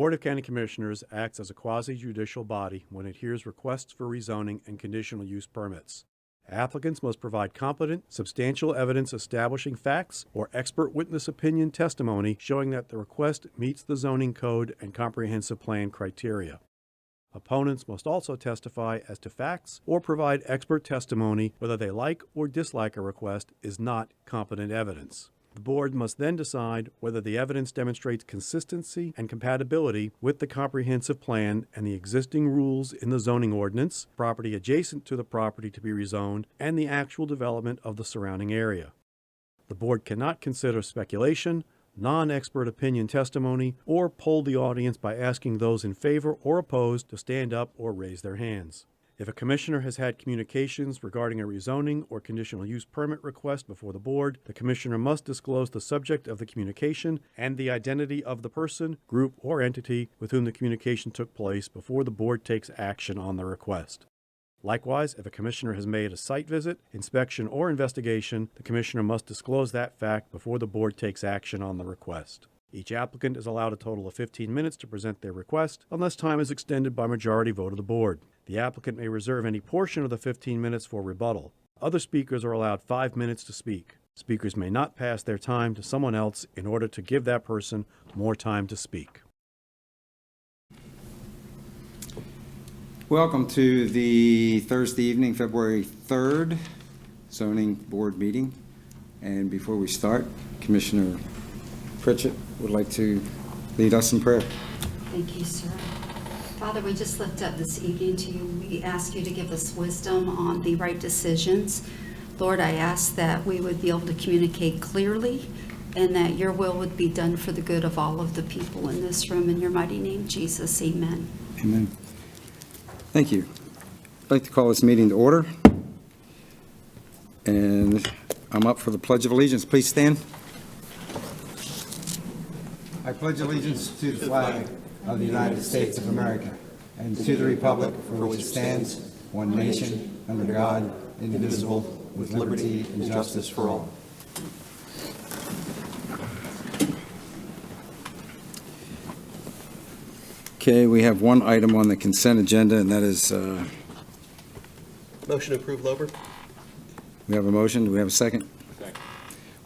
Board of County Commissioners acts as a quasi-judicial body when it hears requests for rezoning and conditional use permits. Applicants must provide competent, substantial evidence establishing facts or expert witness opinion testimony showing that the request meets the zoning code and comprehensive plan criteria. Opponents must also testify as to facts or provide expert testimony whether they like or dislike a request is not competent evidence. The board must then decide whether the evidence demonstrates consistency and compatibility with the comprehensive plan and the existing rules in the zoning ordinance, property adjacent to the property to be rezoned, and the actual development of the surrounding area. The board cannot consider speculation, non-expert opinion testimony, or poll the audience by asking those in favor or opposed to stand up or raise their hands. If a commissioner has had communications regarding a rezoning or conditional use permit request before the board, the commissioner must disclose the subject of the communication and the identity of the person, group, or entity with whom the communication took place before the board takes action on the request. Likewise, if a commissioner has made a site visit, inspection, or investigation, the commissioner must disclose that fact before the board takes action on the request. Each applicant is allowed a total of 15 minutes to present their request, unless time is extended by majority vote of the board. The applicant may reserve any portion of the 15 minutes for rebuttal. Other speakers are allowed 5 minutes to speak. Speakers may not pass their time to someone else in order to give that person more time to speak. Welcome to the Thursday evening, February 3rd, Zoning Board meeting. And before we start, Commissioner Pritchett would like to lead us in prayer. Thank you, sir. Father, we just lift up this evening to you. We ask you to give us wisdom on the right decisions. Lord, I ask that we would be able to communicate clearly and that your will would be done for the good of all of the people in this room. In your mighty name, Jesus, amen. Amen. Thank you. I'd like to call this meeting to order. And I'm up for the Pledge of Allegiance. Please stand. I pledge allegiance to the flag of the United States of America and to the republic for which it stands, one nation, under God, indivisible, with liberty and justice for all. Okay, we have one item on the consent agenda, and that is... Motion to approve, Lober. We have a motion. Do we have a second? Second.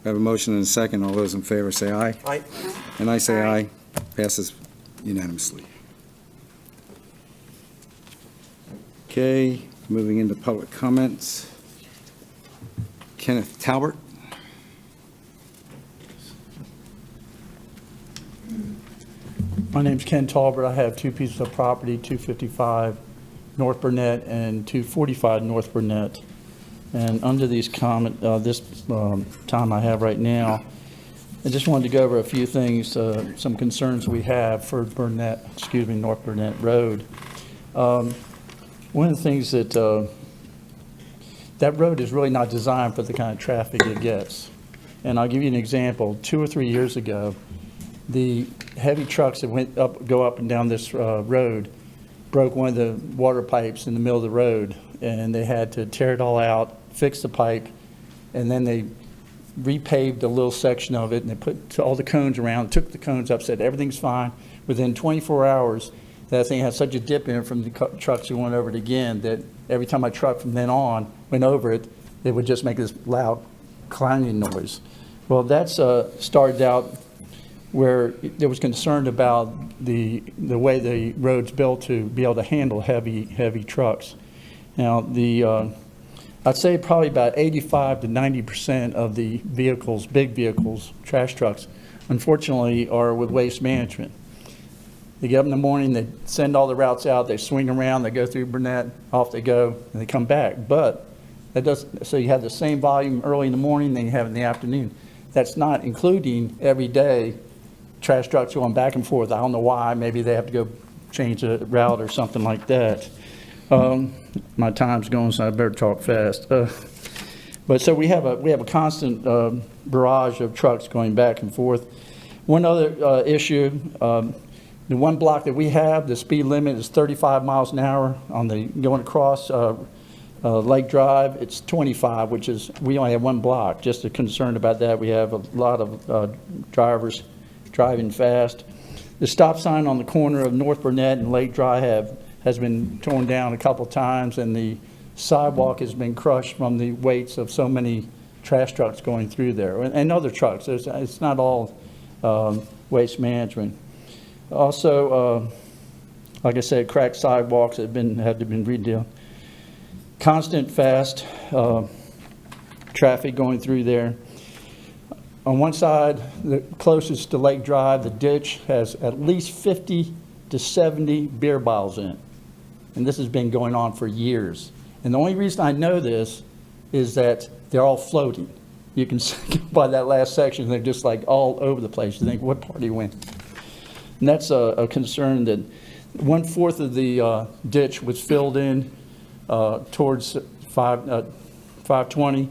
We have a motion and a second. All those in favor say aye. Aye. And I say aye. Passes unanimously. Okay, moving into public comments. Kenneth Talbert. My name's Ken Talbert. I have two pieces of property, 255 North Burnett and 245 North Burnett. And under these this time I have right now, I just wanted to go over a few things, some concerns we have for North Burnett Road. One of the things that that road is really not designed for the kind of traffic it gets. And I'll give you an example. 2 or 3 years ago, the heavy trucks that go up and down this road broke one of the water pipes in the middle of the road, and they had to tear it all out, fix the pipe, and then they repaved a little section of it, and they put all the cones around, took the cones up, said everything's fine. Within 24 hours, that thing had such a dip in it from the trucks who went over it again that every time my truck from then on went over it, it would just make this loud clanging noise. Well, that's started out where there was concern about the way the road's built to be able to handle heavy trucks. Now, I'd say probably about 85 to 90% of the vehicles, big vehicles, trash trucks, unfortunately are with Waste Management. They get up in the morning, they send all the routes out, they swing around, they go through Burnett, off they go, and they come back. But so you have the same volume early in the morning, then you have it in the afternoon. That's not including every day trash trucks going back and forth. I don't know why. Maybe they have to go change a route or something like that. My time's going, so I better talk fast. But so we have a constant barrage of trucks going back and forth. One other issue, the one block that we have, the speed limit is 35 miles an hour on the going across Lake Drive. It's 25, which is, we only have one block. Just a concern about that. We have a lot of drivers driving fast. The stop sign on the corner of North Burnett and Lake Drive has been torn down a couple times, and the sidewalk has been crushed from the weights of so many trash trucks going through there, and other trucks. It's not all waste management. Also, like I said, cracked sidewalks had to been redone. Constant fast traffic going through there. On one side, the closest to Lake Drive, the ditch has at least 50 to 70 beer bottles in it. And this has been going on for years. And the only reason I know this is that they're all floating. You can see by that last section, they're just like all over the place. You think, what part are you in? And that's a concern that 1/4 of the ditch was filled in towards 520,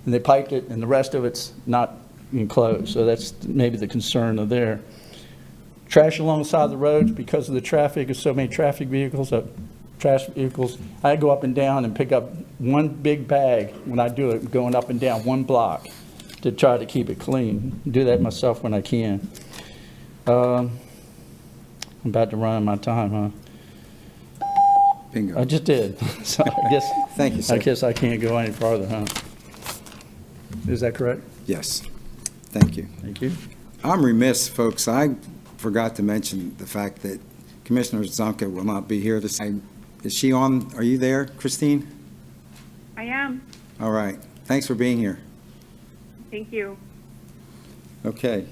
and they piped it, and the rest of it's not enclosed. So that's maybe the concern of there. Trash alongside the roads because of the traffic, there's so many traffic vehicles, trash vehicles. I go up and down and pick up one big bag when I do it, going up and down one block to try to keep it clean. Do that myself when I can. I'm about to run out of my time, huh? Bingo. I just did. So I guess. Thank you, sir. I guess I can't go any farther, huh? Is that correct? Yes. Thank you. Thank you. I'm remiss, folks. I forgot to mention the fact that Commissioner Zonka will not be here this time. Is she on? Are you there, Christine? I am. All right. Thanks for being here. Thank you. Okay.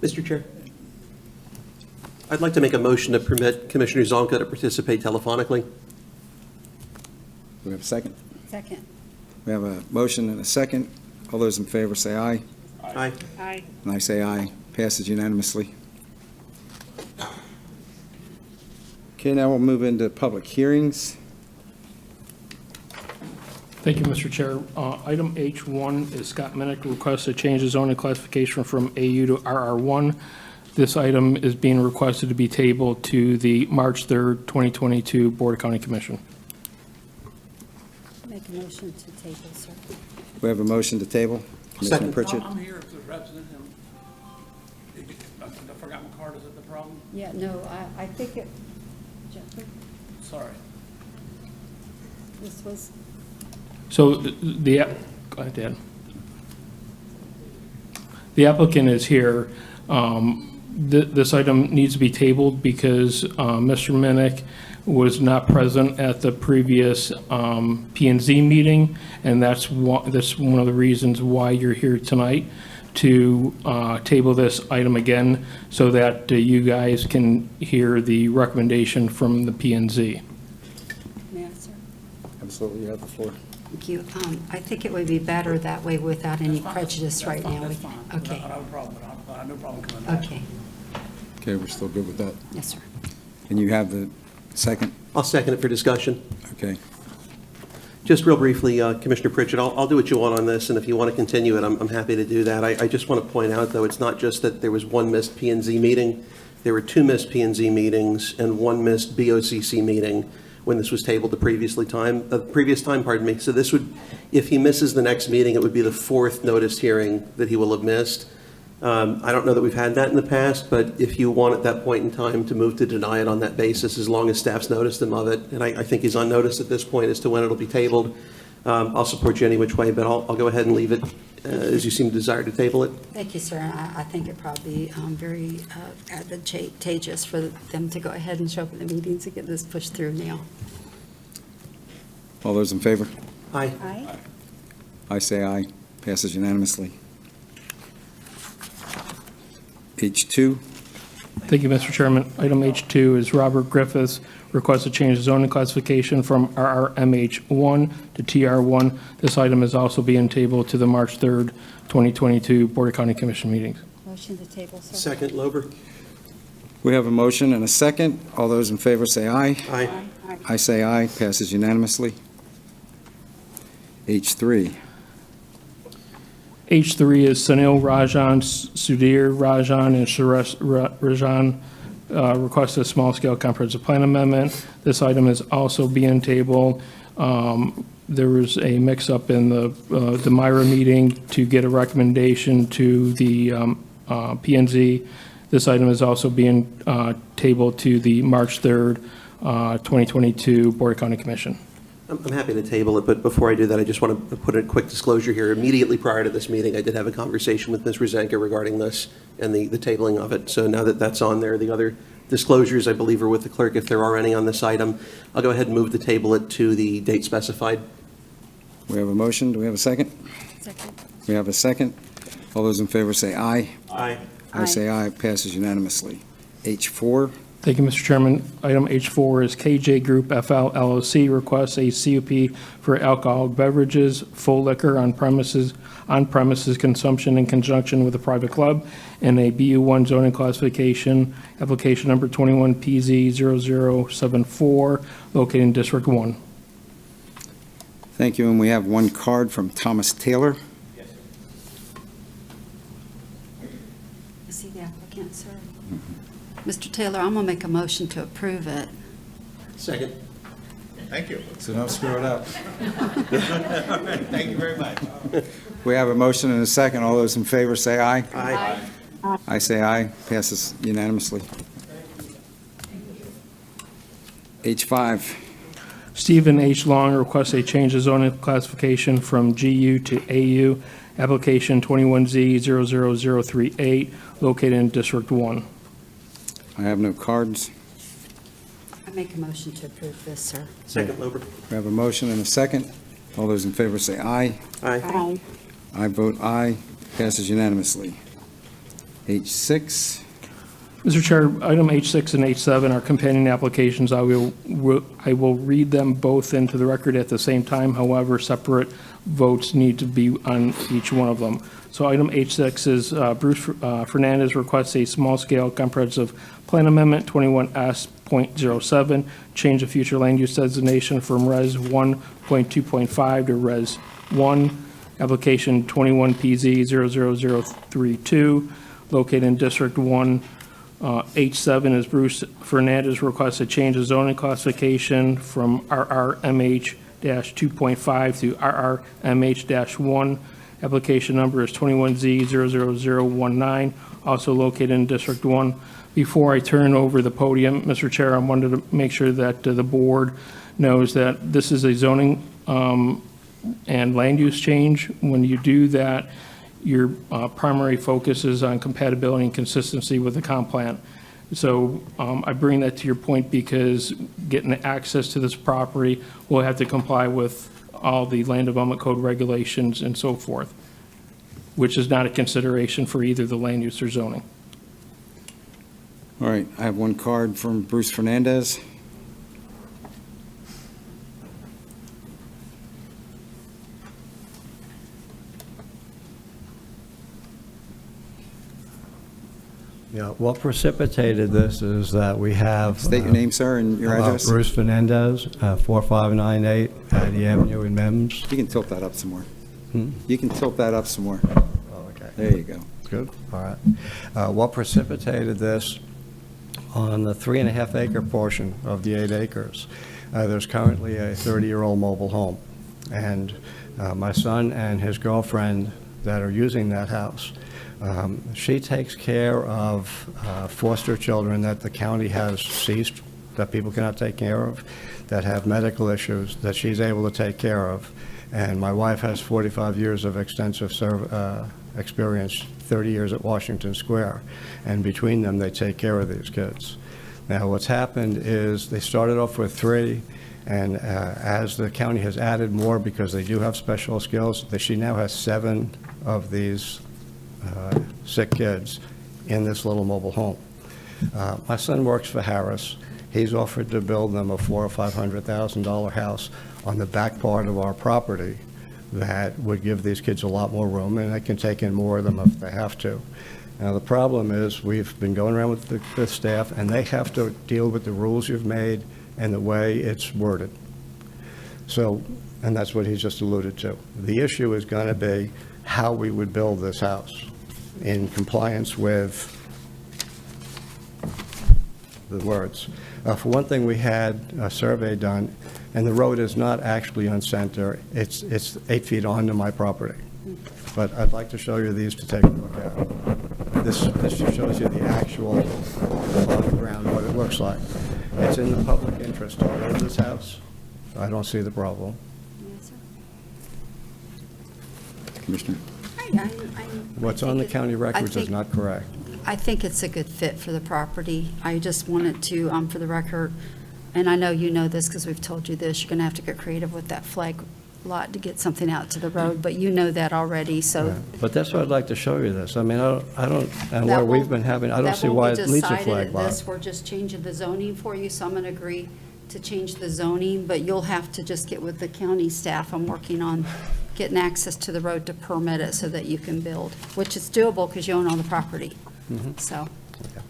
Mr. Chair, I'd like to make a motion to permit Commissioner Zonka to participate telephonically. Do we have a second? Second. We have a motion and a second. All those in favor say aye. Aye. Aye. And I say aye. Passes unanimously. Okay, now we'll move into public hearings. Thank you, Mr. Chair. Item H1 is Scott Minnick requests to change the zoning classification from AU to RR1. This item is being requested to be tabled to the March 3rd, 2022 Board of County Commission. Make a motion to table, sir. We have a motion to table. Commissioner Second. Pritchett. I'm here as a resident, and I forgot my card, is that the problem? Yeah, no, I think it, Jeffrey, Sorry. this was, So the, go ahead, Dan. The applicant is here. This item needs to be tabled because Mr. Minnick was not present at the previous P&Z meeting, and that's one of the reasons why you're here tonight, to table this item again so that you guys can hear the recommendation from the P&Z. may I, sir? Absolutely, you have the floor. Thank you. I think it would be better that way without any That's fine. prejudice That's right fine. now. That's fine. Okay, I don't have a problem, but I have no problem coming back. okay. Okay, we're still good with that. Yes, sir. And you have the second? I'll second it for discussion. Okay. Just real briefly, Commissioner Pritchett, I'll do what you want on this, and if you want to continue it, I'm happy to do that. I just want to point out, though, it's not just that there was one missed P&Z meeting. There were 2 missed P&Z meetings and 1 missed BOCC meeting when this was tabled the previous time, pardon me. So this would, if he misses the next meeting, it would be the 4th noticed hearing that he will have missed. I don't know that we've had that in the past, but if you want at that point in time to move to deny it on that basis, as long as staff's noticed him of it, and I think he's on notice at this point as to when it'll be tabled, I'll support you any which way, but I'll go ahead and leave it as you seem to desire to table it. Thank you, sir. I think it'd probably be very advantageous for them to go ahead and show up at the meetings and get this pushed through now. All those in favor? Aye. Aye. I say aye. Passes unanimously. H2. Thank you, Mr. Chairman. Item H2 is Robert Griffiths requests to change the zoning classification from RRMH1 to TR1. This item is also being tabled to the March 3rd, 2022 Board of County Commission meetings. Motion to table, sir. Second, Lober. We have a motion and a second. All those in favor say aye. Aye. Aye. I say aye. Passes unanimously. H3. H3 is Sunil Rajan, Sudhir Rajan, and Suresh Rajan request a small-scale comprehensive plan amendment. This item is also being tabled. There was a mix-up in the Myra meeting to get a recommendation to the P&Z. This item is also being tabled to the March 3rd, 2022 Board of County Commission. I'm happy to table it, but before I do that, I just want to put a quick disclosure here. Immediately prior to this meeting, I did have a conversation with Ms. Rosenka regarding this and the tabling of it. So now that that's on there, the other disclosures, I believe, are with the clerk, if there are any on this item. I'll go ahead and move to table it to the date specified. We have a motion. Do we have a second? Second. We have a second. All those in favor say aye. Aye. I say aye. Passes unanimously. H4. Thank you, Mr. Chairman. Item H4 is KJ Group FL LLC requests a CUP for alcoholic beverages, full liquor on premises consumption in conjunction with a private club, and a BU1 zoning classification, application number 21PZ0074, located in District 1. Thank you. And we have one card from Thomas Taylor. Is he the applicant, sir? Mr. Taylor, I'm going to make a motion to approve it. Second. Thank you. So don't screw it up. Thank you very much. We have a motion and a second. All those in favor say aye. Aye. I say aye. Passes unanimously. H5. Stephen H. Long requests a change of zoning classification from GU to AU, application 21Z00038, located in District 1. I have no cards. I make a motion to approve this, sir. Second, Lober. We have a motion and a second. All those in favor say aye. Aye. I vote aye. Passes unanimously. H6. Mr. Chair, item H6 and H7 are companion applications. I will read them both into the record at the same time. However, separate votes need to be on each one of them. So item H6 is Bruce Fernandez requests a small-scale comprehensive plan amendment 21S.07, change of future land use designation from Res 1.2.5 to Res 1, application 21PZ00032, located in District 1. H7 is Bruce Fernandez requests a change of zoning classification from RRMH-2.5 to RRMH-1. Application number is 21Z00019, also located in District 1. Before I turn over the podium, Mr. Chair, I wanted to make sure that the board knows that this is a zoning and land use change. When you do that, your primary focus is on compatibility and consistency with the comp plan. So I bring that to your point because getting access to this property will have to comply with all the land development code regulations and so forth, which is not a consideration for either the land use or zoning. All right, I have one card from Bruce Fernandez. Yeah, what precipitated this is that we have... State your name, sir, and your address. Bruce Fernandez, 4598 Addy Avenue in Mims. You can tilt that up some more. Hmm? You can tilt that up some more. Oh, okay. There you go. Good, all right. What precipitated this, on the 3.5-acre portion of the 8 acres, there's currently a 30-year-old mobile home. And my son and his girlfriend that are using that house, she takes care of foster children that the county has ceased, that people cannot take care of, that have medical issues that she's able to take care of. And my wife has 45 years of extensive experience, 30 years at Washington Square. And between them, they take care of these kids. Now, what's happened is they started off with 3, and as the county has added more because they do have special skills, she now has 7 of these sick kids in this little mobile home. My son works for Harris. He's offered to build them a $400,000 or $500,000 house on the back part of our property that would give these kids a lot more room, and they can take in more of them if they have to. Now, the problem is we've been going around with the staff, and they have to deal with the rules you've made and the way it's worded. So, and that's what he just alluded to. The issue is going to be how we would build this house in compliance with the words. For one thing, we had a survey done, and the road is not actually on center. It's 8 feet onto my property. But I'd like to show you these to take a look at. This just shows you the actual on the ground, what it looks like. It's in the public interest to build this house. I don't see the problem. Yes, sir. Commissioner? What's on the county records is not correct. I think it's a good fit for the property. I just wanted to, for the record, and I know you know this because we've told you this, you're going to have to get creative with that flag lot to get something out to the road, but you know that already, so. Yeah. But that's why I'd like to show you this. I mean, I don't, and That what we've won't- been having, I don't that see won't why be it needs a decided flag at lot. this. We're just changing the zoning for you, so I'm going to agree to change the zoning, but you'll have to just get with the county staff. I'm working on getting access to the road to permit it so that you can build, which is doable because you own all the property, so. Okay.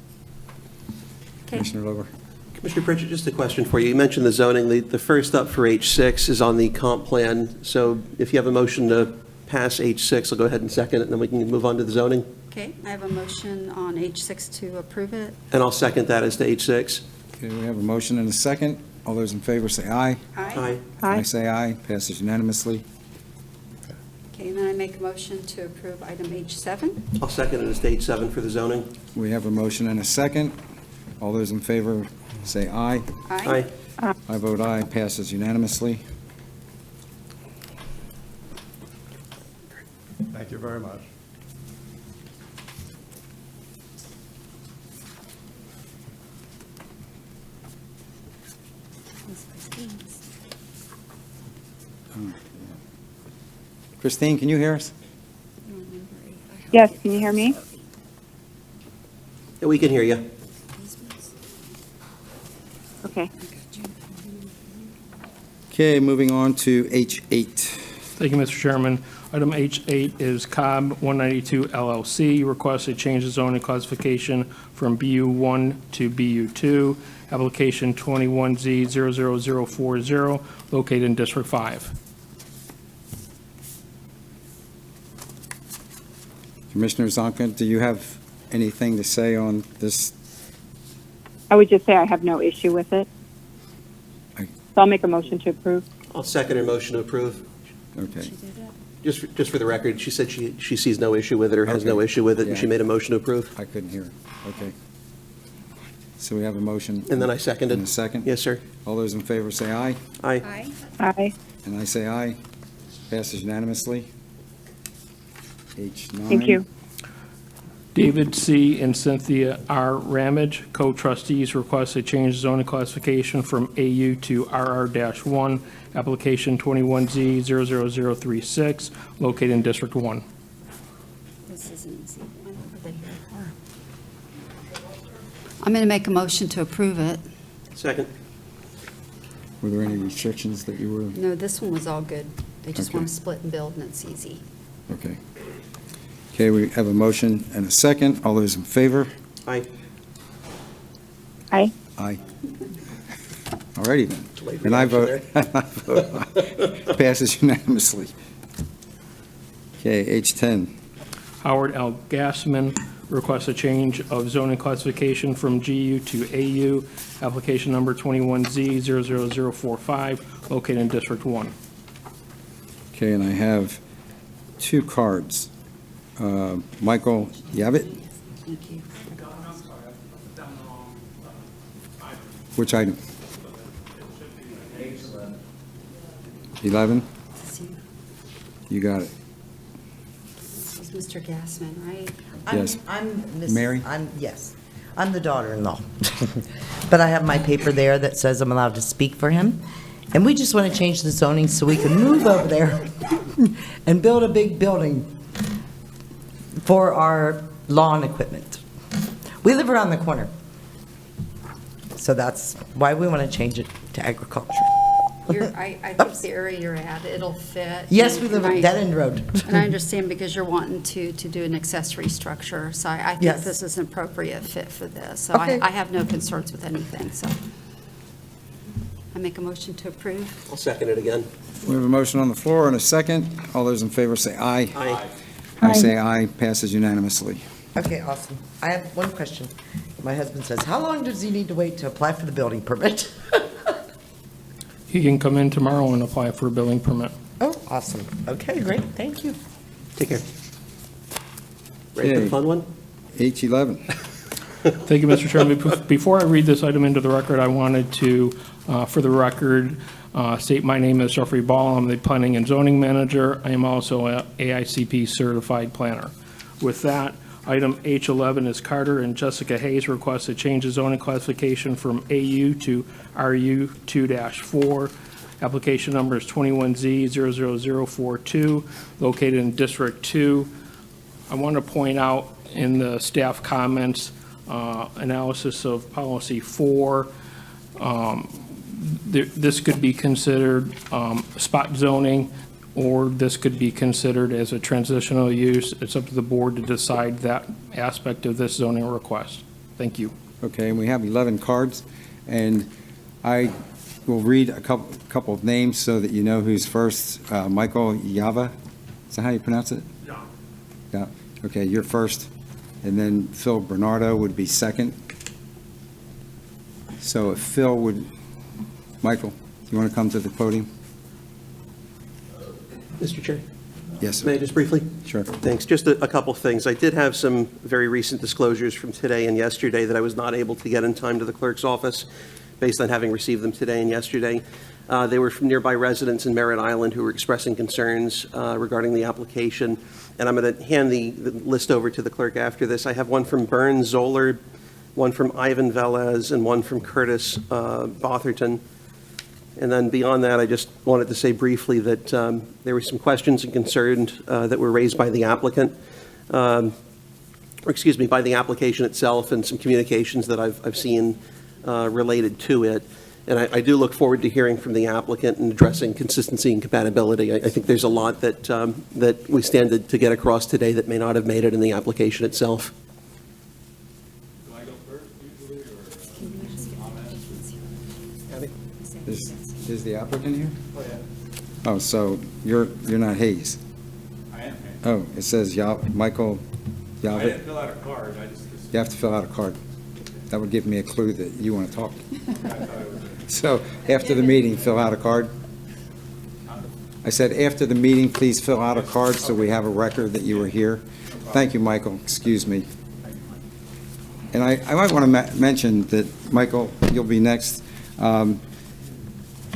Commissioner Lober? Commissioner Pritchett, just a question for you. You mentioned the zoning. The first up for H6 is on the comp plan. So if you have a motion to pass H6, I'll go ahead and second it, and then we can move on to the zoning. Okay, I have a motion on H6 to approve it. And I'll second that as to H6. Okay, we have a motion and a second. All those in favor say aye. Aye. I say aye. Passes unanimously. Okay, and then I make a motion to approve item H7. I'll second it as to H7 for the zoning. We have a motion and a second. All those in favor say aye. Aye. I vote aye. Passes unanimously. Thank you very much. Christine, can you hear us? Yes, can you hear me? Yeah, we can hear you. Okay. Okay, moving on to H8. Thank you, Mr. Chairman. Item H8 is Cobb 192 LLC. Requests a change of zoning classification from BU1 to BU2. Application 21Z00040, located in District 5. Commissioner Zonka, do you have anything to say on this? I would just say I have no issue with it. I- So I'll make a motion to approve. I'll second her motion to approve. Okay. Just for the record, she said she sees no issue with it or has no Okay. issue with it, and Yeah. she made a motion to approve. I couldn't hear it. Okay. So we have a motion. And then I seconded. And a second? Yes, sir. All those in favor say aye. Aye. Aye. And I say aye. Passes unanimously. H9. Thank you. David C. and Cynthia R. Ramage, co-trustees, request a change zoning classification from AU to RR-1, application 21Z00036, located in District 1. This is an easy one. I'm going to make a motion to approve it. Second. Were there any restrictions that you were, No, this one was all good. They just Okay. want to split and build, and it's easy. okay. Okay, we have a motion and a second. All those in favor? Aye. Aye. Aye. All righty then. Late And I reaction vote, passes unanimously. Okay, H10. Howard L. Gassman requests a change of zoning classification from GU to AU, application number 21Z00045, located in District 1. Okay, and I have two cards. Michael Yavitt, Thank you. which item? 11? This is you. You got it. This is Mr. Gassman, right? Yes. I'm Mrs. Mary? Yes, I'm the daughter-in-law. But I have my paper there that says I'm allowed to speak for him. And we just want to change the zoning so we can move over there and build a big building for our lawn equipment. We live around the corner. So that's why we want to change it to agriculture. I think the area you're at, it'll fit. Yes, we live And on I- Dead End Road. And I understand because you're wanting to do an accessory structure, so I think Yes. this is an appropriate fit for this. So Okay. I have no concerns with anything, so. I make a motion to approve. I'll second it again. We have a motion on the floor and a second. All those in favor say aye. Aye. I say aye, passes unanimously. Okay, awesome. I have one question. My husband says, how long does he need to wait to apply for the building permit? He can come in tomorrow and apply for a building permit. Oh, awesome. Okay, great, thank you. Take care. Ready for Okay. the fun one? H11. Thank you, Mr. Chairman. Before I read this item into the record, I wanted to, for the record, state my name is Jeffrey Ball. I'm the Planning and Zoning Manager. I am also a AICP certified planner. With that, item H11 is Carter and Jessica Hayes request to change the zoning classification from AU to RU2-4. Application number is 21Z00042, located in District 2. I want to point out in the staff comments, analysis of policy 4, this could be considered spot zoning, or this could be considered as a transitional use. It's up to the board to decide that aspect of this zoning request. Thank you. Okay, and we have 11 cards, and I will read a couple of names so that you know who's first. Michael Yava, is that how you pronounce it? Yeah. Yeah, okay, you're first, and then Phil Bernardo would be second. So if Phil would, Michael, you want to come to the podium? Mr. Chair? Yes, sir. May I just briefly? Sure. Thanks. Just a couple things. I did have some very recent disclosures from today and yesterday that I was not able to get in time to the clerk's office based on having received them today and yesterday. They were from nearby residents in Merritt Island who were expressing concerns regarding the application. And I'm going to hand the list over to the clerk after this. I have one from Bern Zoller, one from Ivan Velez, and one from Curtis Botherton. And then beyond that, I just wanted to say briefly that there were some questions and concerns that were raised by the applicant, or excuse me, by the application itself, and some communications that I've seen related to it. And I do look forward to hearing from the applicant and addressing consistency and compatibility. I think there's a lot that that we stand to get across today that may not have made it in the application itself. Do I go first usually, or Is the applicant here? Oh, yeah. Oh, so you're not Hayes? I am. Oh, it says Michael I Yava. didn't fill out a card, I just. You have to fill out a card. That would give me a clue that you want to talk. I thought it was So after the meeting, fill out a card. I said, after the meeting, please fill out a card so we have a record that you were here. Thank you, Michael. Excuse me. And I might want to mention that, Michael, you'll be next.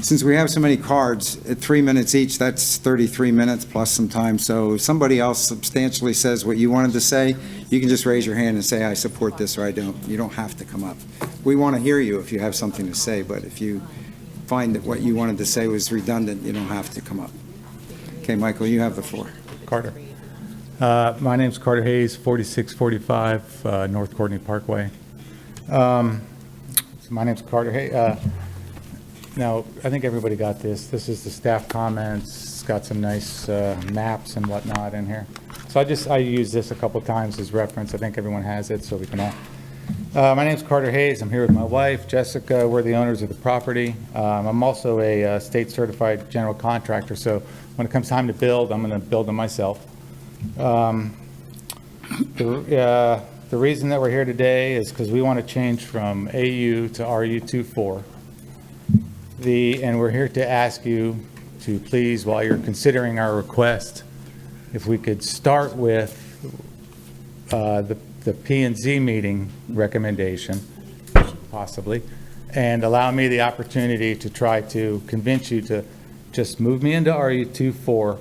Since we have so many cards, at 3 minutes each, that's 33 minutes plus some time. So if somebody else substantially says what you wanted to say, you can just raise your hand and say, I support this, or I don't. You don't have to come up. We want to hear you if you have something to say, but if you find that what you wanted to say was redundant, you don't have to come up. Okay, Michael, you have the floor. Carter. My name's Carter Hayes, 4645 North Courtney Parkway. So my name's Carter Hayes. Now, I think everybody got this. This is the staff comments. It's got some nice maps and whatnot in here. So I use this a couple times as reference. I think everyone has it, so we can all. My name's Carter Hayes. I'm here with my wife, Jessica. We're the owners of the property. I'm also a state certified general contractor, so when it comes time to build, I'm going to build them myself. The reason that we're here today is because we want to change from AU to RU24. And we're here to ask you to please, while you're considering our request, if we could start with the P&Z meeting recommendation, possibly, and allow me the opportunity to try to convince you to just move me into RU24,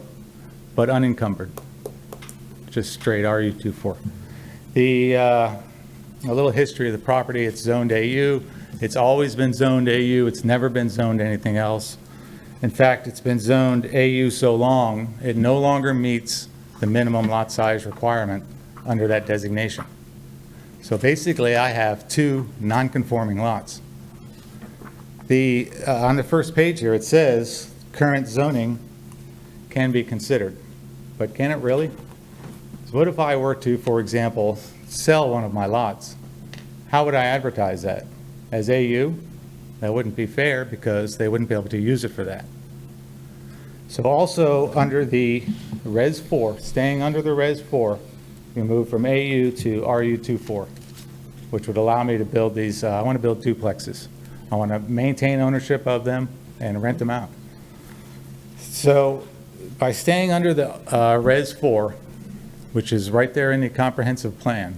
but unencumbered. Just straight RU24. A little history of the property, it's zoned AU. It's always been zoned AU. It's never been zoned anything else. In fact, it's been zoned AU so long, it no longer meets the minimum lot size requirement under that designation. So basically, I have two non-conforming lots. On the first page here, it says current zoning can be considered, but can it really? So what if I were to, for example, sell one of my lots? How would I advertise that? As AU? That wouldn't be fair because they wouldn't be able to use it for that. So also under the Res 4, staying under the Res 4, we move from AU to RU24, which would allow me to build these, I want to build duplexes. I want to maintain ownership of them and rent them out. So by staying under the Res 4, which is right there in the comprehensive plan,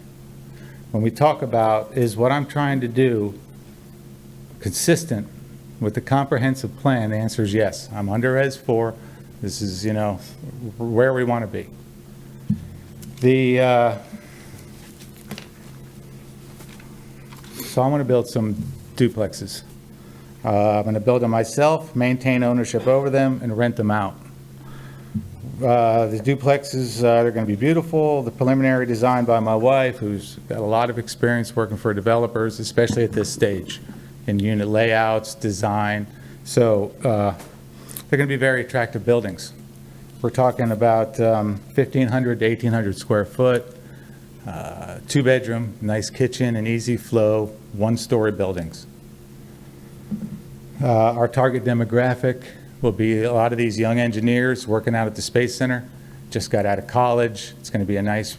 when we talk about, is what I'm trying to do consistent with the comprehensive plan, the answer is yes. I'm under Res 4. This is, where we want to be. So I want to build some duplexes. I'm going to build them myself, maintain ownership over them, and rent them out. The duplexes, they're going to be beautiful. The preliminary design by my wife, who's got a lot of experience working for developers, especially at this stage, in unit layouts, design. So they're going to be very attractive buildings. We're talking about 1,500 to 1,800 square foot, 2-bedroom, nice kitchen, and easy flow, 1-story buildings. Our target demographic will be a lot of these young engineers working out at the Space Center, just got out of college. It's going to be a nice,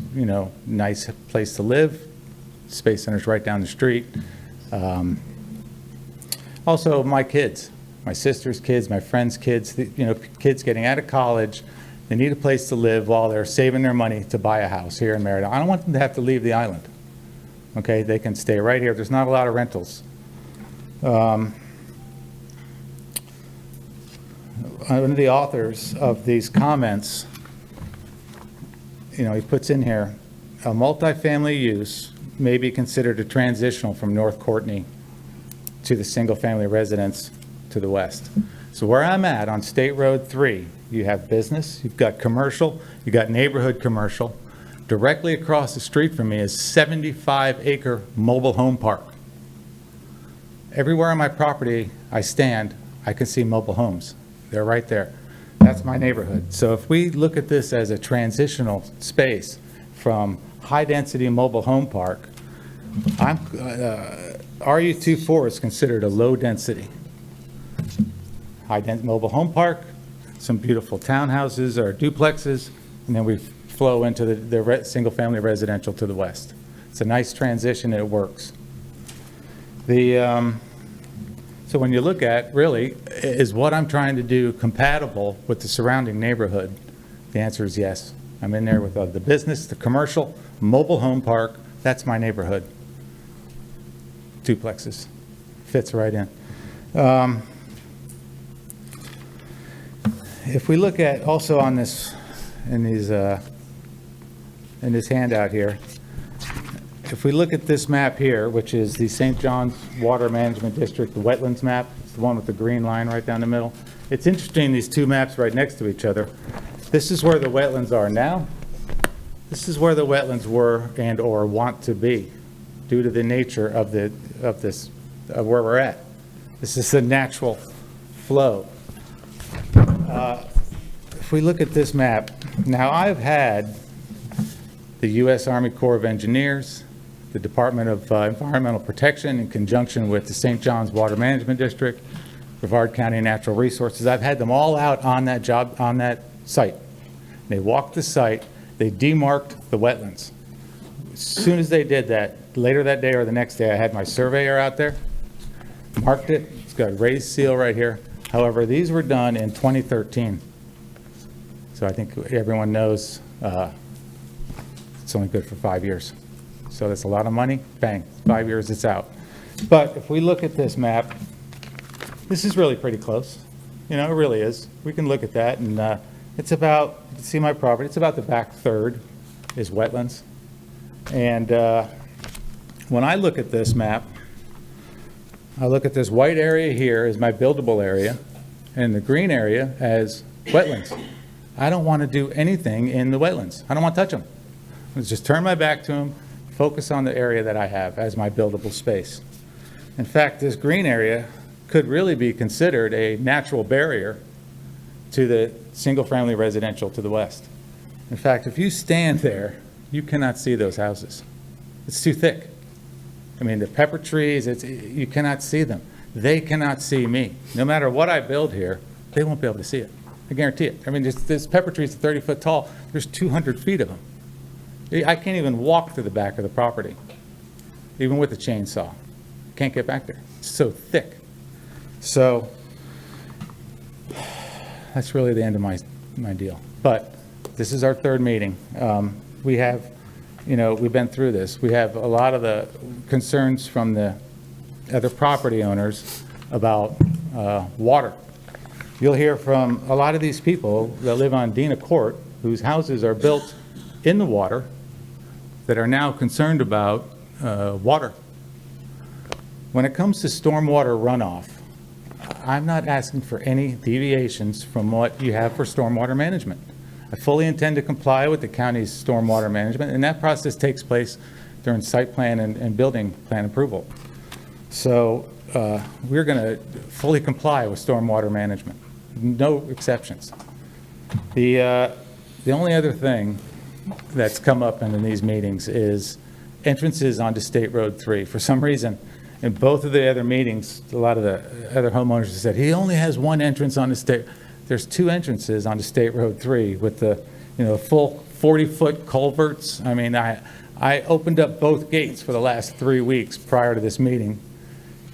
nice place to live. Space Center's right down the street. Also, my kids, my sister's kids, my friends' kids, kids getting out of college, they need a place to live while they're saving their money to buy a house here in Merida. I don't want them to have to leave the island. Okay, they can stay right here. There's not a lot of rentals. One of the authors of these comments, he puts in here, a multifamily use may be considered a transitional from North Courtney to the single-family residence to the west. So where I'm at on State Road 3, you have business, you've got commercial, you've got neighborhood commercial. Directly across the street from me is 75-acre mobile home park. Everywhere on my property I stand, I can see mobile homes. They're right there. That's my neighborhood. So if we look at this as a transitional space from high-density mobile home park, RU24 is considered a low-density. High-density mobile home park, some beautiful townhouses or duplexes, and then we flow into the single-family residential to the west. It's a nice transition, and it works. So when you look at, really, is what I'm trying to do compatible with the surrounding neighborhood? The answer is yes. I'm in there with the business, the commercial, mobile home park. That's my neighborhood. Duplexes. Fits right in. If we look at also on this, in this handout here, if we look at this map here, which is the St. John's Water Management District, the wetlands map, it's the one with the green line right down the middle. It's interesting, these two maps right next to each other. This is where the wetlands are now. This is where the wetlands were and or want to be due to the nature of where we're at. This is the natural flow. If we look at this map, now I've had the U.S. Army Corps of Engineers, the Department of Environmental Protection in conjunction with the St. John's Water Management District, Brevard County Natural Resources. I've had them all out on that job, on that site. They walked the site, they demarked the wetlands. As soon as they did that, later that day or the next day, I had my surveyor out there, marked it, it's got a raised seal right here. However, these were done in 2013. So I think everyone knows it's only good for 5 years. So that's a lot of money. Bang, 5 years, it's out. But if we look at this map, this is really pretty close. It really is. We can look at that, and it's about, you can see my property, it's about the back third is wetlands. And when I look at this map, I look at this white area here as my buildable area, and the green area as wetlands. I don't want to do anything in the wetlands. I don't want to touch them. Let's just turn my back to them, focus on the area that I have as my buildable space. In fact, this green area could really be considered a natural barrier to the single-family residential to the west. In fact, if you stand there, you cannot see those houses. It's too thick. I mean, the pepper trees, you cannot see them. They cannot see me. No matter what I build here, they won't be able to see it. I guarantee it. I mean, this pepper tree is 30 foot tall. There's 200 feet of them. I can't even walk to the back of the property, even with a chainsaw. Can't get back there. It's so thick. So that's really the end of my deal. But this is our third meeting. We have we've been through this. We have a lot of the concerns from the other property owners about water. You'll hear from a lot of these people that live on Dina Court, whose houses are built in the water, that are now concerned about water. When it comes to stormwater runoff, I'm not asking for any deviations from what you have for stormwater management. I fully intend to comply with the county's stormwater management, and that process takes place during site plan and building plan approval. So we're going to fully comply with stormwater management, no exceptions. The only other thing that's come up in these meetings is entrances onto State Road 3. For some reason, in both of the other meetings, a lot of the other homeowners have said, he only has one entrance on the state. There's two entrances onto State Road 3 with the, full 40-foot culverts. I mean, I opened up both gates for the last 3 weeks prior to this meeting,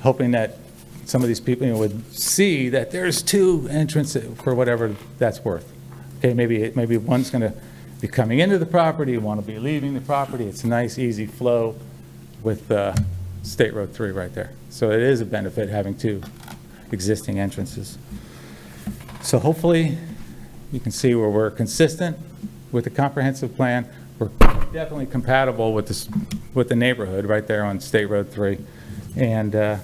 hoping that some of these people would see that there's two entrances for whatever that's worth. Okay, maybe one's going to be coming into the property, one will be leaving the property. It's a nice, easy flow with State Road 3 right there. So it is a benefit having two existing entrances. So hopefully you can see where we're consistent with the comprehensive plan. We're definitely compatible with the neighborhood right there on State Road 3. And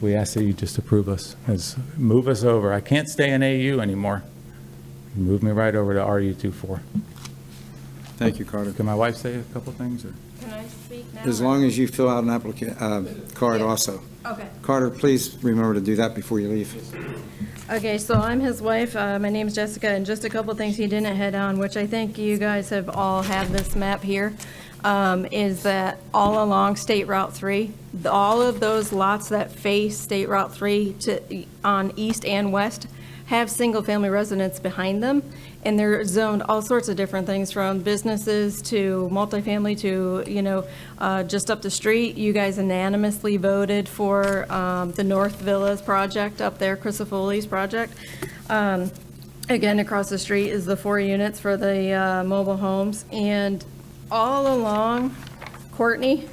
we ask that you just approve us, move us over. I can't stay in AU anymore. Move me right over to RU24. Thank you, Carter. Can my wife say a couple things? Or? Can I speak now? As long as you fill out an card also. Okay. Carter, please remember to do that before you leave. Okay, so I'm his wife. My name's Jessica, and just a couple things he didn't hit on, which I think you guys have all had this map here, is that all along State Route 3, all of those lots that face State Route 3 on east and west have single-family residents behind them, and they're zoned all sorts of different things, from businesses to multifamily to, just up the street. You guys unanimously voted for the North Villas project up there, Crisafulli's project. Again, across the street is the 4 units for the mobile homes, and all along Courtney,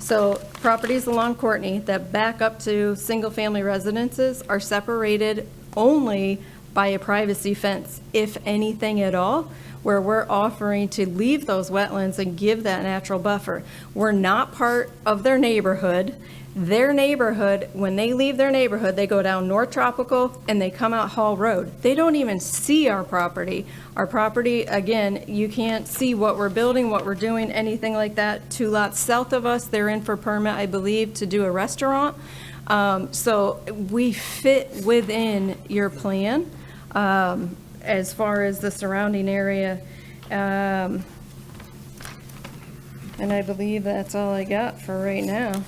so properties along Courtney that back up to single-family residences are separated only by a privacy fence, if anything at all, where we're offering to leave those wetlands and give that natural buffer. We're not part of their neighborhood. Their neighborhood, when they leave their neighborhood, they go down North Tropical and they come out Hall Road. They don't even see our property. Our property, again, you can't see what we're building, what we're doing, anything like that. 2 lots south of us, they're in for permit, I believe, to do a restaurant. So we fit within your plan as far as the surrounding area. And I believe that's all I got for right now.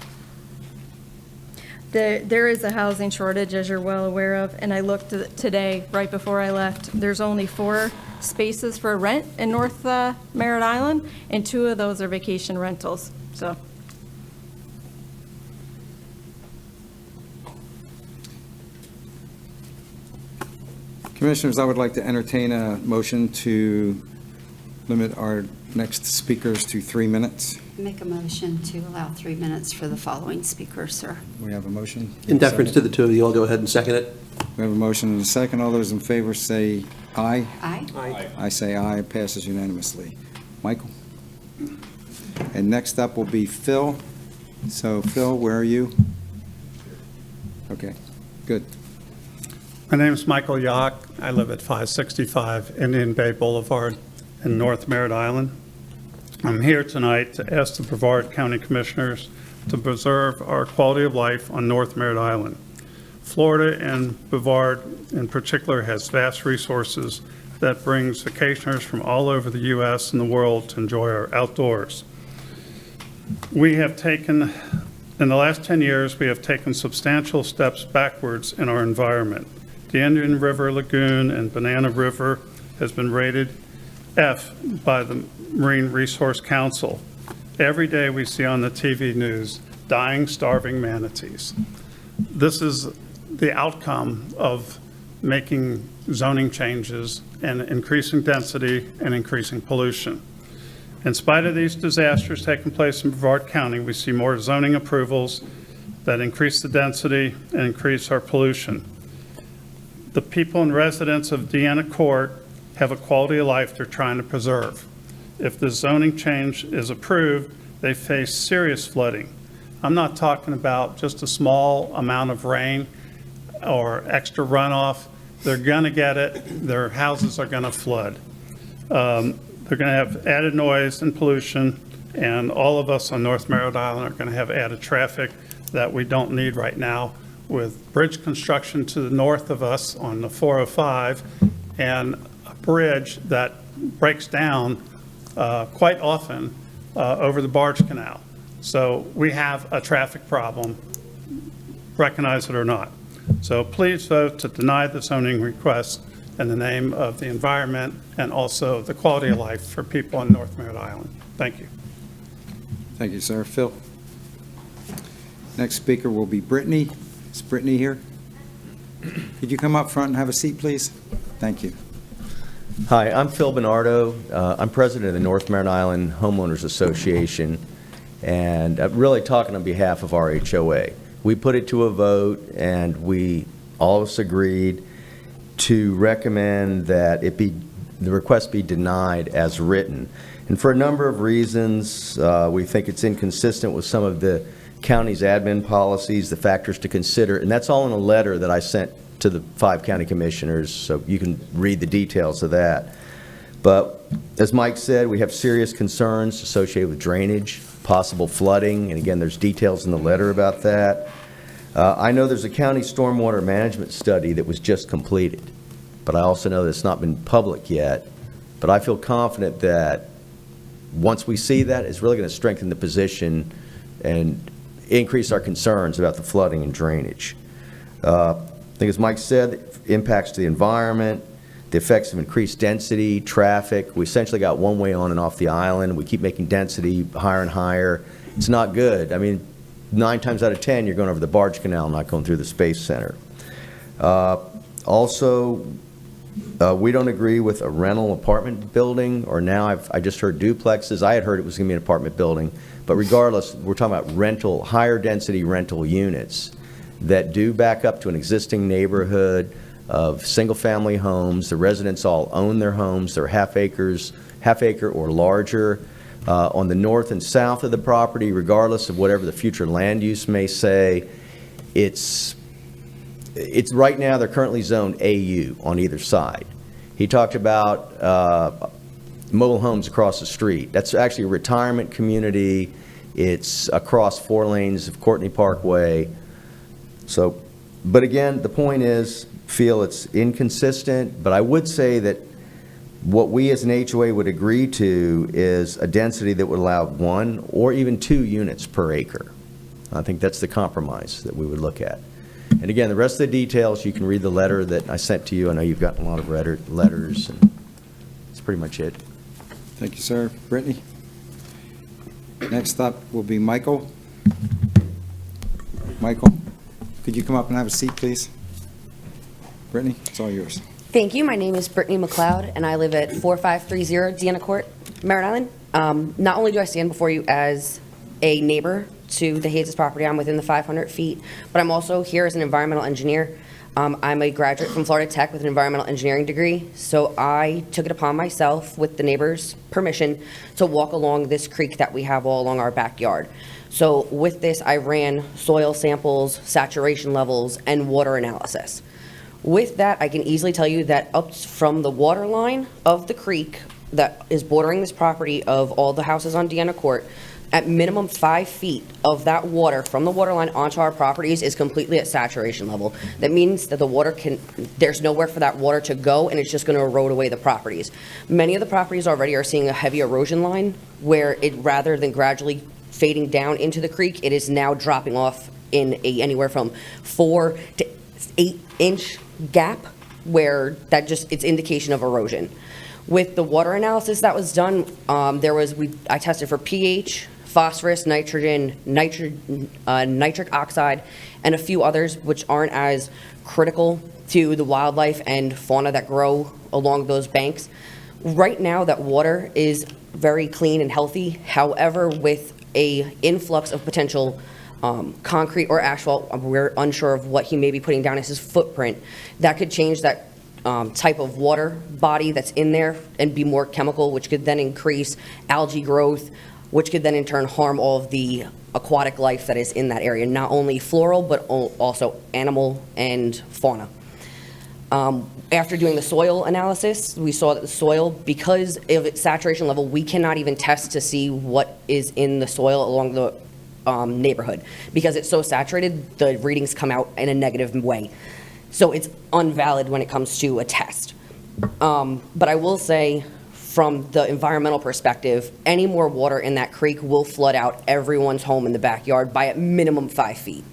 There is a housing shortage, as you're well aware of, and I looked today, right before I left. There's only 4 spaces for rent in North Merritt Island, and 2 of those are vacation rentals, so. Commissioners, I would like to entertain a motion to limit our next speakers to 3 minutes. Make a motion to allow 3 minutes for the following speaker, sir. We have a motion. In deference to the two of you, I'll go ahead and second it. We have a motion and a second. All those in favor say aye. Aye. I say aye. It passes unanimously. Michael? And next up will be Phil. So Phil, where are you? Okay, good. My name is Michael Yock. I live at 565 Indian Bay Boulevard in North Merritt Island. I'm here tonight to ask the Brevard County Commissioners to preserve our quality of life on North Merritt Island. Florida and Brevard in particular has vast resources that brings vacationers from all over the U.S. and the world to enjoy our outdoors. We have taken, in the last 10 years, we have taken substantial steps backwards in our environment. The Indian River Lagoon and Banana River has been rated F by the Marine Resource Council. Every day we see on the TV news dying, starving manatees. This is the outcome of making zoning changes and increasing density and increasing pollution. In spite of these disasters taking place in Brevard County, we see more zoning approvals that increase the density and increase our pollution. The people and residents of Deanna Court have a quality of life they're trying to preserve. If the zoning change is approved, they face serious flooding. I'm not talking about just a small amount of rain or extra runoff. They're going to get it. Their houses are going to flood. They're going to have added noise and pollution, and all of us on North Merritt Island are going to have added traffic that we don't need right now, with bridge construction to the north of us on the 405 and a bridge that breaks down quite often over the barge canal. So we have a traffic problem, recognize it or not. So please vote to deny the zoning request in the name of the environment and also the quality of life for people on North Merritt Island. Thank you. Thank you, sir. Phil? Next speaker will be Brittany. Is Brittany here? Could you come up front and have a seat, please? Thank you. Hi, I'm Phil Bernardo. I'm president of the North Merritt Island Homeowners Association, and I'm really talking on behalf of our HOA. We put it to a vote, and we all of us agreed to recommend that the request be denied as written. And for a number of reasons, we think it's inconsistent with some of the county's admin policies, the factors to consider, and that's all in a letter that I sent to the 5 county commissioners, so you can read the details of that. But as Mike said, we have serious concerns associated with drainage, possible flooding, and again, there's details in the letter about that. I know there's a county stormwater management study that was just completed, but I also know that it's not been public yet. But I feel confident that once we see that, it's really going to strengthen the position and increase our concerns about the flooding and drainage. I think, as Mike said, impacts to the environment, the effects of increased density, traffic. We essentially got one way on and off the island. We keep making density higher and higher. It's not good. I mean, 9 times out of 10, you're going over the barge canal, not going through the Space Center. Also, we don't agree with a rental apartment building, or now I just heard duplexes. I had heard it was going to be an apartment building. But regardless, we're talking about rental, higher density rental units that do back up to an existing neighborhood of single-family homes. The residents all own their homes. They're half acre or larger. On the north and south of the property, regardless of whatever the future land use may say, it's right now, they're currently zoned AU on either side. He talked about mobile homes across the street. That's actually a retirement community. It's across 4 lanes of Courtney Parkway. So, but again, the point is, feel it's inconsistent, but I would say that what we as an HOA would agree to is a density that would allow 1 or even 2 units per acre. I think that's the compromise that we would look at. And again, the rest of the details, you can read the letter that I sent to you. I know you've gotten a lot of letters, and that's pretty much it. Thank you, sir. Brittany? Next up will be Michael. Michael, could you come up and have a seat, please? Brittany, it's all yours. Thank you. My name is Brittany McLeod, and I live at 4530 Deanna Court, Merritt Island. Not only do I stand before you as a neighbor to the Hayes' property, I'm within the 500 feet, but I'm also here as an environmental engineer. I'm a graduate from Florida Tech with an environmental engineering degree, so I took it upon myself, with the neighbor's permission, to walk along this creek that we have all along our backyard. So with this, I ran soil samples, saturation levels, and water analysis. With that, I can easily tell you that up from the water line of the creek that is bordering this property of all the houses on Deanna Court, at minimum 5 feet of that water from the water line onto our properties is completely at saturation level. That means that the water there's nowhere for that water to go, and it's just going to erode away the properties. Many of the properties already are seeing a heavy erosion line where it, rather than gradually fading down into the creek, it is now dropping off in anywhere from 4 to 8 inch gap, where that just, it's indication of erosion. With the water analysis that was done, I tested for pH, phosphorus, nitrogen, nitric oxide, and a few others which aren't as critical to the wildlife and fauna that grow along those banks. Right now, that water is very clean and healthy. However, with a influx of potential concrete or asphalt, we're unsure of what he may be putting down as his footprint, that could change that type of water body that's in there and be more chemical, which could then increase algae growth, which could then in turn harm all of the aquatic life that is in that area, not only floral, but also animal and fauna. After doing the soil analysis, we saw that the soil, because of its saturation level, we cannot even test to see what is in the soil along the neighborhood. Because it's so saturated, the readings come out in a negative way. So it's invalid when it comes to a test. But I will say, from the environmental perspective, any more water in that creek will flood out everyone's home in the backyard by at minimum 5 feet.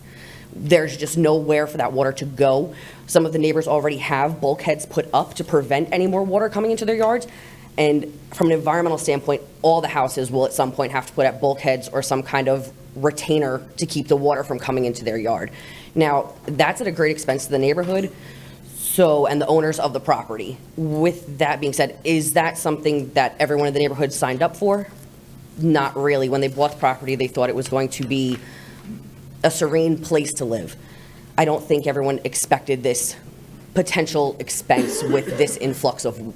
There's just nowhere for that water to go. Some of the neighbors already have bulkheads put up to prevent any more water coming into their yards. And from an environmental standpoint, all the houses will at some point have to put up bulkheads or some kind of retainer to keep the water from coming into their yard. Now, that's at a great expense to the neighborhood, and the owners of the property. With that being said, is that something that everyone in the neighborhood signed up for? Not really. When they bought the property, they thought it was going to be a serene place to live. I don't think everyone expected this potential expense with this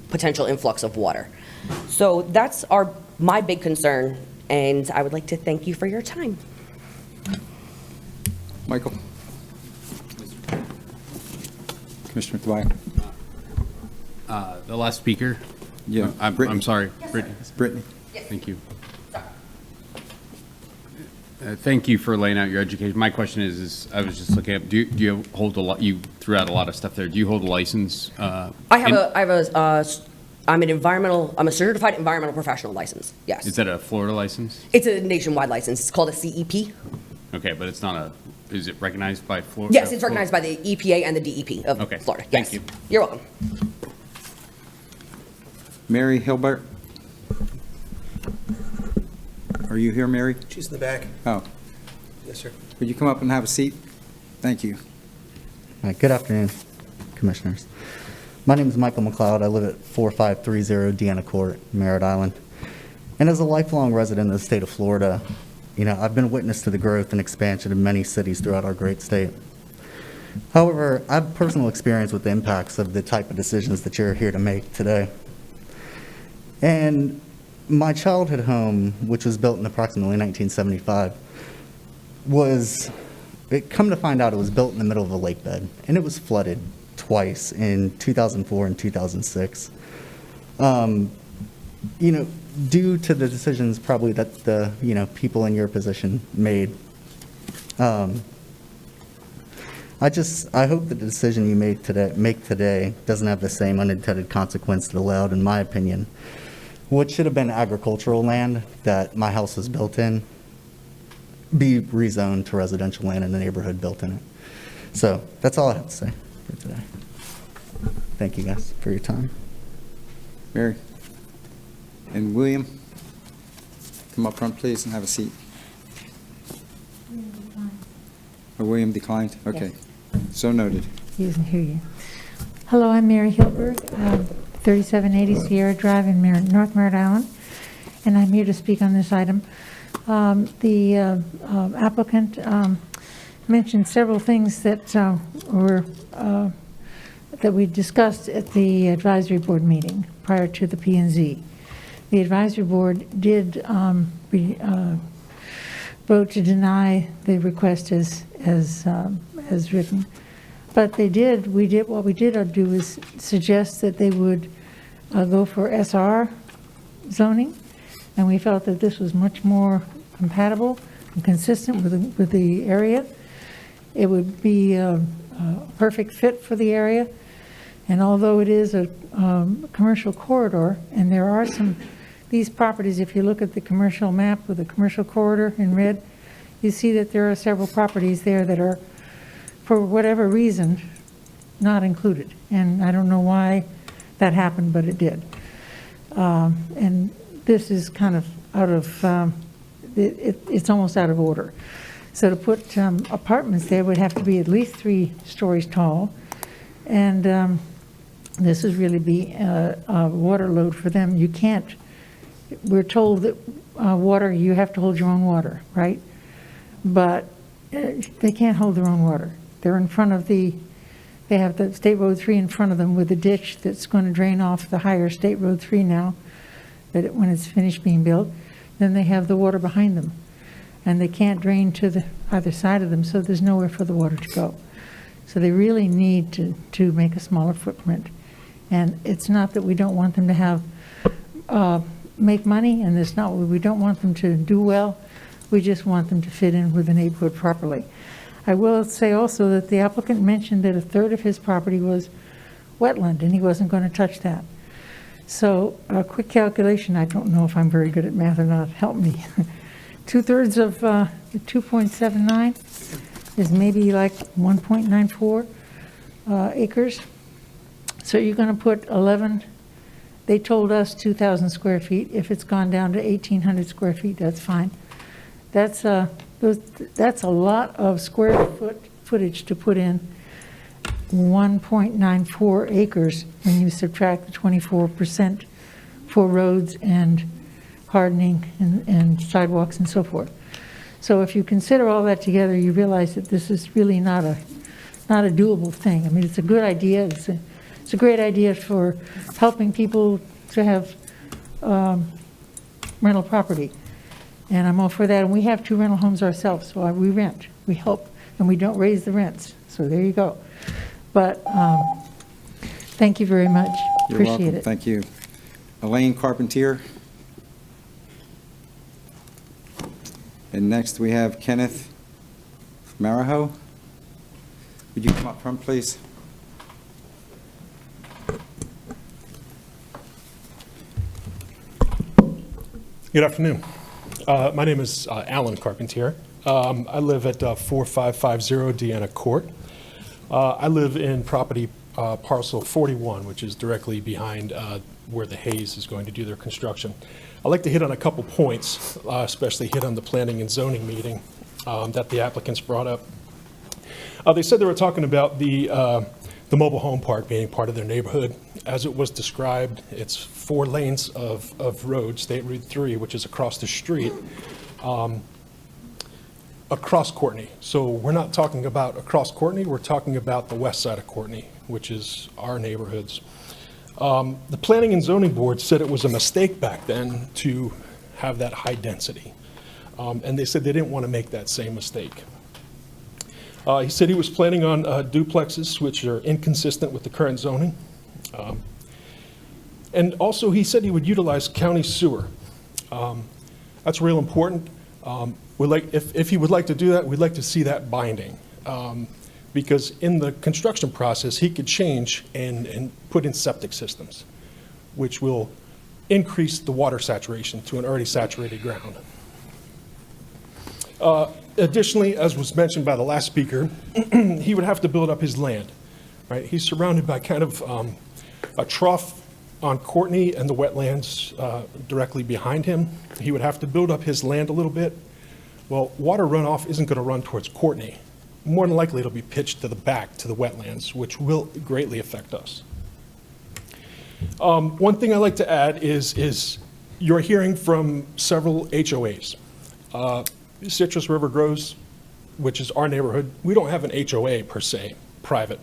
potential influx of water. So that's my big concern, and I would like to thank you for your time. Michael? Commissioner Dwyer? The last speaker? Yeah. I'm sorry. Yes, Brittany. Brittany? Yes. Thank you. Thank you for laying out your education. My question is I was just looking up, do you hold you threw out a lot of stuff there. Do you hold a license? I'm a certified environmental professional license, yes. Is that a Florida license? It's a nationwide license. It's called a CEP. Okay, but it's not is it recognized by Florida? Yes, it's recognized by the EPA and the DEP of Florida. Yes. Thank you. You're welcome. Mary Hilbert? Are you here, Mary? She's in the back. Oh. Yes, sir. Would you come up and have a seat? Thank you. Good afternoon, Commissioners. My name is Michael McLeod. I live at 4530 Deanna Court, Merritt Island. And as a lifelong resident of the state of Florida, I've been witness to the growth and expansion of many cities throughout our great state. However, I have personal experience with the impacts of the type of decisions that you're here to make today. And my childhood home, which was built in approximately 1975, come to find out it was built in the middle of a lake bed, and it was flooded twice in 2004 and 2006. Due to the decisions probably that the, people in your position made. I hope that the decision you make today doesn't have the same unintended consequence that allowed, in my opinion, what should have been agricultural land that my house was built in be rezoned to residential land in the neighborhood built in it. So that's all I have to say for today. Thank you guys for your time. Mary? And William? Come up front, please, and have a seat. William declined? Okay. So noted. He doesn't hear you. Hello, I'm Mary Hilbert, 3780 Sierra Drive in North Merritt Island, and I'm here to speak on this item. The applicant mentioned several things that that we discussed at the advisory board meeting prior to the P&Z. The advisory board did vote to deny the request as written. But what we did do is suggest that they would go for SR zoning, and we felt that this was much more compatible and consistent with the area. It would be a perfect fit for the area, and although it is a commercial corridor, and there are these properties, if you look at the commercial map with the commercial corridor in red, you see that there are several properties there that are, for whatever reason, not included. And I don't know why that happened, but it did. And this is kind of out of, it's almost out of order. So to put apartments there would have to be at least 3 stories tall. And This is really be a water load for them. You can't, we're told that water, you have to hold your own water, right? But they can't hold their own water. They're in front of they have the State Road 3 in front of them with a ditch that's going to drain off the higher State Road 3 now, when it's finished being built. Then they have the water behind them. And they can't drain to the either side of them, so there's nowhere for the water to go. So they really need to make a smaller footprint. And it's not that we don't want them to have, make money, and it's not, we don't want them to do well. We just want them to fit in with the neighborhood properly. I will say also that the applicant mentioned that a third of his property was wetland, and he wasn't going to touch that. So a quick calculation, I don't know if I'm very good at math or not, help me. 2/3 of the 2.79 is maybe like 1.94 acres. So you're going to put 11, they told us 2,000 square feet. If it's gone down to 1,800 square feet, that's fine. That's a lot of square footage to put in 1.94 acres when you subtract the 24% for roads and hardening and sidewalks and so forth. So if you consider all that together, you realize that this is really not a doable thing. I mean, it's a good idea. It's a great idea for helping people to have rental property. And I'm all for that. And we have 2 rental homes ourselves, so we rent, we help, and we don't raise the rents. So there you go. But thank you very much. You're Appreciate welcome. it. Thank you. Elaine Carpentier. And next we have Kenneth Maraho. Would you come up front, please? Good afternoon. My name is Alan Carpentier. I live at 4550 Deanna Court. I live in property parcel 41, which is directly behind where the Hayes is going to do their construction. I'd like to hit on a couple points, especially hit on the planning and zoning meeting that the applicants brought up. They said they were talking about the mobile home park being part of their neighborhood. As it was described, it's 4 lanes of road, State Route 3, which is across the street, across Courtney. So we're not talking about across Courtney, we're talking about the west side of Courtney, which is our neighborhoods. The Planning and Zoning Board said it was a mistake back then to have that high density. And they said they didn't want to make that same mistake. He said he was planning on duplexes, which are inconsistent with the current zoning. And also he said he would utilize county sewer. That's real important. If he would like to do that, we'd like to see that binding. Because in the construction process, he could change and put in septic systems, which will increase the water saturation to an already saturated ground. Additionally, as was mentioned by the last speaker, he would have to build up his land, right? He's surrounded by kind of a trough on Courtney and the wetlands directly behind him. He would have to build up his land a little bit. Well, water runoff isn't going to run towards Courtney. More than likely, it'll be pitched to the back, to the wetlands, which will greatly affect us. One thing I'd like to add is you're hearing from several HOAs. Citrus River Groves, which is our neighborhood, we don't have an HOA per se, private.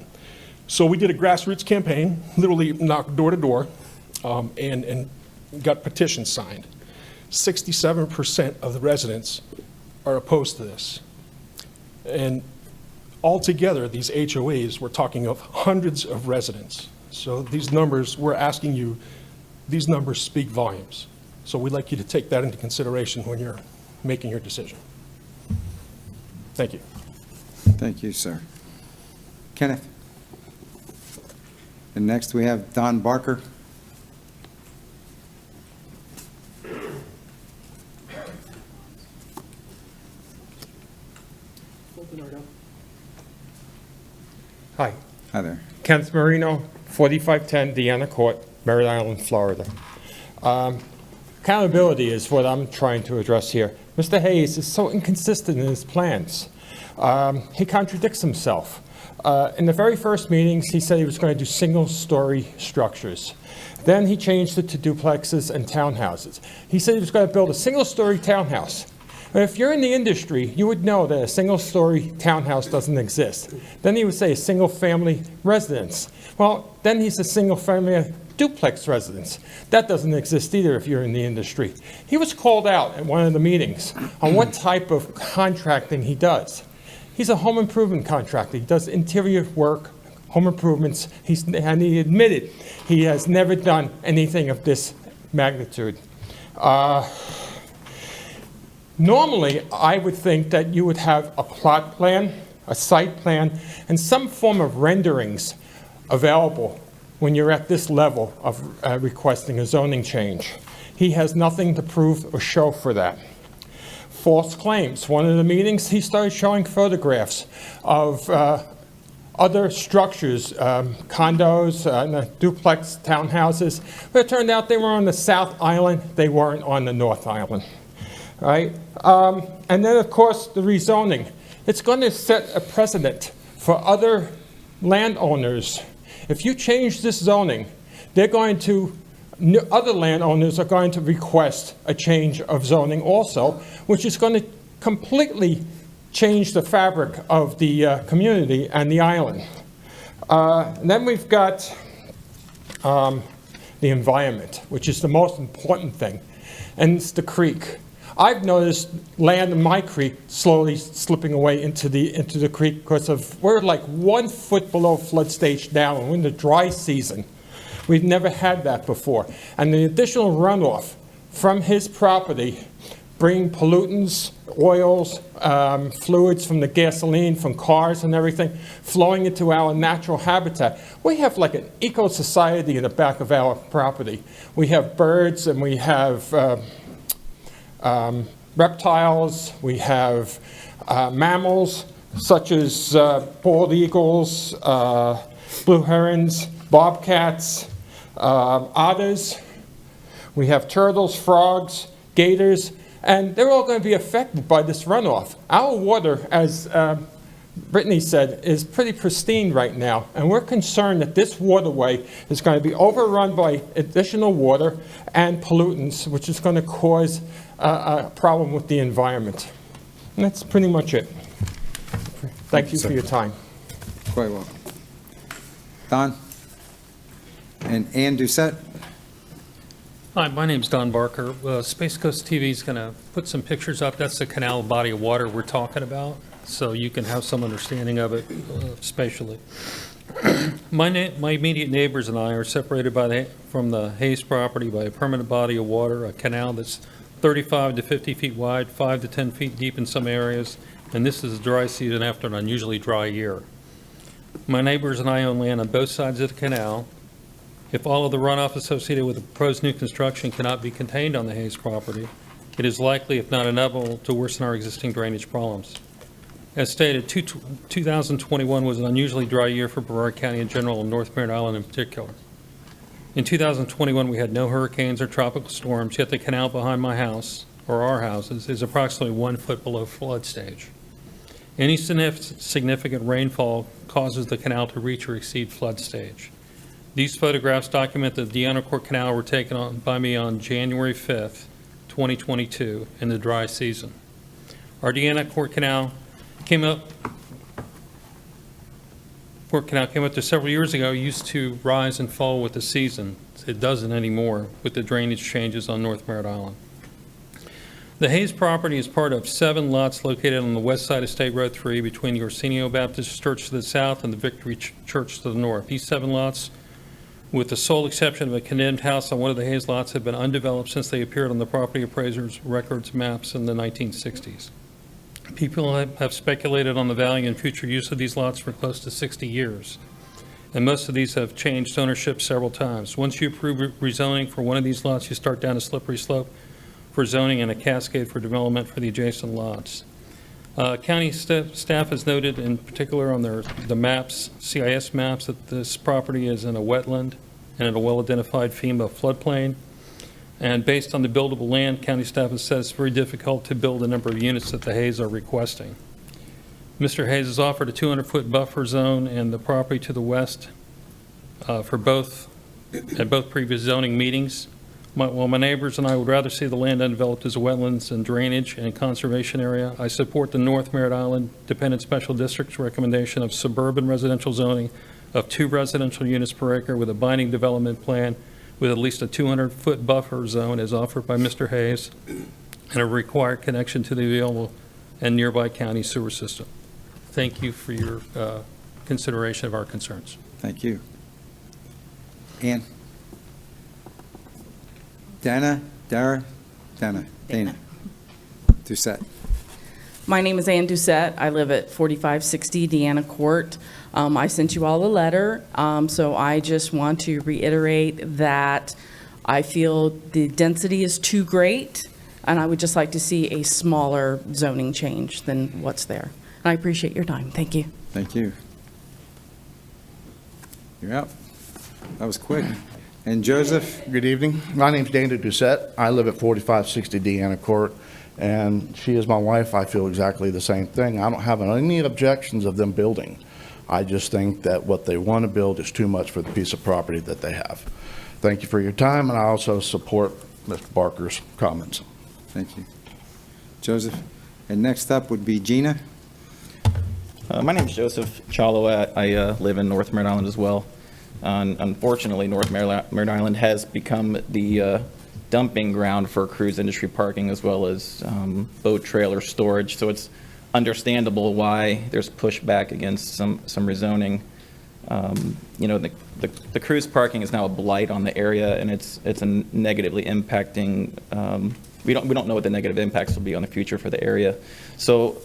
So we did a grassroots campaign, literally knocked door to door, and got petitions signed. 67% of the residents are opposed to this. And altogether, these HOAs, we're talking of hundreds of residents. So these numbers, we're asking you, these numbers speak volumes. So we'd like you to take that into consideration when you're making your decision. Thank you. Thank you, sir. Kenneth. And next we have Don Barker. Hi. Hi there. Kenneth Marino, 4510 Deanna Court, Merritt Island, Florida. Accountability is what I'm trying to address here. Mr. Hayes is so inconsistent in his plans. He contradicts himself. In the very first meetings, he said he was going to do single-story structures. Then he changed it to duplexes and townhouses. He said he was going to build a single-story townhouse. But if you're in the industry, you would know that a single-story townhouse doesn't exist. Then he would say a single-family residence. Well, then he's a single-family duplex residence. That doesn't exist either if you're in the industry. He was called out at one of the meetings on what type of contracting he does. He's a home improvement contractor. He does interior work, home improvements, and he admitted he has never done anything of this magnitude. Normally, I would think that you would have a plot plan, a site plan, and some form of renderings available when you're at this level of requesting a zoning change. He has nothing to prove or show for that. False claims. One of the meetings, he started showing photographs of other structures, condos, duplex townhouses, but it turned out they were on the South Island, they weren't on the North Island, right? And then, of course, the rezoning. It's going to set a precedent for other landowners. If you change this zoning, they're going to, other landowners are going to request a change of zoning also, which is going to completely change the fabric of the community and the island. And then we've got the environment, which is the most important thing, and it's the creek. I've noticed land in my creek slowly slipping away into the creek because we're like 1 foot below flood stage now, and we're in the dry season. We've never had that before. And the additional runoff from his property, bringing pollutants, oils, fluids from the gasoline, from cars and everything, flowing into our natural habitat. We have like an eco-society in the back of our property. We have birds and we have reptiles, we have mammals such as bald eagles, blue herons, bobcats, otters. We have turtles, frogs, gators, and they're all going to be affected by this runoff. Our water, as Brittany said, is pretty pristine right now, and we're concerned that this waterway is going to be overrun by additional water and pollutants, which is going to cause a problem with the environment. And that's pretty much it. Thank you for your time. Quite well. Don? And Ann Doucette? Hi, my name's Don Barker. Space Coast TV is going to put some pictures up. That's the canal body of water we're talking about, so you can have some understanding of it spatially. My immediate neighbors and I are separated from the Hayes property by a permanent body of water, a canal that's 35 to 50 feet wide, 5 to 10 feet deep in some areas, and this is a dry season after an unusually dry year. My neighbors and I own land on both sides of the canal. If all of the runoff associated with the proposed new construction cannot be contained on the Hayes property, it is likely, if not inevitable, to worsen our existing drainage problems. As stated, 2021 was an unusually dry year for Brevard County in general and North Merritt Island in particular. In 2021, we had no hurricanes or tropical storms, yet the canal behind my house, or our houses, is approximately 1 foot below flood stage. Any significant rainfall causes the canal to reach or exceed flood stage. These photographs document that the Untitled Canal were taken by me on January 5th, 2022, in the dry season. Our Untitled Canal came up to several years ago, used to rise and fall with the season. It doesn't anymore with the drainage changes on North Merritt Island. The Hayes property is part of 7 lots located on the west side of State Road 3 between the Orsino Baptist Church to the south and the Victory Church to the north. These 7 lots, with the sole exception of a condemned house on one of the Hayes lots, have been undeveloped since they appeared on the property appraisers' records maps in the 1960s. People have speculated on the value and future use of these lots for close to 60 years, and most of these have changed ownership several times. Once you approve rezoning for one of these lots, you start down a slippery slope for zoning and a cascade for development for the adjacent lots. County staff has noted in particular on the maps, CIS maps, that this property is in a wetland and in a well-identified FEMA floodplain. And based on the buildable land, county staff has said it's very difficult to build the number of units that the Hayes are requesting. Mr. Hayes has offered a 200-foot buffer zone and the property to the west for both, at both previous zoning meetings. While my neighbors and I would rather see the land undeveloped as wetlands and drainage and conservation area, I support the North Merritt Island Dependent Special District's recommendation of suburban residential zoning of 2 residential units per acre with a binding development plan with at least a 200-foot buffer zone as offered by Mr. Hayes and a required connection to the available and nearby county sewer system. Thank you for your consideration of our concerns. Thank you. Ann? Dana? Dara? Dana? Doucette. My name is Ann Doucette. I live at 4560 Deanna Court. I sent you all a letter, so I just want to reiterate that I feel the density is too great, and I would just like to see a smaller zoning change than what's there. And I appreciate your time. Thank you. Thank you. You're up. That was quick. And Joseph? Good evening. My name's Dana Doucette. I live at 4560 Deanna Court, and she is my wife. I feel exactly the same thing. I don't have any objections of them building. I just think that what they want to build is too much for the piece of property that they have. Thank you for your time, and I also support Mr. Barker's comments. Thank you. Joseph. And next up would be Gina. My name is Joseph Chalowat. I live in North Merritt Island as well. Unfortunately, North Merritt Island has become the dumping ground for cruise industry parking as well as boat trailer storage. So it's understandable why there's pushback against some rezoning. You know, the cruise parking is now a blight on the area, and it's negatively impacting. We don't know what the negative impacts will be on the future for the area. So,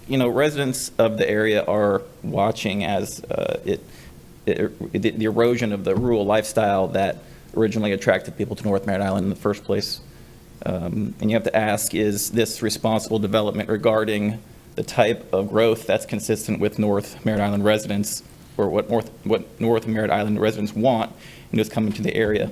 you know, residents of the area are watching as the erosion of the rural lifestyle that originally attracted people to North Merritt Island in the first place. And you have to ask, is this responsible development regarding the type of growth that's consistent with North Merritt Island residents, or what North Merritt Island residents want and who's coming to the area?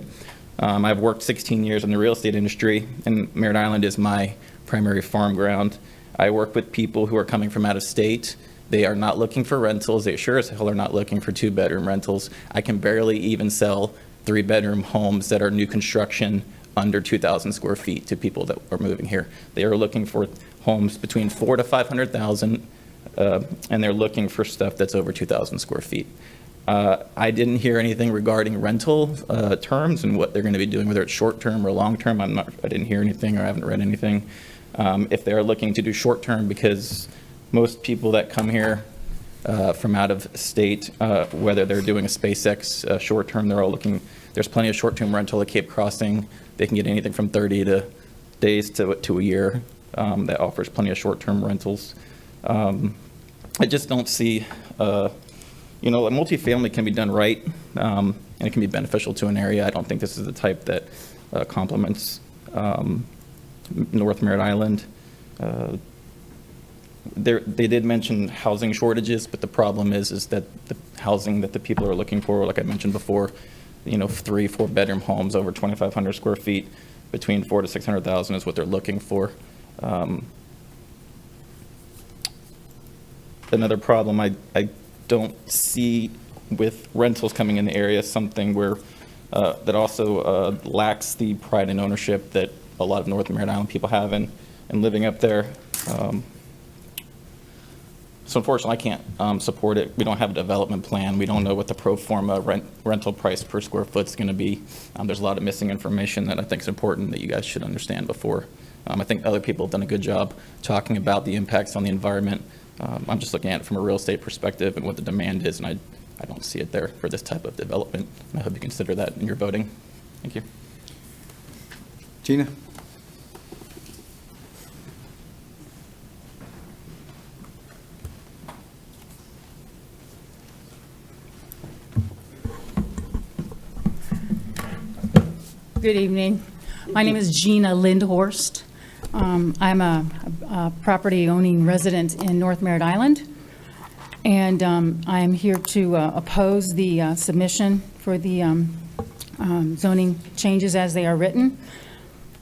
I've worked 16 years in the real estate industry, and Merritt Island is my primary farm ground. I work with people who are coming from out of state. They are not looking for rentals. They sure as hell are not looking for 2-bedroom rentals. I can barely even sell 3-bedroom homes that are new construction under 2,000 square feet to people that are moving here. They are looking for homes between 400,000 to 500,000, and they're looking for stuff that's over 2,000 square feet. I didn't hear anything regarding rental terms and what they're going to be doing, whether it's short-term or long-term. I didn't hear anything, or I haven't read anything. If they're looking to do short-term, because most people that come here from out of state, whether they're doing a SpaceX short-term, they're all looking. There's plenty of short-term rental at Cape Crossing. They can get anything from 30 days to a year. That offers plenty of short-term rentals. I just don't see. You know, a multifamily can be done right, and it can be beneficial to an area. I don't think this is the type that complements North Merritt Island. They did mention housing shortages, but the problem is that the housing that the people are looking for, like I mentioned before, you know, 3-4 bedroom homes over 2,500 square feet, between 400,000 to 600,000 is what they're looking for. Another problem I don't see with rentals coming in the area, something where that also lacks the pride and ownership that a lot of North Merritt Island people have in living up there. So unfortunately, I can't support it. We don't have a development plan. We don't know what the pro forma rental price per square foot is going to be. There's a lot of missing information that I think is important that you guys should understand before. I think other people have done a good job talking about the impacts on the environment. I'm just looking at it from a real estate perspective and what the demand is, and I don't see it there for this type of development. And I hope you consider that in your voting. Thank you. Gina? Good evening. My name is Gina Lindhorst. I'm a property-owning resident in North Merritt Island, and I am here to oppose the submission for the zoning changes as they are written.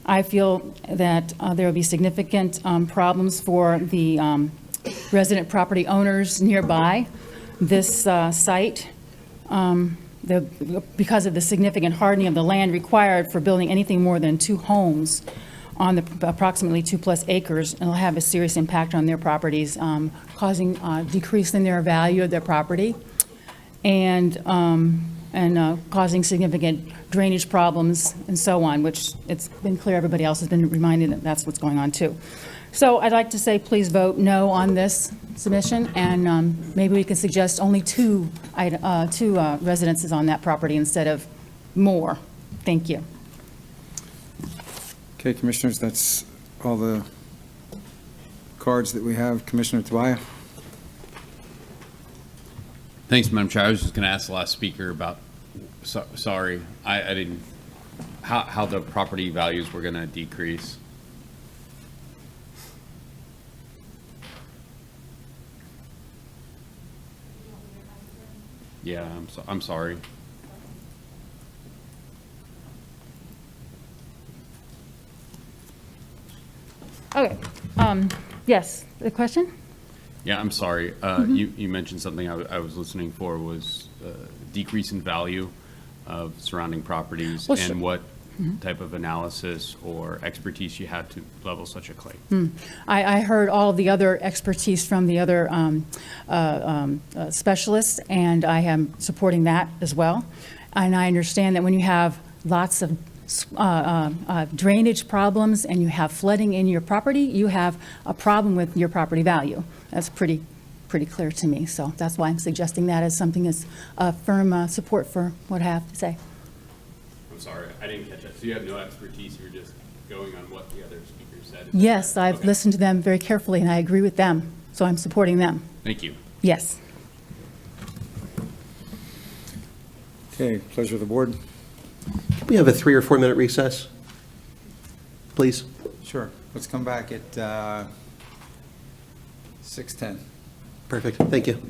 I feel that there will be significant problems for the resident property owners nearby this site. Because of the significant hardening of the land required for building anything more than 2 homes on the approximately 2+ acres, it'll have a serious impact on their properties, causing decrease in their value of their property, and causing significant drainage problems and so on, which it's been clear everybody else has been reminded that that's what's going on too. So I'd like to say please vote no on this submission, and maybe we could suggest only two residences on that property instead of more. Thank you. Okay, Commissioners, that's all the cards that we have. Commissioner Tobias? Thanks, Madam Chair. I was just going to ask the last speaker about, sorry, I didn't, how the property values were going to decrease. Yeah, I'm sorry. Okay. Yes, the question? Yeah, I'm sorry. You mentioned something I was listening for was decrease in value of surrounding properties, Well, and sure. what type of analysis or expertise you had to level such a claim. I heard all the other expertise from the other specialists, and I am supporting that as well. And I understand that when you have lots of drainage problems and you have flooding in your property, you have a problem with your property value. That's pretty clear to me. So that's why I'm suggesting that as something as firm support for what I have to say. I'm sorry, I didn't catch that. So you have no expertise, you're just going on what the other speakers said? Yes, I've Okay. listened to them very carefully, and I agree with them, so I'm supporting them. Thank you. Yes. Okay, pleasure of the board. Can we have a 3 or 4 minute recess, please? Sure. Let's come back at 6:10. Perfect, thank you.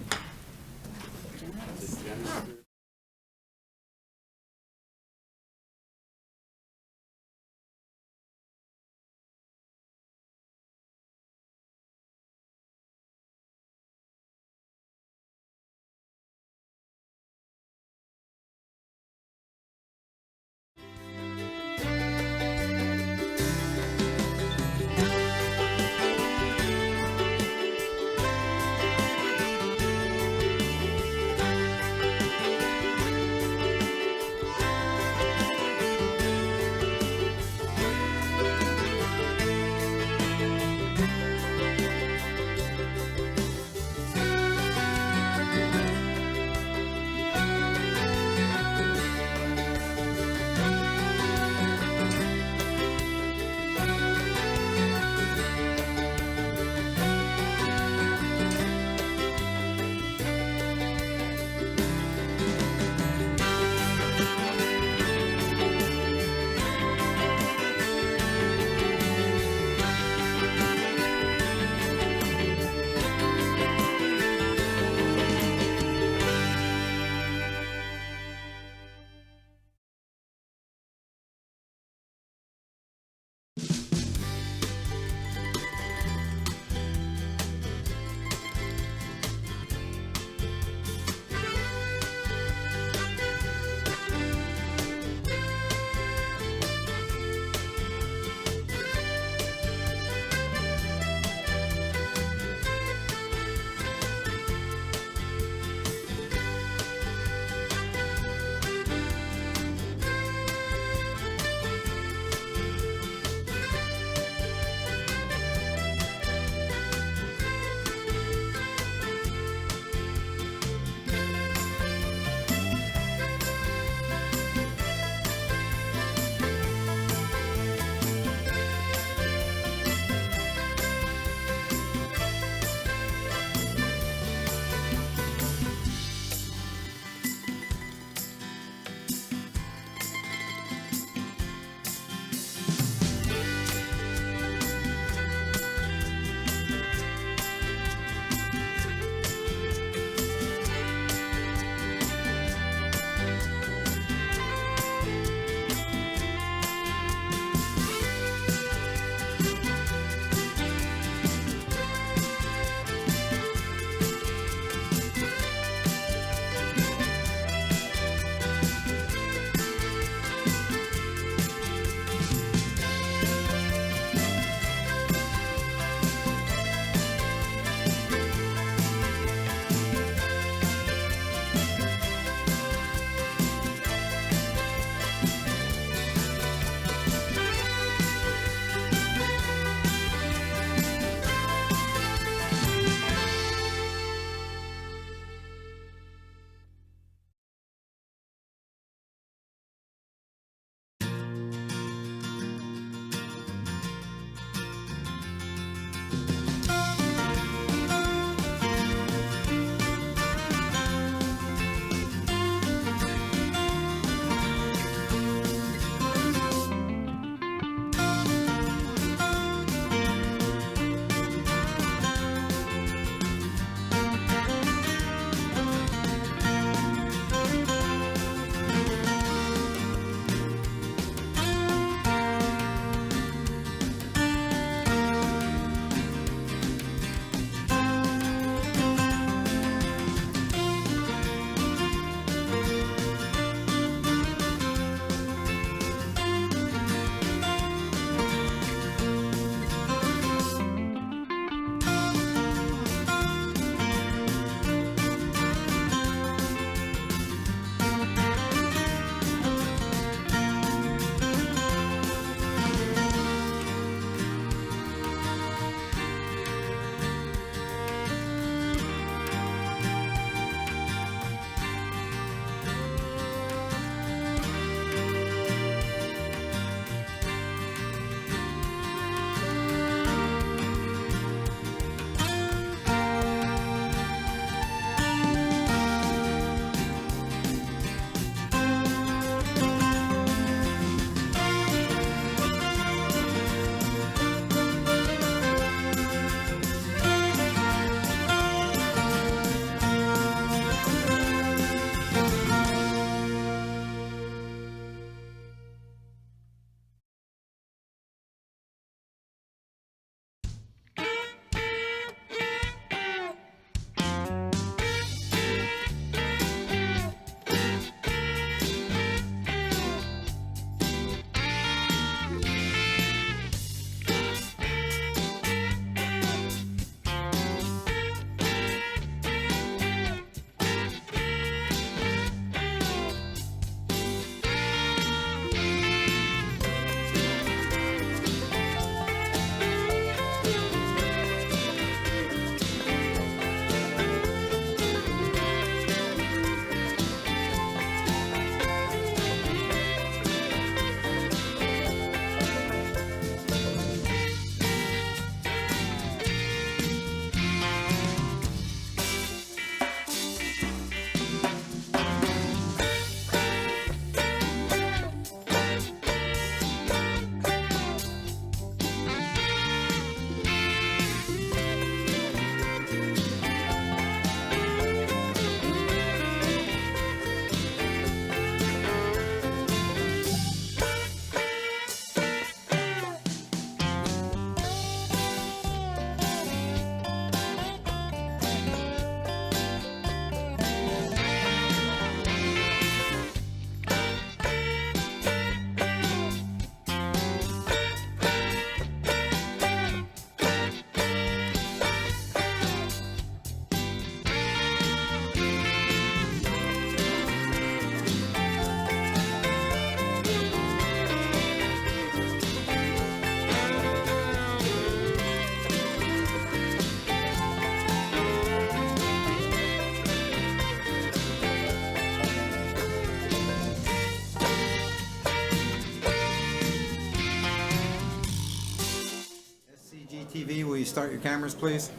start your cameras, please?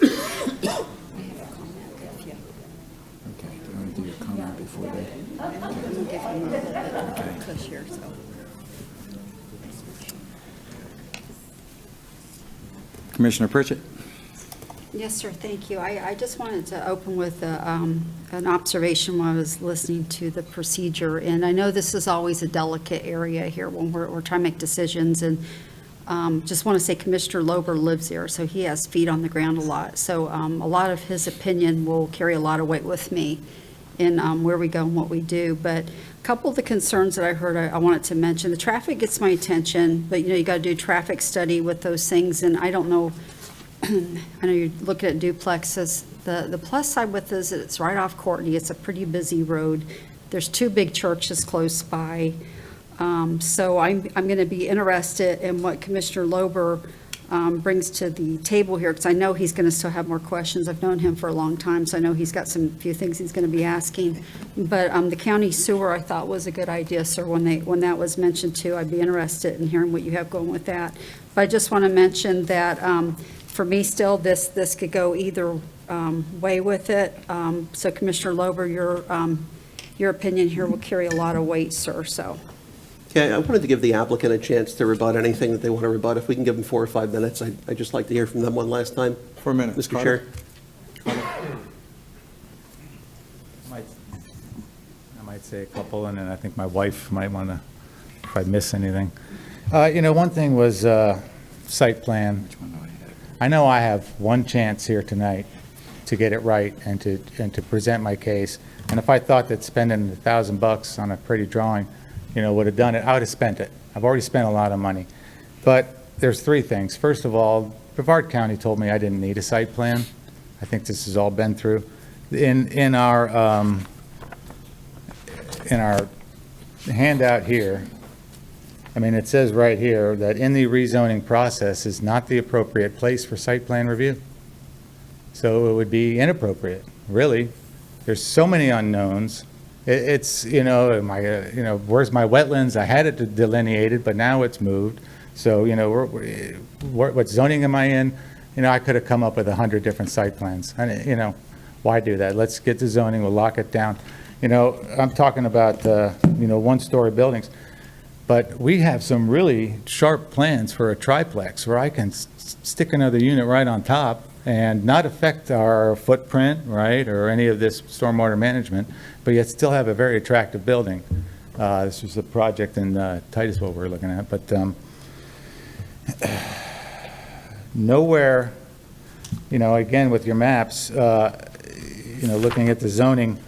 Okay, do you want to do your comment before they? Commissioner Pritchett? Yes, sir, thank you. I just wanted to open with an observation while I was listening to the procedure. And I know this is always a delicate area here when we're trying to make decisions. And just want to say Commissioner Lober lives there, so he has feet on the ground a lot. So a lot of his opinion will carry a lot of weight with me in where we go and what we do. But a couple of the concerns that I heard, I wanted to mention. The traffic gets my attention, but you got to do traffic study with those things. And I don't know, I know you're looking at duplexes. The plus side with this is it's right off Courtney. It's a pretty busy road. There's 2 big churches close by. So I'm going to be interested in what Commissioner Lober brings to the table here, because I know he's going to still have more questions. I've known him for a long time, so I know he's got some few things he's going to be asking. But the county sewer, I thought, was a good idea, sir. When that was mentioned too, I'd be interested in hearing what you have going with that. But I just want to mention that for me, still, this could go either way with it. So Commissioner Lober, your opinion here will carry a lot of weight, sir. So. Okay, I wanted to give the applicant a chance to rebut anything that they want to rebut. If we can give them 4 or 5 minutes, I'd just like to hear from them one last time. 4 minutes. Mr. Chair. I might say a couple, and then I think my wife might want to, if I miss anything. One thing was site plan. I know I have one chance here tonight to get it right and to present my case. And if I thought that spending $1,000 on a pretty drawing, would have done it, I would have spent it. I've already spent a lot of money. But there's 3 things. First of all, Brevard County told me I didn't need a site plan. I think this has all been through. In our handout here, it says right here that in the rezoning process is not the appropriate place for site plan review. So it would be inappropriate, really. There's so many unknowns. It's, where's my wetlands? I had it delineated, but now it's moved. So, what zoning am I in? I could have come up with 100 different site plans. And, why do that? Let's get the zoning, we'll lock it down. I'm talking about, 1-story buildings. But we have some really sharp plans for a triplex where I can stick another unit right on top and not affect our footprint, right, or any of this stormwater management, but yet still have a very attractive building. This was a project in Titusville we're looking at, but nowhere, again, with your maps, looking at the zoning,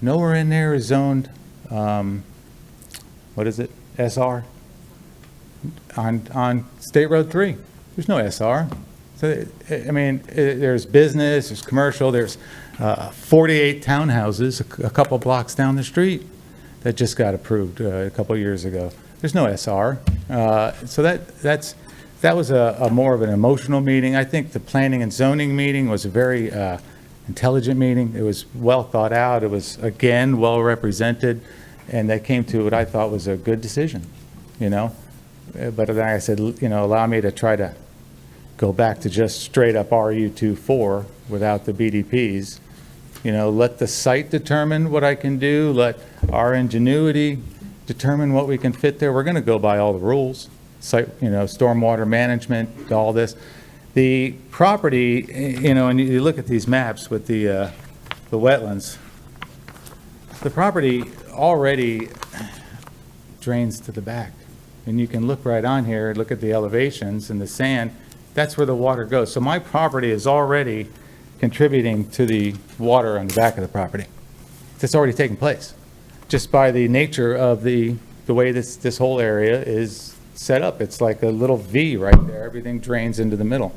nowhere in there is zoned, what is it, SR? On State Road 3, there's no SR. So, there's business, there's commercial, there's 48 townhouses a couple blocks down the street that just got approved a couple years ago. There's no SR. So that was a more of an emotional meeting. I think the planning and zoning meeting was a very intelligent meeting. It was well thought out. It was, again, well represented, and they came to what I thought was a good decision, But then I said, allow me to try to go back to just straight up RU24 without the BDPs. Let the site determine what I can do. Let our ingenuity determine what we can fit there. We're going to go by all the rules, site, stormwater management, all this. The property, and you look at these maps with the wetlands, the property already drains to the back. And you can look right on here, look at the elevations and the sand. That's where the water goes. So my property is already contributing to the water on the back of the property. That's already taken place, just by the nature of the way this whole area is set up. It's like a little V right there. Everything drains into the middle.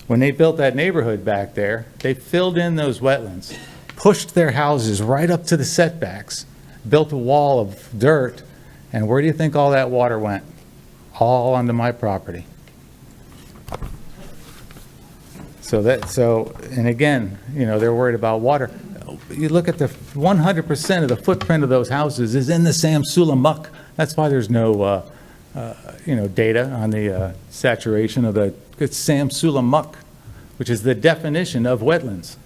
When they built that neighborhood back there, they filled in those wetlands, pushed their houses right up to the setbacks, built a wall of dirt, and where do you think all that water went? All onto my property. And again, they're worried about water. you look at the 100% of the footprint of those houses is in the Samsula muck. That's why there's no, data on the saturation of the, it's Samsula muck, which is the definition of wetlands.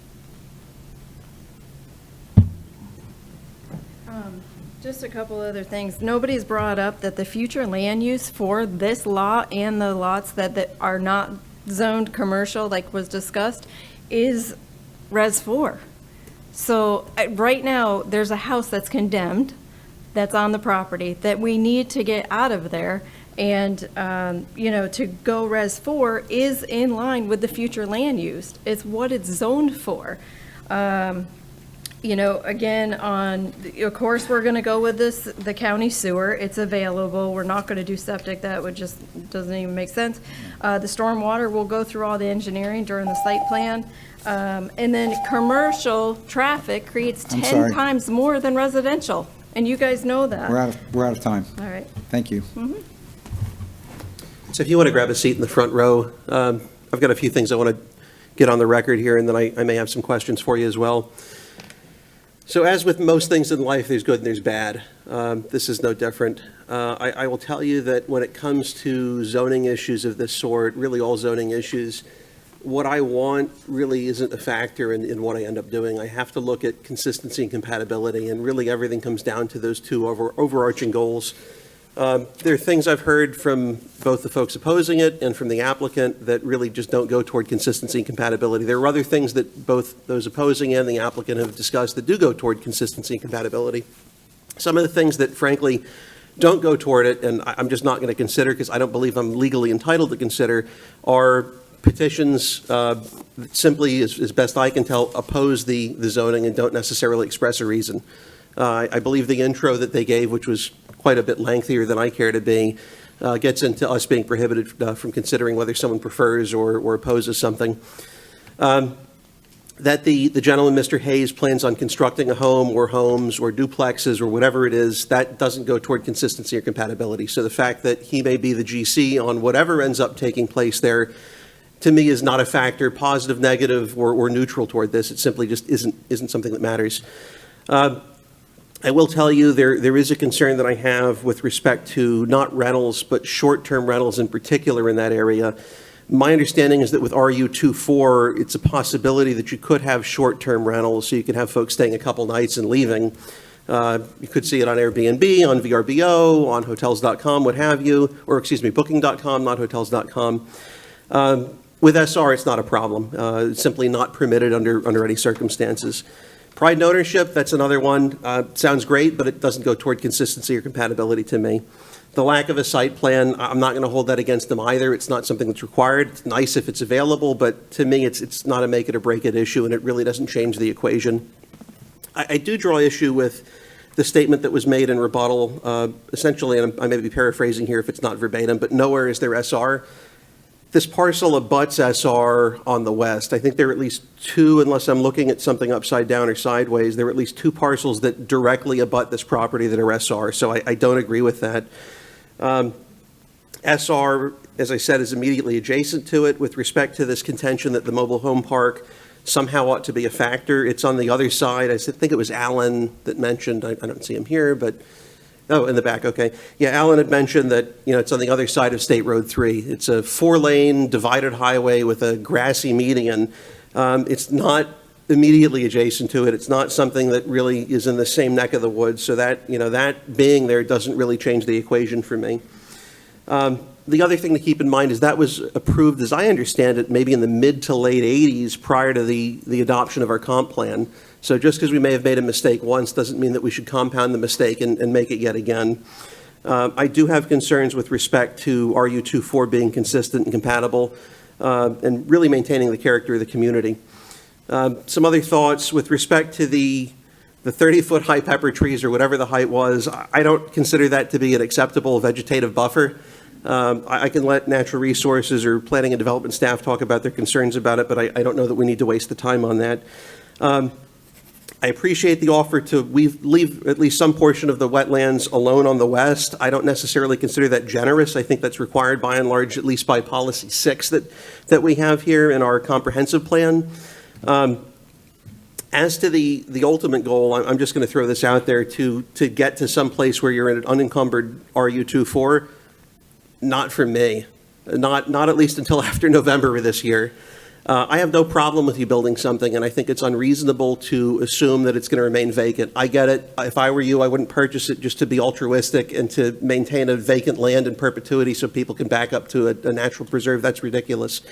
Just a couple other things. Nobody's brought up that the future land use for this lot and the lots that are not zoned commercial, like was discussed, is Res 4. So right now, there's a house that's condemned, that's on the property, that we need to get out of there. And, to go Res 4 is in line with the future land use. It's what it's zoned for. Again, of course, we're going to go with the county sewer. It's available. We're not going to do septic. That doesn't even make sense. The stormwater will go through all the engineering during the site plan. And then commercial traffic creates I'm 10 sorry. times more than residential. And you guys know that. We're out of time. All right. Thank you. So if you want to grab a seat in the front row, I've got a few things I want to get on the record here, and then I may have some questions for you as well. So as with most things in life, there's good and there's bad. This is no different. I will tell you that when it comes to zoning issues of this sort, really all zoning issues, what I want really isn't a factor in what I end up doing. I have to look at consistency and compatibility, and really everything comes down to those two overarching goals. There are things I've heard from both the folks opposing it and from the applicant that really just don't go toward consistency and compatibility. There are other things that both those opposing and the applicant have discussed that do go toward consistency and compatibility. Some of the things that frankly don't go toward it, and I'm just not going to consider because I don't believe I'm legally entitled to consider, are petitions that simply, as best I can tell, oppose the zoning and don't necessarily express a reason. I believe the intro that they gave, which was quite a bit lengthier than I care to be, gets into us being prohibited from considering whether someone prefers or opposes something. That the gentleman, Mr. Hayes, plans on constructing a home or homes or duplexes or whatever it is, that doesn't go toward consistency or compatibility. So the fact that he may be the GC on whatever ends up taking place there, to me, is not a factor, positive, negative, or neutral toward this. It simply just isn't something that matters. I will tell you there is a concern that I have with respect to not rentals, but short-term rentals in particular in that area. My understanding is that with RU24, it's a possibility that you could have short-term rentals, so you could have folks staying a couple nights and leaving. You could see it on Airbnb, on VRBO, on Hotels.com, what have you, or excuse me, Booking.com, not Hotels.com. With SR, it's not a problem. It's simply not permitted under any circumstances. Pride and ownership, that's another one. Sounds great, but it doesn't go toward consistency or compatibility to me. The lack of a site plan, I'm not going to hold that against them either. It's not something that's required. It's nice if it's available, but to me, it's not a make it or break it issue, and it really doesn't change the equation. I do draw issue with the statement that was made in rebuttal, essentially, and I may be paraphrasing here if it's not verbatim, but nowhere is there SR. This parcel abuts SR on the west. I think there are at least two, unless I'm looking at something upside down or sideways, there are at least two parcels that directly abut this property that are SR, so I don't agree with that. SR, as I said, is immediately adjacent to it with respect to this contention that the mobile home park somehow ought to be a factor. It's on the other side. I think it was Alan that mentioned, I don't see him here, but oh, in the back, okay. Yeah, Alan had mentioned that, it's on the other side of State Road 3. It's a 4-lane divided highway with a grassy median. It's not immediately adjacent to it. It's not something that really is in the same neck of the woods. So that, that being there doesn't really change the equation for me. The other thing to keep in mind is that was approved, as I understand it, maybe in the mid to late 80s prior to the adoption of our comp plan. So just because we may have made a mistake once doesn't mean that we should compound the mistake and make it yet again. I do have concerns with respect to RU24 being consistent and compatible and really maintaining the character of the community. Some other thoughts with respect to the 30-foot high pepper trees or whatever the height was. I don't consider that to be an acceptable vegetative buffer. I can let natural resources or planning and development staff talk about their concerns about it, but I don't know that we need to waste the time on that. I appreciate the offer to leave at least some portion of the wetlands alone on the west. I don't necessarily consider that generous. I think that's required by and large, at least by policy 6 that we have here in our comprehensive plan. As to the ultimate goal, I'm just going to throw this out there, to get to some place where you're in an unencumbered RU24, not for me. Not at least until after November of this year. I have no problem with you building something, and I think it's unreasonable to assume that it's going to remain vacant. I get it. If I were you, I wouldn't purchase it just to be altruistic and to maintain a vacant land in perpetuity so people can back up to a natural preserve. That's ridiculous.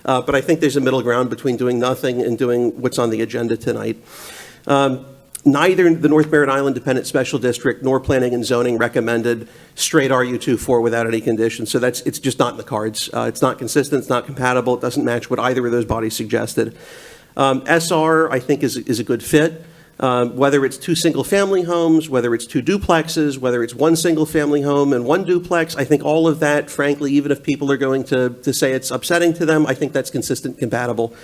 But I think there's a middle ground between doing nothing and doing what's on the agenda tonight. Neither the North Merritt Island Dependent Special District nor Planning and Zoning recommended straight RU24 without any conditions. So it's just not in the cards. It's not consistent, it's not compatible, it doesn't match what either of those bodies suggested. SR, I think, is a good fit. Whether it's 2 single-family homes, whether it's 2 duplexes, whether it's 1 single-family home and 1 duplex, I think all of that, frankly, even if people are going to say it's upsetting to them, I think that's consistent, compatible,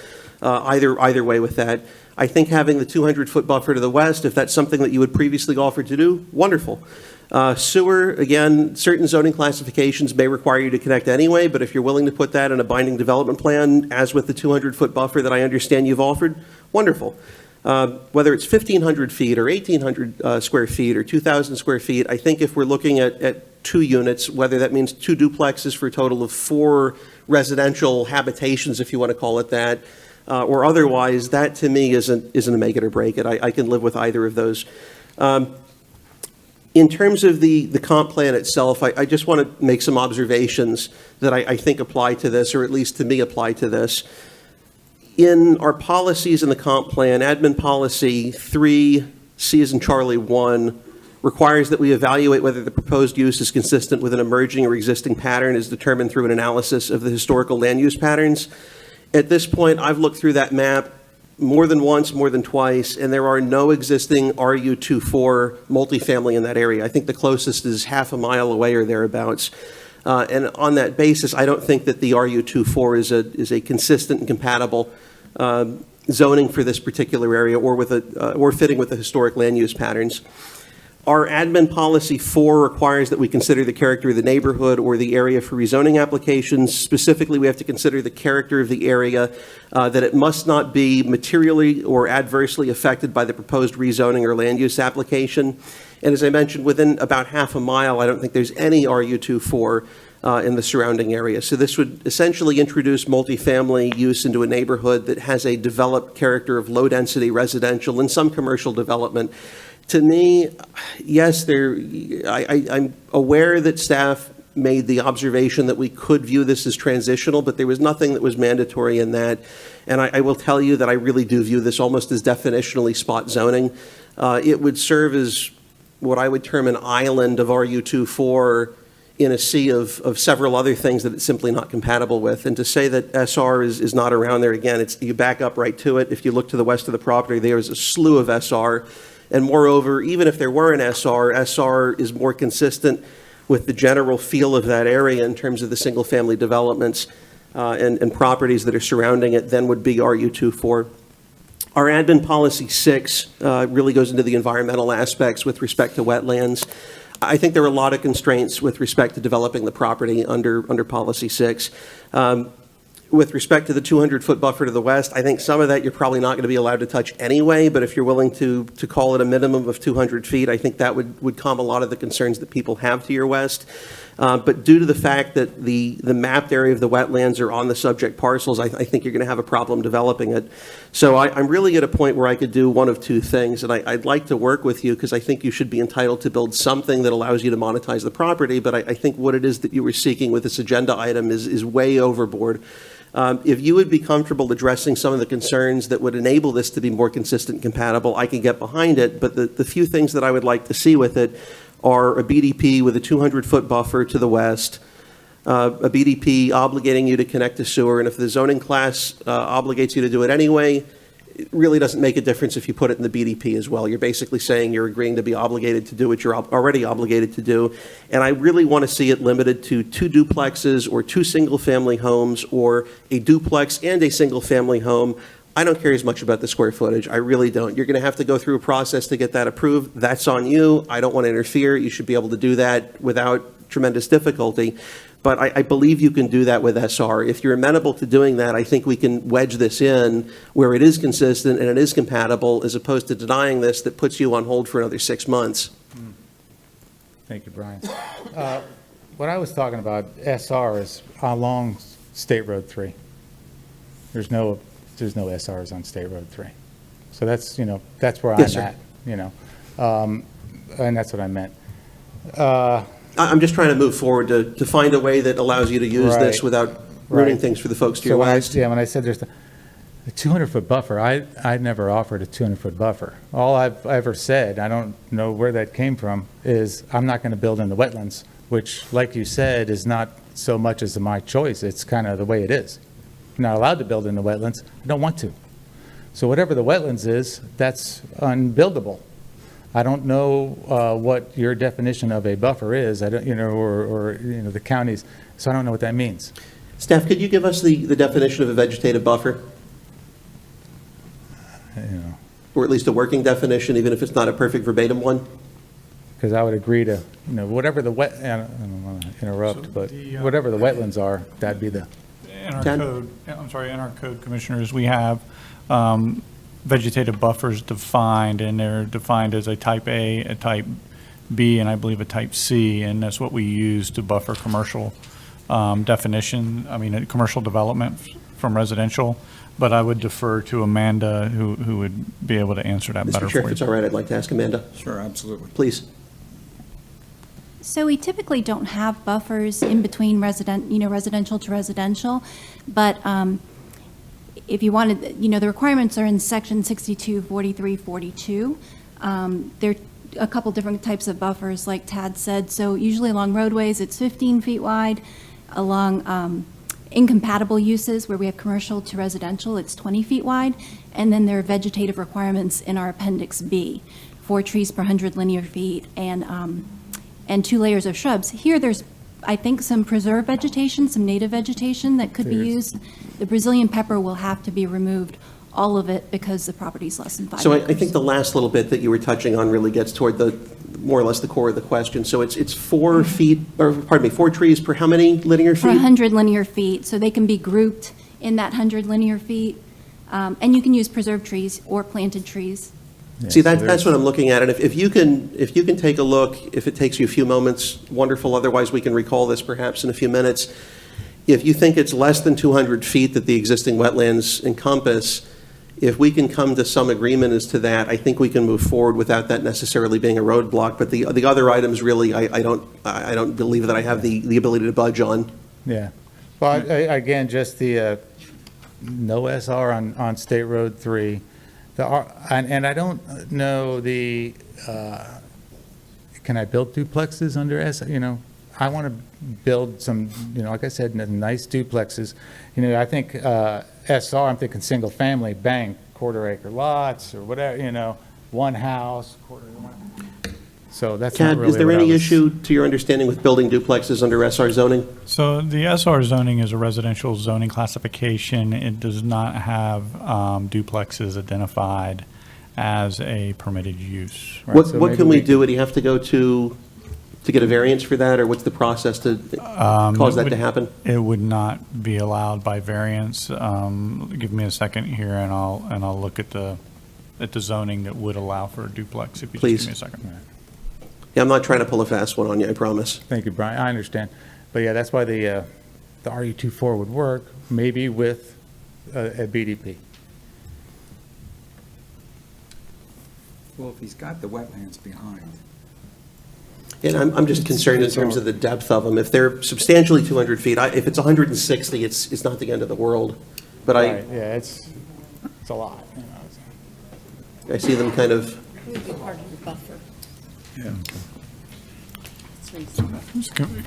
either way with that. I think having the 200-foot buffer to the west, if that's something that you had previously offered to do, wonderful. Sewer, again, certain zoning classifications may require you to connect anyway, but if you're willing to put that in a binding development plan, as with the 200-foot buffer that I understand you've offered, wonderful. Whether it's 1,500 feet or 1,800 square feet or 2,000 square feet, I think if we're looking at 2 units, whether that means 2 duplexes for a total of 4 residential habitations, if you want to call it that, or otherwise, that to me isn't a make it or break it. I can live with either of those. In terms of the comp plan itself, I just want to make some observations that I think apply to this, or at least to me apply to this. In our policies in the comp plan, admin policy 3, C as in Charlie 1, requires that we evaluate whether the proposed use is consistent with an emerging or existing pattern as determined through an analysis of the historical land use patterns. At this point, I've looked through that map more than once, more than twice, and there are no existing RU24 multifamily in that area. I think the closest is half a mile away or thereabouts. And on that basis, I don't think that the RU24 is a consistent and compatible zoning for this particular area, or fitting with the historic land use patterns. Our admin policy 4 requires that we consider the character of the neighborhood or the area for rezoning applications. Specifically, we have to consider the character of the area, that it must not be materially or adversely affected by the proposed rezoning or land use application. And as I mentioned, within about half a mile, I don't think there's any RU24 in the surrounding area. So this would essentially introduce multifamily use into a neighborhood that has a developed character of low-density residential and some commercial development. To me, yes, I'm aware that staff made the observation that we could view this as transitional, but there was nothing that was mandatory in that. And I will tell you that I really do view this almost as definitionally spot zoning. It would serve as what I would term an island of RU24 in a sea of several other things that it's simply not compatible with. And to say that SR is not around there, again, you back up right to it. If you look to the west of the property, there is a slew of SR. And moreover, even if there were an SR is more consistent with the general feel of that area in terms of the single-family developments and properties that are surrounding it than would be RU24. Our admin policy 6 really goes into the environmental aspects with respect to wetlands. I think there are a lot of constraints with respect to developing the property under policy 6. With respect to the 200-foot buffer to the west, I think some of that you're probably not going to be allowed to touch anyway, but if you're willing to call it a minimum of 200 feet, I think that would calm a lot of the concerns that people have to your west. But due to the fact that the mapped area of the wetlands are on the subject parcels, I think you're going to have a problem developing it. So I'm really at a point where I could do one of 2 things, and I'd like to work with you because I think you should be entitled to build something that allows you to monetize the property, but I think what it is that you were seeking with this agenda item is way overboard. If you would be comfortable addressing some of the concerns that would enable this to be more consistent and compatible, I can get behind it, but the few things that I would like to see with it are a BDP with a 200-foot buffer to the west, a BDP obligating you to connect to sewer, and if the zoning class obligates you to do it anyway, it really doesn't make a difference if you put it in the BDP as well. You're basically saying you're agreeing to be obligated to do what you're already obligated to do. And I really want to see it limited to 2 duplexes or 2 single-family homes or a duplex and a single-family home. I don't care as much about the square footage. I really don't. You're going to have to go through a process to get that approved. That's on you. I don't want to interfere. You should be able to do that without tremendous difficulty. But I believe you can do that with SR. If you're amenable to doing that, I think we can wedge this in where it is consistent and it is compatible, as opposed to denying this that puts you on hold for another 6 months. Thank you, Brian. What I was talking about, SR, is along State Road 3. There's no SRs on State Road 3. So that's, that's where Yes, I'm sir. at, and that's what I meant. I'm just trying to move forward to find a way that allows you to use this Right. without ruining Right. things for the folks to your So west. when I said there's a 200-foot buffer, I never offered a 200-foot buffer. All I've ever said, I don't know where that came from, is I'm not going to build in the wetlands, which, like you said, is not so much as my choice. It's kind of the way it is. I'm not allowed to build in the wetlands. I don't want to. So whatever the wetlands is, that's unbuildable. I don't know what your definition of a buffer is. I don't, or the counties. So I don't know what that means. Staff, could you give us the definition of a vegetative buffer? Or at least a working definition, even if it's not a perfect verbatim one? Because I would agree to, whatever the I don't want to interrupt, but whatever the wetlands are, that'd be the. In our code, in our code, Commissioners, we have vegetative buffers defined, and they're defined as a type A, a type B, and I believe a type C, and that's what we use to buffer commercial commercial development from residential. But I would defer to Amanda, who would be able to answer that better Mr. Chair, for if it's you. all right, I'd like to ask Amanda. Sure, absolutely. Please. So we typically don't have buffers in between residential to residential, but if you wanted, the requirements are in section 62, 43, 42. There are a couple different types of buffers, like Tad said. So usually along roadways, it's 15 feet wide. Along incompatible uses, where we have commercial to residential, it's 20 feet wide. And then there are vegetative requirements in our Appendix B, 4 trees per 100 linear feet and 2 layers of shrubs. Here, there's, I think, some preserved vegetation, some native vegetation that could be used. The Brazilian pepper will have to be removed, all of it, because the property's less than 5 So acres. I think the last little bit that you were touching on really gets toward more or less the core of the question. So it's 4 feet, or pardon me, 4 trees per how many linear For feet? 100 linear feet, so they can be grouped in that 100 linear feet. And you can use preserved trees or planted trees. See, that's what I'm looking at, and if you can take a look, if it takes you a few moments, wonderful, otherwise we can recall this perhaps in a few minutes. If you think it's less than 200 feet that the existing wetlands encompass, if we can come to some agreement as to that, I think we can move forward without that necessarily being a roadblock, but the other items really, I don't believe that I have the ability to budge on. Yeah. Well, again, just the no SR on State Road 3. And I don't know can I build duplexes under SR? I want to build some, like I said, nice duplexes. I think SR, I'm thinking single family, bang, quarter-acre lots or whatever, one house, quarter. So that's not Tad, really is there what I any was- issue, to your understanding, with building duplexes under SR zoning? So the SR zoning is a residential zoning classification. It does not have duplexes identified as a permitted use. What can we do? Would he have to go to get a variance for that, or what's the process to cause that to happen? It would not be allowed by variance. Give me a second here, and I'll look at the zoning that would allow for a duplex. If you Please. just give me a second. Yeah, I'm not trying to pull a fast one on you, I promise. Thank you, Brian. I understand. But yeah, that's why the RU24 would work, maybe with a BDP. Well, if he's got the wetlands behind. And I'm just concerned in terms of the depth of them. If they're substantially 200 feet, if it's 160, it's not the end of the world. But Right, yeah, it's a lot. I see them kind of, It would be part of the buffer. Yeah.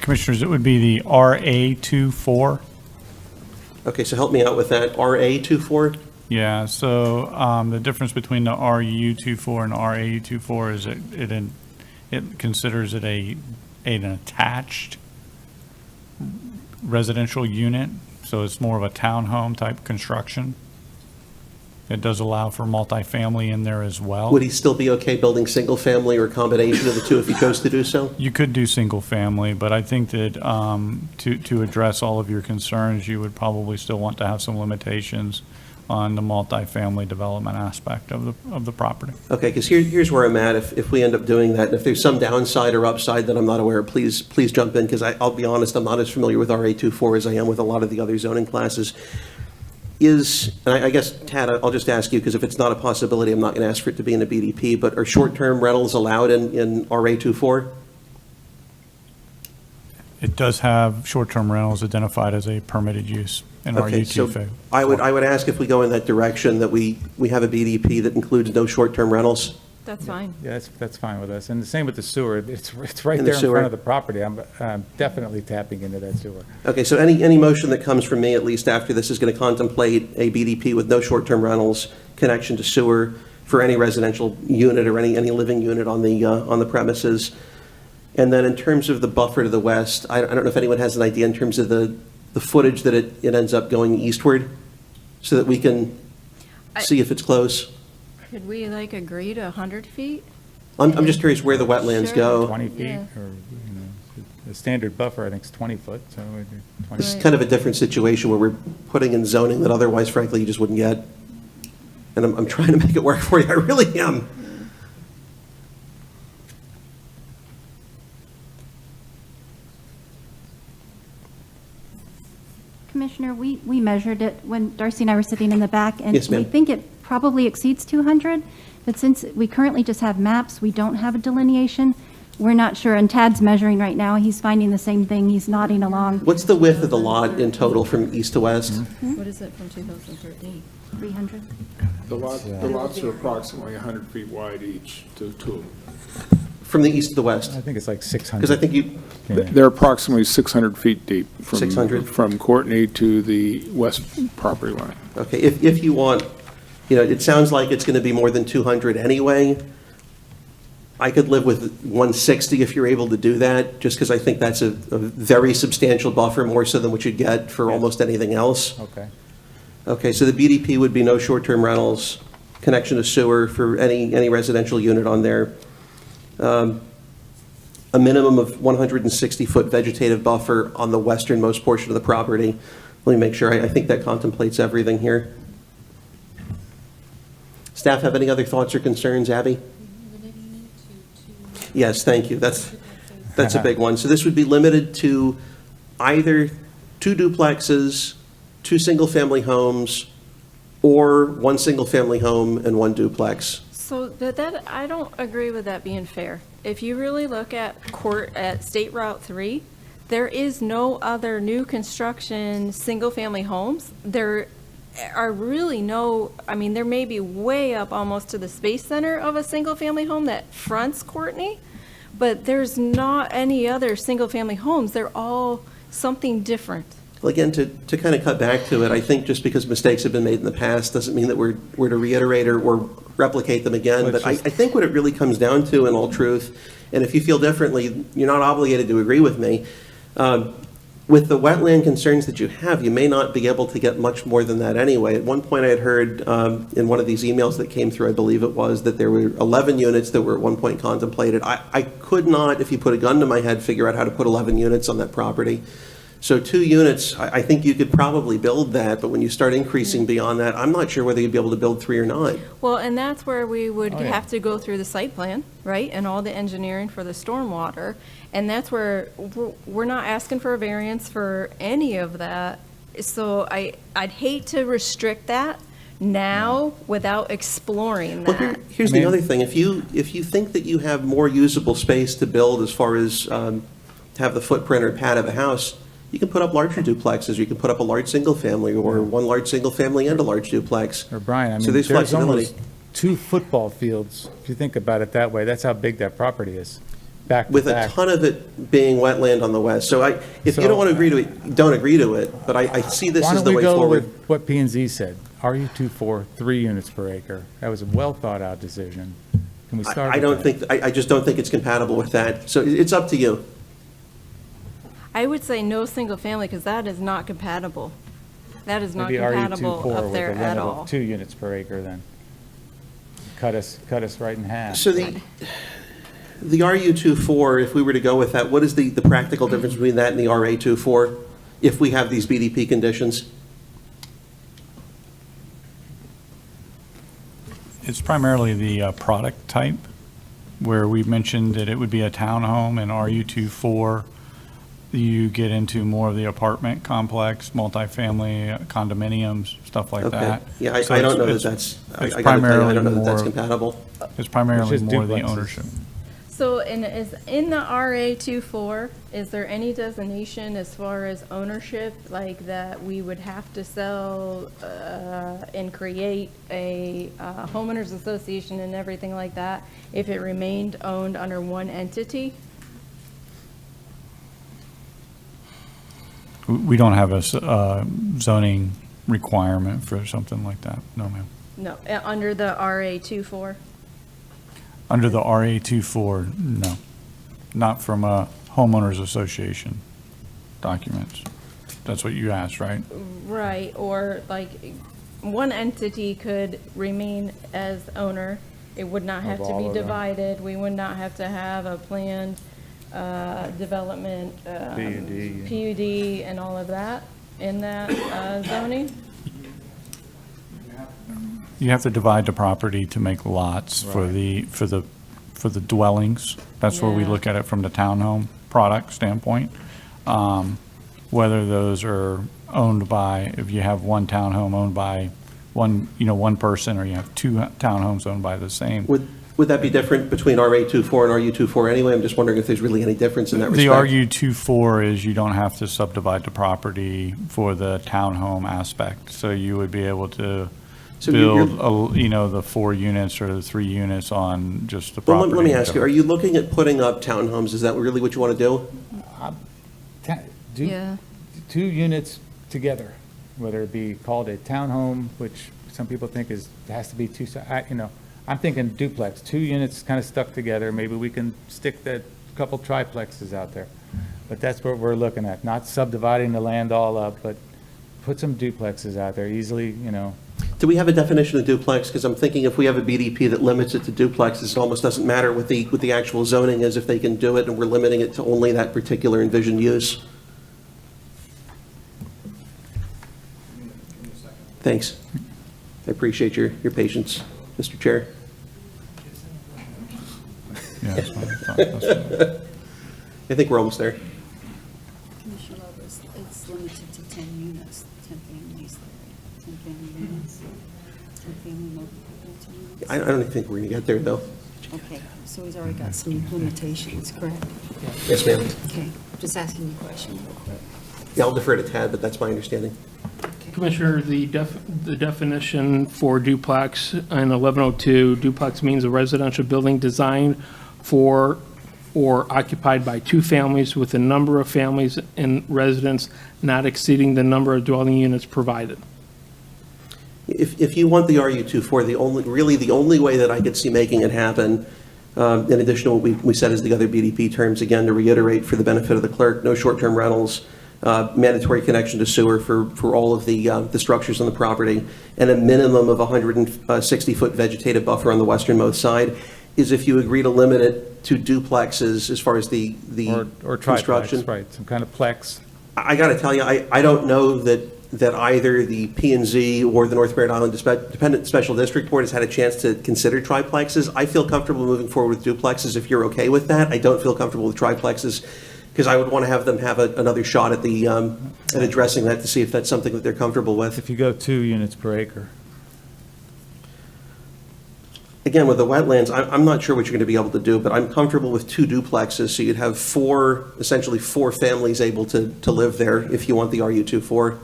Commissioners, it would be the RA24. okay, so help me out with that. RA24? Yeah, so the difference between the RU24 and RA24 is it considers it an attached residential unit, so it's more of a townhome type construction. It does allow for multifamily in there as well. Would he still be okay building single-family or a combination of the two if he chose to do so? You could do single-family, but I think that to address all of your concerns, you would probably still want to have some limitations on the multifamily development aspect of the property. Okay, because here's where I'm at. If we end up doing that, and if there's some downside or upside that I'm not aware of, please jump in, because I'll be honest, I'm not as familiar with RA24 as I am with a lot of the other zoning classes. And I guess, Tad, I'll just ask you, because if it's not a possibility, I'm not going to ask for it to be in a BDP, but are short-term rentals allowed in RA24? It does have short-term rentals identified as a permitted use in our Okay, so UT. I would ask if we go in that direction, that we have a BDP that includes no short-term rentals? That's fine. Yeah, that's fine with us. And the same with the sewer. It's right And the there in sewer. front of the property. I'm definitely tapping into that sewer. Okay, so any motion that comes from me, at least after this, is going to contemplate a BDP with no short-term rentals, connection to sewer for any residential unit or any living unit on the premises. And then in terms of the buffer to the west, I don't know if anyone has an idea in terms of the footage that it ends up going eastward, so that we can see if it's close. Could we agree to 100 feet? I'm just curious where the wetlands go. 20 feet, Yeah. or, the standard buffer, I think, is 20 foot, so it would be 20. It's kind of a different situation where we're putting in zoning that otherwise, frankly, you just wouldn't get. And I'm trying to make it work for you, I really am. Commissioner, we measured it when Darcy and I were sitting in the back, and Yes, ma'am. we think it probably exceeds 200, but since we currently just have maps, we don't have a delineation, we're not sure, and Tad's measuring right now, he's finding the same thing, he's nodding along. What's the width of the lot in total from east to west? What is it from 2013? 300? The lots are approximately 100 feet wide each to two. From the east to the west? I think it's like 600. Because I think you, They're approximately 600 feet deep. 600? From Courtney to the west property line. okay, if you want, it sounds like it's going to be more than 200 anyway. I could live with 160 if you're able to do that, just because I think that's a very substantial buffer, more so than what you'd get for almost anything else. Okay. Okay, so the BDP would be no short-term rentals, connection to sewer for any residential unit on there. A minimum of 160-foot vegetative buffer on the westernmost portion of the property. Let me make sure, I think that contemplates everything here. Staff have any other thoughts or concerns, Abby? Yes, thank you, that's a big one. So this would be limited to either 2 duplexes, 2 single-family homes, or 1 single-family home and 1 duplex. So that I don't agree with that being fair. If you really look at State Route 3, there is no other new construction, single-family homes. There are really there may be way up almost to the Space Center of a single-family home that fronts Courtney, but there's not any other single-family homes. They're all something different. Well, again, to kind of cut back to it, I think just because mistakes have been made in the past doesn't mean that we're to reiterate or replicate them again. But I think what it really comes down to, in all truth, and if you feel differently, you're not obligated to agree with me. With the wetland concerns that you have, you may not be able to get much more than that anyway. At one point, I had heard in one of these emails that came through, I believe it was, that there were 11 units that were at one point contemplated. I could not, if you put a gun to my head, figure out how to put 11 units on that property. So 2 units, I think you could probably build that, but when you start increasing beyond that, I'm not sure whether you'd be able to build 3 or not. Well, and that's where we would Oh, yeah. have to go through the site plan, right? And all the engineering for the stormwater. And that's where we're not asking for a variance for any of that. So I'd hate to restrict that now without exploring Well, that. here's the other thing. If you think that you have more usable space to build as far as to have the footprint or pad of a house, you can put up larger duplexes, or you can put up a large single-family, or 1 large single-family and a large duplex. Or Brian, So there's flexibility. almost 2 football fields, if you think about it that way. That's how big that property is, back to With a back. ton of it being wetland on the west. So if you So- don't want to agree to it, don't agree to it, but I see this as the way Why don't we go forward. with what P and Z said? RU24, 3 units per acre. That was a well-thought-out decision. Can we start with that? I just don't think it's compatible with that. So it's up to you. I would say no single family because that is not compatible. That is not Maybe compatible RU24 up with there a at limit all. of 2 units per acre then. Cut us right in half. So the RU24, if we were to go with that, what is the practical difference between that and the RA24 if we have these BDP conditions? It's primarily the product type, where we mentioned that it would be a townhome, and RU24, you get into more of the apartment complex, multifamily, condominiums, stuff like Okay. that. Yeah, I So don't know that it's that's, I it's gotta tell you, I primarily don't know that that's more- compatible. It's primarily It's just more the duplexes. ownership. So in the RA24, is there any designation as far as ownership, like that we would have to sell and create a homeowners association and everything like that if it remained owned under one entity? We don't have a zoning requirement for something like that, no, ma'am. No, under the RA24? Under the RA24, no. Not from a homeowners association documents. That's what you asked, right? Right, or like, one entity could remain as owner. It would not have Of to all be of them. divided. We would not have to have a planned development, PUD and all of that in that zoning? You have to divide the property to make lots for the dwellings. That's where we Yeah. look at it from the townhome product standpoint. Whether those are owned by, if you have one townhome owned by one person, or you have two townhomes owned by the same. Would that be different between RA24 and RU24 anyway? I'm just wondering if there's really any difference in that The respect. RU24 is you don't have to subdivide the property for the townhome aspect. So you would be able to So you're- build, the 4 units or the 3 units on just the Well, property. let me ask you, are you looking at putting up townhomes? Is that really what you want to do? Yeah. 2 units together, whether it be called a townhome, which some people think has to be two, I'm thinking duplex, 2 units kind of stuck together. Maybe we can stick a couple triplexes out there. But that's what we're looking at, not subdividing the land all up, but put some duplexes out there easily, Do we have a definition of duplex? Because I'm thinking if we have a BDP that limits it to duplexes, it almost doesn't matter what the actual zoning is if they can do it, and we're limiting it to only that particular envisioned use. Thanks. I appreciate your patience, Mr. Chair. Yeah, that's what I thought. That's what- I think we're almost there. Commissioner Lovers, it's limited to 10 units, 10 families, 10 family units, 10 family multi-units. I don't think we're going to get there, though. Okay, so he's already got some limitations, correct? Yes, ma'am. Okay, just asking you a question real quick. Yeah, I'll defer to Tad, but that's my understanding. Commissioner, the definition for duplex in 1102, duplex means a residential building designed for or occupied by 2 families with a number of families in residence not exceeding the number of dwelling units provided. If you want the RU24, the only way that I could see making it happen, in addition to what we said as the other BDP terms, again, to reiterate for the benefit of the clerk, no short-term rentals, mandatory connection to sewer for all of the structures on the property, and a minimum of 160-foot vegetative buffer on the westernmost side, is if you agree to limit it to duplexes as far as the or construction. triplex, right, some kind of plex. I got to tell you, I don't know that either the P&Z or the North Merritt Island Dependent Special District Board has had a chance to consider triplexes. I feel comfortable moving forward with duplexes if you're okay with that. I don't feel comfortable with triplexes because I would want to have them have another shot at at addressing that to see if that's something that they're comfortable with. If you go 2 units per acre. Again, with the wetlands, I'm not sure what you're going to be able to do, but I'm comfortable with 2 duplexes, so you'd have essentially four families able to live there if you want the RU24.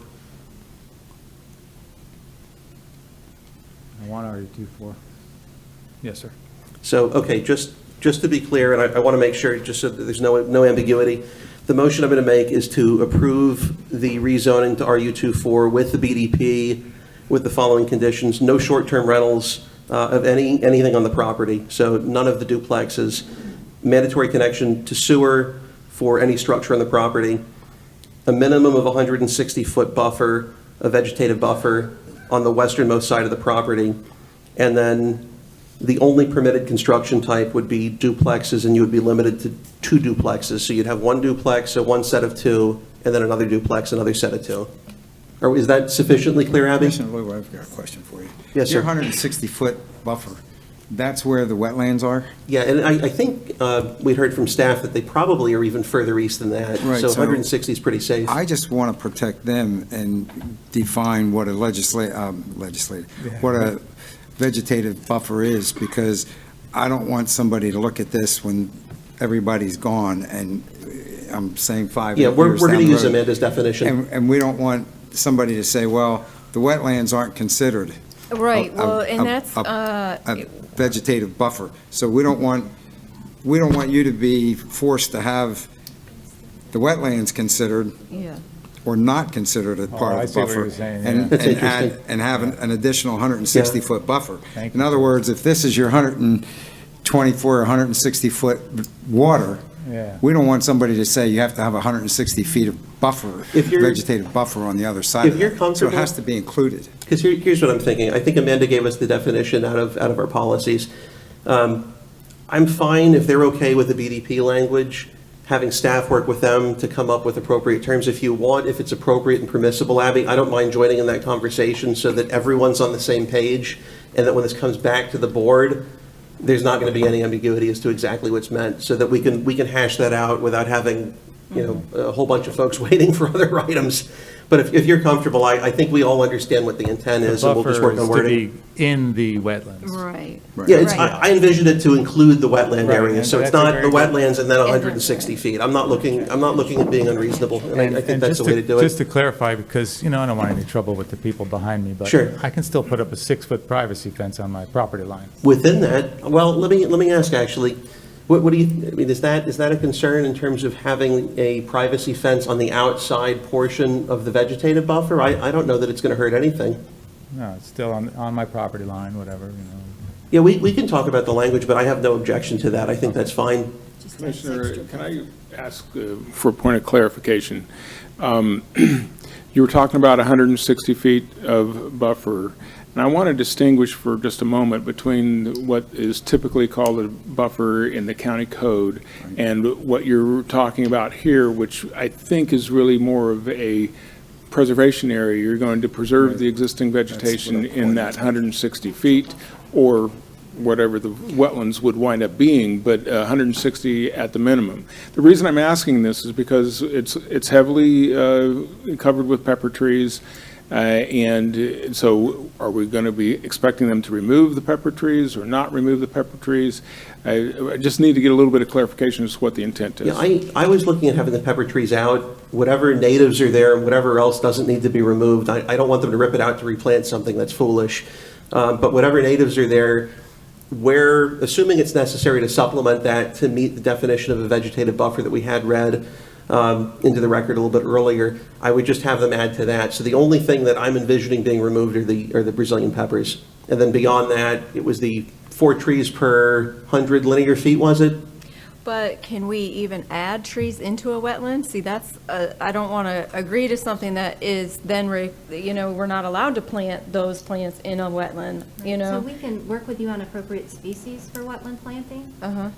I want RU24. Yes, sir. So, okay, just to be clear, and I want to make sure, just so that there's no ambiguity, the motion I'm going to make is to approve the rezoning to RU24 with the BDP, with the following conditions: no short-term rentals of anything on the property, so none of the duplexes, mandatory connection to sewer for any structure on the property, a minimum of 160-foot buffer a vegetative buffer on the westernmost side of the property. And then the only permitted construction type would be duplexes, and you would be limited to 2 duplexes. So you'd have 1 duplex, so 1 set of 2, and then another duplex, another set of 2. Or is that sufficiently clear, Abby? Commissioner Lou, I've got a question for you. Yes, sir. Your 160-foot buffer, that's where the wetlands are? Yeah, and I think we heard from staff that they probably are even further east than that. Right, So so 160 is pretty safe. I just want to protect them and define what a what a vegetative buffer is, because I don't want somebody to look at this when everybody's gone, and I'm saying 5 Yeah, years we're going down to the use road. Amanda's definition. And we don't want somebody to say, well, the wetlands aren't considered. Right, a- well, a- and that's, a vegetative buffer. So we don't want you to be forced to have the wetlands considered yeah. or not considered a part I of see the what buffer. you're saying, And yeah. That's and add, interesting. and have an additional 160-foot buffer. Thank In you. other words, if this is your 124 or 160-foot water, Yeah. we don't want somebody to say you have to have 160 feet of buffer, If you're- vegetative buffer on the other side If of you're that. So it comfortable- has to be included. Because here's what I'm thinking. I think Amanda gave us the definition out of our policies. I'm fine if they're okay with the BDP language, having staff work with them to come up with appropriate terms. If you want, if it's appropriate and permissible, Abby, I don't mind joining in that conversation so that everyone's on the same page, and that when this comes back to the board, there's not going to be any ambiguity as to exactly what's meant, so that we can hash that out without having, a whole bunch of folks waiting for other items. But if you're comfortable, I think we all understand what the intent is, and we'll just work on wording. In the wetlands. Right. Yeah, it's, Right. I envisioned it to include the wetland Right, area, and so it's that's a not very the good- wetlands and then 160 feet. I'm not looking at being unreasonable, and I think that's just the way to do Just it. to clarify, because, I don't want any trouble with the people behind me, but Sure. I can still put up a 6-foot privacy fence on my property line. Within that, well, let me ask, actually, what do you, I mean, is that a concern in terms of having a privacy fence on the outside portion of the vegetative buffer? I don't know that it's going to hurt anything. No, it's still on my property line, whatever, Yeah, we can talk about the language, but I have no objection to that. I think that's fine. Commissioner, can I ask for a point of clarification? You were talking about 160 feet of buffer, and I want to distinguish for just a moment between what is typically called a buffer in the county code and what you're talking about here, which I think is really more of a preservation area. You're going to preserve the existing vegetation in that 160 feet, or whatever the wetlands would wind up being, but 160 at the minimum. The reason I'm asking this is because it's heavily covered with pepper trees, and so are we going to be expecting them to remove the pepper trees or not remove the pepper trees? I just need to get a little bit of clarification as to what the intent is. Yeah, I was looking at having the pepper trees out. Whatever natives are there and whatever else doesn't need to be removed, I don't want them to rip it out to replant something that's foolish. But whatever natives are there, where, assuming it's necessary to supplement that to meet the definition of a vegetative buffer that we had read into the record a little bit earlier, I would just have them add to that. So the only thing that I'm envisioning being removed are the Brazilian peppers. And then beyond that, it was the 4 trees per 100 linear feet, was it? But can we even add trees into a wetland? See, that's, I don't want to agree to something that is then, we're not allowed to plant those plants in a wetland, So we can work with you on appropriate species for wetland planting? Uh-huh,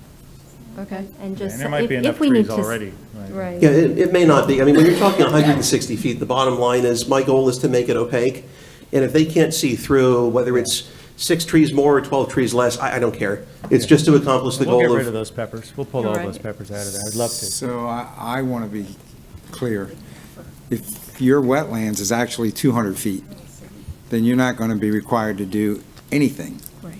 okay. And just, And there might be if enough we need trees to. already. Right. Yeah, it may not be. I mean, when you're talking 160 feet, the bottom line is, my goal is to make it opaque. And if they can't see through, whether it's 6 trees more or 12 trees less, I don't care. It's just to accomplish the We'll goal get rid of of, those peppers. We'll pull all Right. those peppers out of there. I'd love to. So I want to be clear. If your wetlands is actually 200 feet, then you're not going to be required to do anything Right.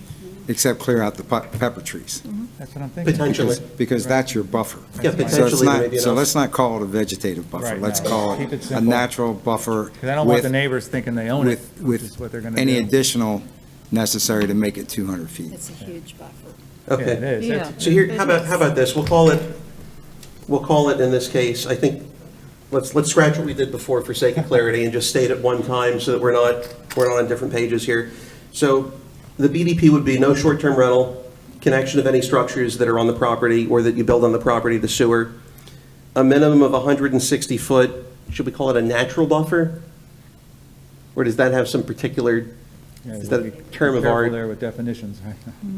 except clear out the pepper trees. That's what I'm thinking. potentially. Because that's your buffer. Yeah, So it's potentially there may not, be so enough. let's not call it a vegetative buffer. Right, Let's no. call Keep it it a simple. natural buffer. Because I don't want the with- neighbors thinking they own it, which is what they're going to do. Any additional necessary to make it 200 feet. It's a huge buffer. Yeah, it Okay. is. Yeah. It's- So here, how about this? We'll call it in this case, I think, let's scratch what we did before for sake of clarity and just state it one time so that we're not on different pages here. So the BDP would be no short-term rental, connection of any structures that are on the property or that you build on the property to sewer, a minimum of 160 foot, should we call it a natural buffer? Or does that have some particular, is that a term of art? There with definitions.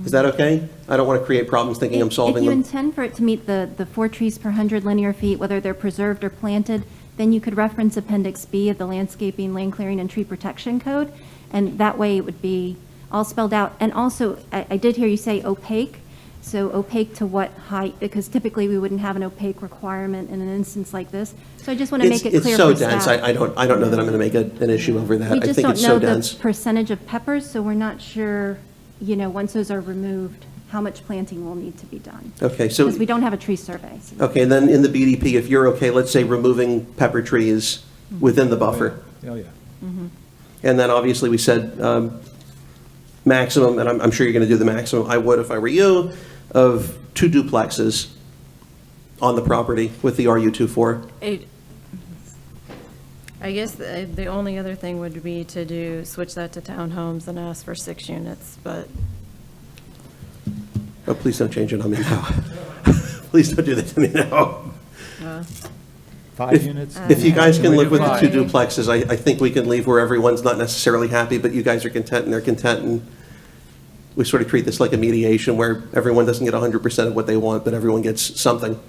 Is that okay? I don't want to create problems thinking I'm solving If you them. intend for it to meet the 4 trees per 100 linear feet, whether they're preserved or planted, then you could reference Appendix B of the Landscaping, Land Clearing, and Tree Protection Code, and that way it would be all spelled out. And also, I did hear you say opaque, so opaque to what height? Because typically we wouldn't have an opaque requirement in an instance like this. So I just want to make it clear It's so for dense, staff. I don't know that I'm going to make an issue over that. We I just think don't it's so know the dense. percentage of peppers, so we're not sure, once those are removed, how much planting will need to be done. Okay, so- Because we don't have a tree survey. so- Okay, and then in the BDP, if you're okay, let's say removing pepper trees within the buffer. Oh, yeah. And then obviously we said maximum, and I'm sure you're going to do the maximum, I would if I were you, of 2 duplexes on the property with the RU24. I guess the only other thing would be to switch that to townhomes and ask for 6 units, but Oh, please don't change it on me now. Please don't do that to me now. 5 units? If you guys can we live do with the 5? 2 duplexes, I think we can leave where everyone's not necessarily happy, but you guys are content and they're content, and we sort of treat this like a mediation where everyone doesn't get 100% of what they want, but everyone gets something.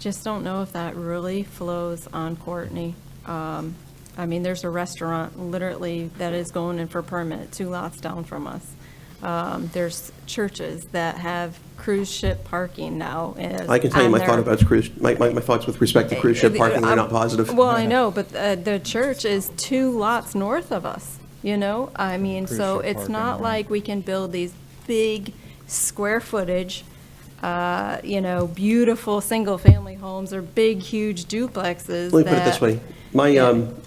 just don't know if that really flows on Courtney. I mean, there's a restaurant literally that is going in for permit 2 lots down from us. There's churches that have cruise ship parking now. I can tell you on my their- thought about cruise, my thoughts with respect to cruise ship parking, they're not positive. Well, I know, but the church is 2 lots north of us, I mean, Cruise so ship it's parking, not yeah. like we can build these big square footage, beautiful single-family homes or big, huge duplexes. Let me put it this that- way.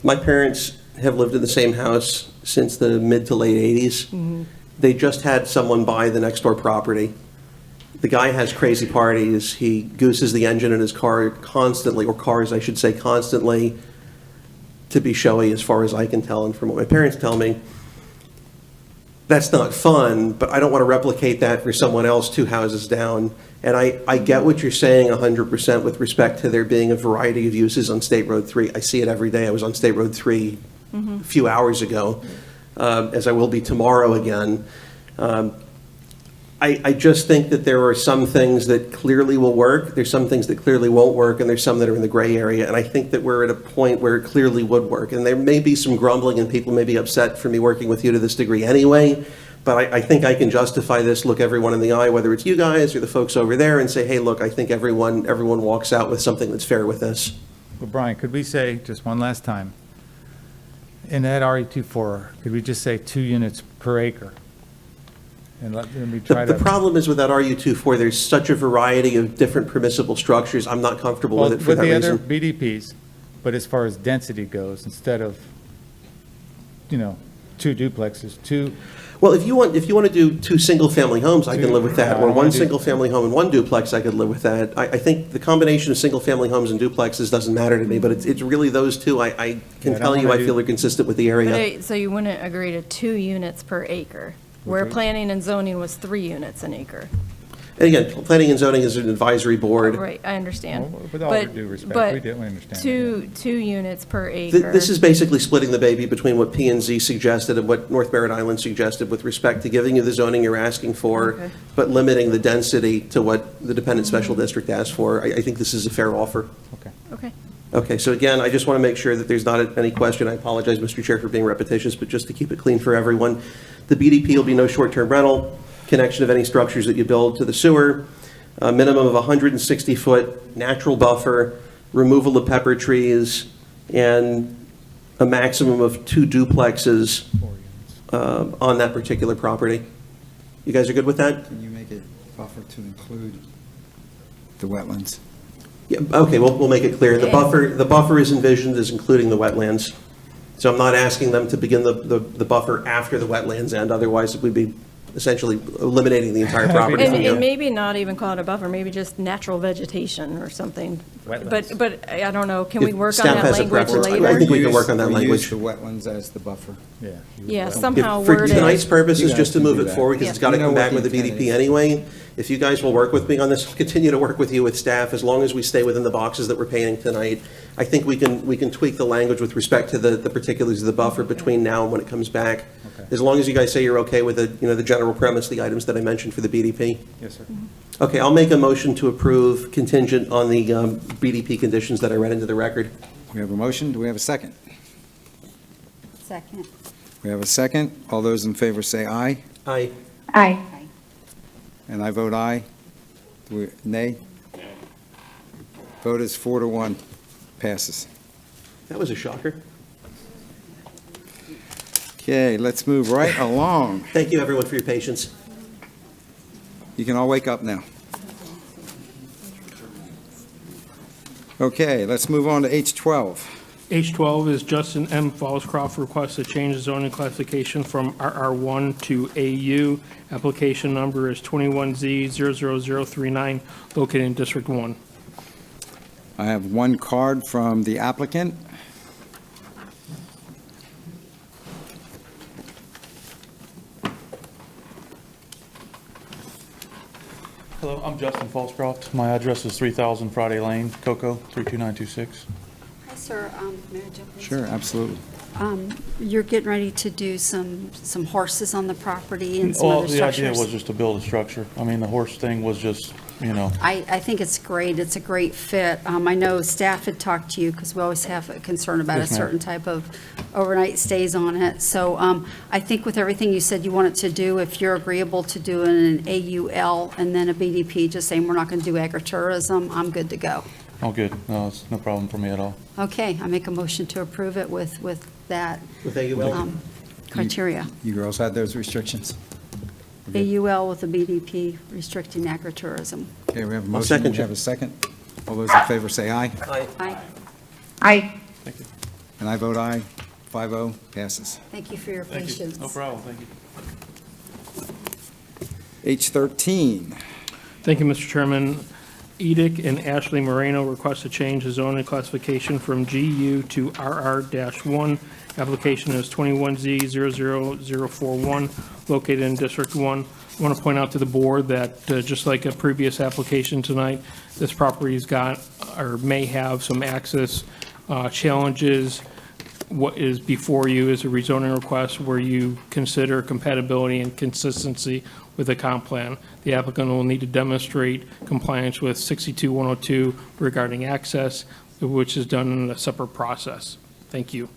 My parents have lived in the same house since the mid to late 80s. They just had someone buy the next door property. The guy has crazy parties. He gooses the engine in his car constantly, or cars, I should say, constantly, to be showy as far as I can tell. And from what my parents tell me, that's not fun, but I don't want to replicate that for someone else 2 houses down. And I get what you're saying 100% with respect to there being a variety of uses on State Road 3. I see it every day. I was on State Road 3 a few hours ago, as I will be tomorrow again. I just think that there are some things that clearly will work, there's some things that clearly won't work, and there's some that are in the gray area. And I think that we're at a point where it clearly would work. And there may be some grumbling, and people may be upset for me working with you to this degree anyway, but I think I can justify this, look everyone in the eye, whether it's you guys or the folks over there, and say, hey, look, I think everyone walks out with something that's fair with this. Well, Brian, could we say, just one last time, in that RE24, could we just say 2 units per acre? And let me try The to. problem is with that RU24, there's such a variety of different permissible structures, I'm not comfortable with it for that With the other reason. BDPs, but as far as density goes, instead of, 2 duplexes, 2. Well, if you want to do 2 single-family homes, I can live with that, I or don't 1 wanna do- single-family home and 1 duplex, I could live with that. I think the combination of single-family homes and duplexes doesn't matter to me, but it's really those 2, I Yeah, I can don't tell you, wanna I feel do- are consistent with the area. So you wouldn't agree to 2 units per acre, where planning and zoning was 3 units an acre? And again, planning and zoning is an advisory board. Right, I understand. Well, with all But- due respect, but we do understand. 2 units per acre. This is basically splitting the baby between what P and Z suggested and what North Merritt Island suggested with respect to giving you the zoning you're asking for, Okay. but limiting the density to what the dependent special district asked for. I think this is a fair offer. Okay. Okay, so again, I just want to make sure that there's not any question. I apologize, Mr. Chair, for being repetitious, but just to keep it clean for everyone. The BDP will be no short-term rental, connection of any structures that you build to the sewer, a minimum of 160-foot natural buffer, removal of pepper trees, and a maximum of 2 duplexes on that particular property. You guys are good with that? Can you make it buffer to include the wetlands? Yeah, okay, we'll make it clear. The buffer is envisioned as including the wetlands. So I'm not asking them to begin the buffer after the wetlands end, otherwise we'd be essentially eliminating the entire property from you. And maybe not even call it a buffer, maybe just natural vegetation or something. Wetlands. But I don't know, can If we work on staff that has a language preference, later? I think we can work on that Or language. use the wetlands as the buffer. Yeah, somehow For word tonight's it. purposes, You just to guys move can it do forward, that. because it's got to You know come what back with the the intent BDP is. anyway, If you guys will work with me on this, I'll continue to work with you with staff as long as we stay within the boxes that we're painting tonight. I think we can tweak the language with respect to the particulars of the buffer between now and when it comes back. Okay. As long as you guys say you're okay with the general premise, the items that I mentioned for the BDP. Yes, sir. Okay, I'll make a motion to approve contingent on the BDP conditions that I read into the record. We have a motion. Do we have a second? Second. We have a second. All those in favor say aye. Aye. Aye. And I vote aye. Nay? Vote is 4-1. Passes. That was a shocker. Okay, let's move right along. Thank you, everyone, for your patience. You can all wake up now. Okay, let's move on to H12. H12 is Justin M. Fallscroft requests to change the zoning classification from RR1 to AU. Application number is 21Z00039, located in District 1. I have one card from the applicant. Hello, I'm Justin Falscroft. My address is 3000 Friday Lane, Cocoa, 32926. Hi, sir. May I jump in? Sure, absolutely. You're getting ready to do some horses on the property and some Well, other the idea structures? was just to build a structure. I mean, the horse thing was just, I think it's great. It's a great fit. I know staff had talked to you because we always have a concern about a Yes, ma'am. certain type of overnight stays on it. So I think with everything you said you wanted to do, if you're agreeable to doing an AUL and then a BDP, just saying we're not going to do agritourism, I'm good to go. oh, good. No, it's no problem for me at all. Okay, I make a motion to approve it with that With AUL? criteria. You girls had those restrictions? AUL with a BDP restricting agritourism. Okay, we have a I'll motion. second We you. have a second. All those in favor say aye. Aye. Aye. Aye. Thank you. And I vote aye. 5-0, passes. Thank you for your Thank you. patience. No problem, thank you. H13. Thank you, Mr. Chairman. Edic and Ashley Moreno request to change the zoning classification from GU to RR-1. Application is 21Z00041, located in District 1. I want to point out to the board that just like a previous application tonight, this property's got, or may have, some access challenges. What is before you is a rezoning request where you consider compatibility and consistency with the comp plan. The applicant will need to demonstrate compliance with 62102 regarding access, which is done in a separate process. Thank you.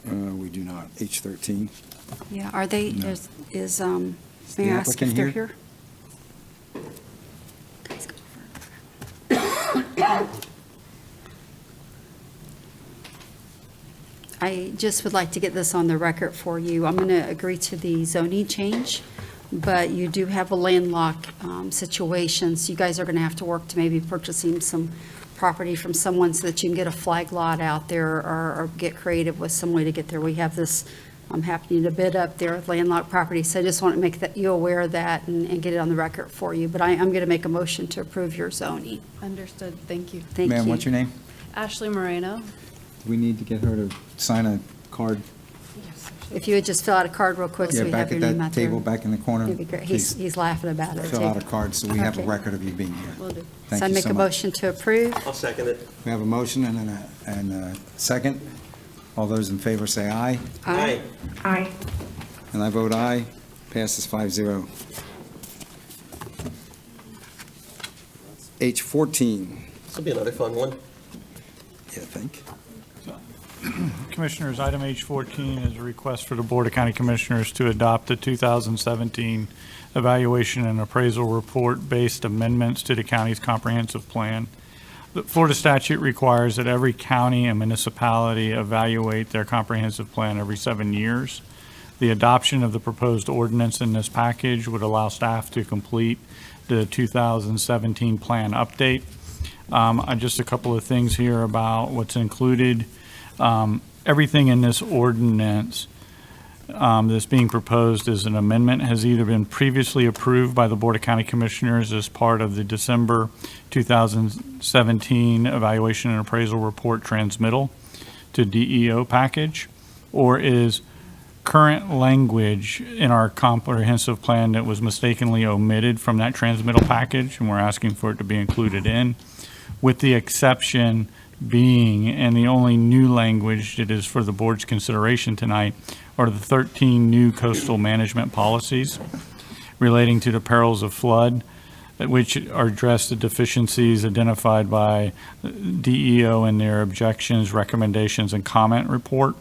We do not. H13. Yeah, are they, No. is, the may I ask if applicant they're here? here? I just would like to get this on the record for you. I'm going to agree to the zoning change, but you do have a landlocked situation, so you guys are going to have to work to maybe purchasing some property from someone so that you can get a flag lot out there or get creative with some way to get there. We have this happening to bid up there with landlocked property, so I just want to make you aware of that and get it on the record for you. But I'm going to make a motion to approve your zoning. Understood, thank you. Thank you. Ma'am, what's your name? Ashley Moreno. We need to get her to sign a card. If you would just fill out a card real quick so Yeah, we back have at your name that out there. table back in the corner. That'd be great. Please He's laughing about it. fill too. out a card so we have a Okay. record of you being here. Will do. Thank So I you make so a much. motion to approve. I'll second it. We have a motion and a second. All those in favor say aye. Aye. Aye. And I vote aye. Passes 5-0. H14. This will be another fun one. Yeah, I think. Commissioners, item H14 is a request for the Board of County Commissioners to adopt the 2017 Evaluation and Appraisal Report-based amendments to the county's comprehensive plan. The Florida statute requires that every county and municipality evaluate their comprehensive plan every 7 years. The adoption of the proposed ordinance in this package would allow staff to complete the 2017 plan update. Just a couple of things here about what's included. Everything in this ordinance that's being proposed as an amendment has either been previously approved by the Board of County Commissioners as part of the December 2017 Evaluation and Appraisal Report transmittal to DEO package, or is current language in our comprehensive plan that was mistakenly omitted from that transmittal package, and we're asking for it to be included in, with the exception being, and the only new language that is for the board's consideration tonight, are the 13 new coastal management policies relating to the perils of flood, which are address the deficiencies identified by DEO in their objections, recommendations, and comment report.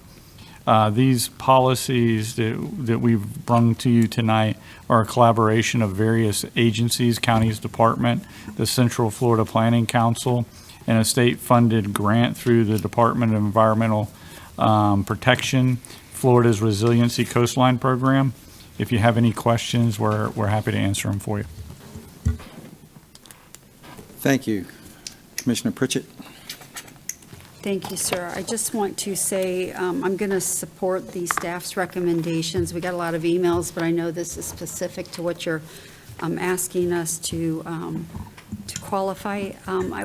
These policies that we've brung to you tonight are a collaboration of various agencies, counties, department, the Central Florida Planning Council, and a state-funded grant through the Department of Environmental Protection, Florida's Resiliency Coastline Program. If you have any questions, we're happy to answer them for you. Thank you. Commissioner Pritchett? Thank you, sir. I just want to say I'm going to support the staff's recommendations. We got a lot of emails, but I know this is specific to what you're asking us to qualify.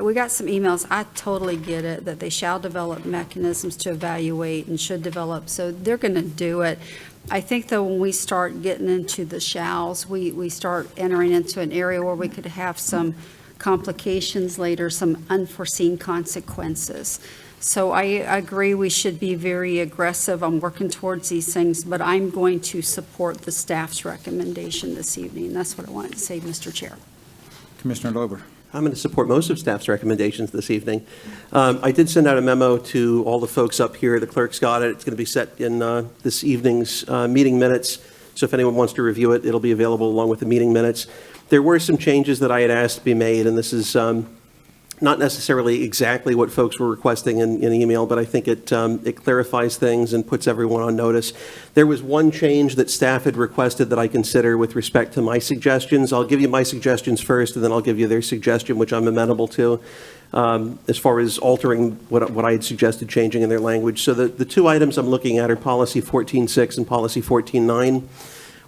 We got some emails. I totally get it, that they shall develop mechanisms to evaluate and should develop, so they're going to do it. I think, though, when we start getting into the shalls, we start entering into an area where we could have some complications later, some unforeseen consequences. So I agree we should be very aggressive on working towards these things, but I'm going to support the staff's recommendation this evening. That's what I wanted to say, Mr. Chair. Commissioner Lober? I'm going to support most of staff's recommendations this evening. I did send out a memo to all the folks up here. The clerk's got it. It's going to be set in this evening's meeting minutes. So if anyone wants to review it, it'll be available along with the meeting minutes. There were some changes that I had asked to be made, and this is not necessarily exactly what folks were requesting in email, but I think it clarifies things and puts everyone on notice. There was one change that staff had requested that I consider with respect to my suggestions. I'll give you my suggestions first, and then I'll give you their suggestion, which I'm amenable to, as far as altering what I had suggested changing in their language. So the two items I'm looking at are Policy 14.6 and Policy 14.9.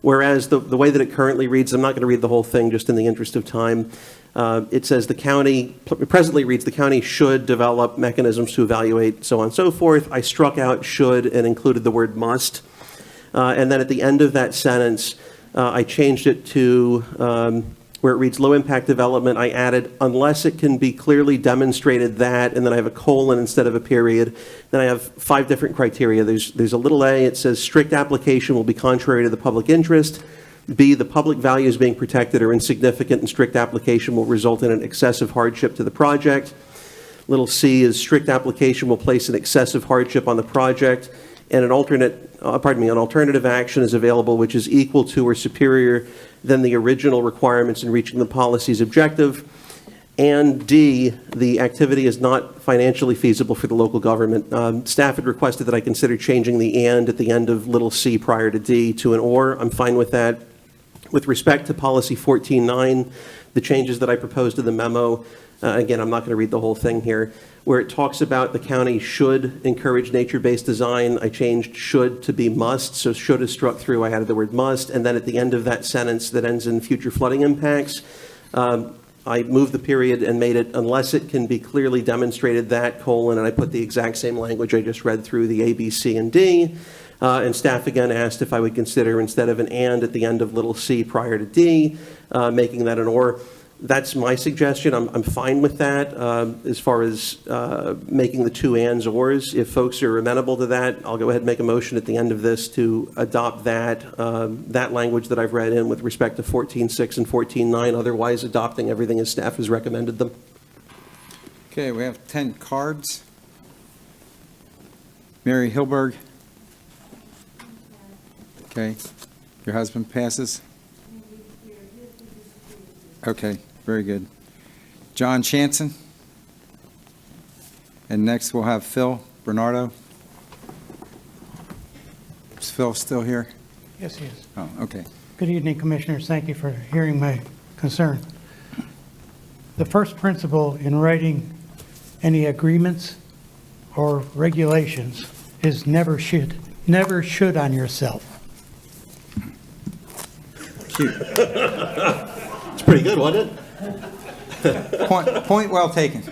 Whereas the way that it currently reads, I'm not going to read the whole thing just in the interest of time. It says presently reads, the county should develop mechanisms to evaluate, so on and so forth. I struck out should and included the word must. And then at the end of that sentence, I changed it to where it reads low impact development. I added unless it can be clearly demonstrated that, and then I have a colon instead of a period. Then I have 5 different criteria. There's a little a, it says strict application will be contrary to the public interest. B, the public values being protected are insignificant and strict application will result in an excessive hardship to the project. Little c is strict application will place an excessive hardship on the project, and an alternative action is available which is equal to or superior than the original requirements in reaching the policy's objective. And D, the activity is not financially feasible for the local government. Staff had requested that I consider changing the and at the end of little c prior to D to an or. I'm fine with that. With respect to Policy 14.9, the changes that I proposed in the memo, again, I'm not going to read the whole thing here, where it talks about the county should encourage nature-based design. I changed should to be must, so should is struck through. I added the word must, and then at the end of that sentence that ends in future flooding impacts, I moved the period and made it unless it can be clearly demonstrated that, colon, and I put the exact same language I just read through the A, B, C, and D. And staff again asked if I would consider, instead of an and at the end of little c prior to D, making that an or. That's my suggestion. I'm fine with that as far as making the two ands ors. If folks are amenable to that, I'll go ahead and make a motion at the end of this to adopt that language that I've read in with respect to 14.6 and 14.9, otherwise adopting everything as staff has recommended them. Okay, we have 10 cards. Mary Hilberg. Okay, your husband passes? Okay, very good. John Chanson. And next we'll have Phil Bernardo. Is Phil still here? Yes, he is. Oh, okay. Good evening, Commissioners. Thank you for hearing my concern. The first principle in writing any agreements or regulations is never should on yourself. Cute. It's pretty good, wasn't it? Point well taken.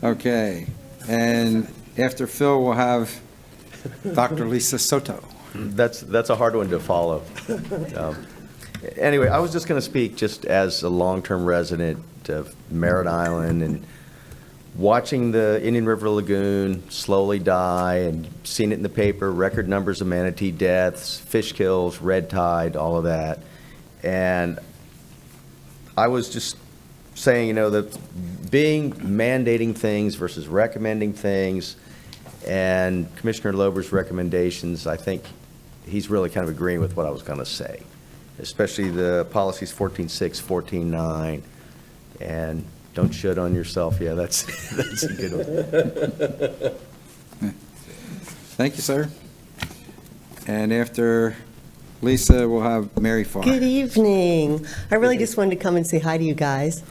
Okay, and After Phil, we'll have Dr. Lisa Soto. That's a hard one to follow. Anyway, I was just going to speak just as a long-term resident of Merritt Island and watching the Indian River Lagoon slowly die and seeing it in the paper, record numbers of manatee deaths, fish kills, red tide, all of that. And I was just saying, that mandating things versus recommending things, and Commissioner Lober's recommendations, I think he's really kind of agreeing with what I was going to say, especially the policies 14.6, 14.9, and don't shit on yourself. Yeah, that's a good one. Thank you, sir. And after Lisa, we'll have Mary Farr. Good evening. I really just wanted to come and say hi to you guys.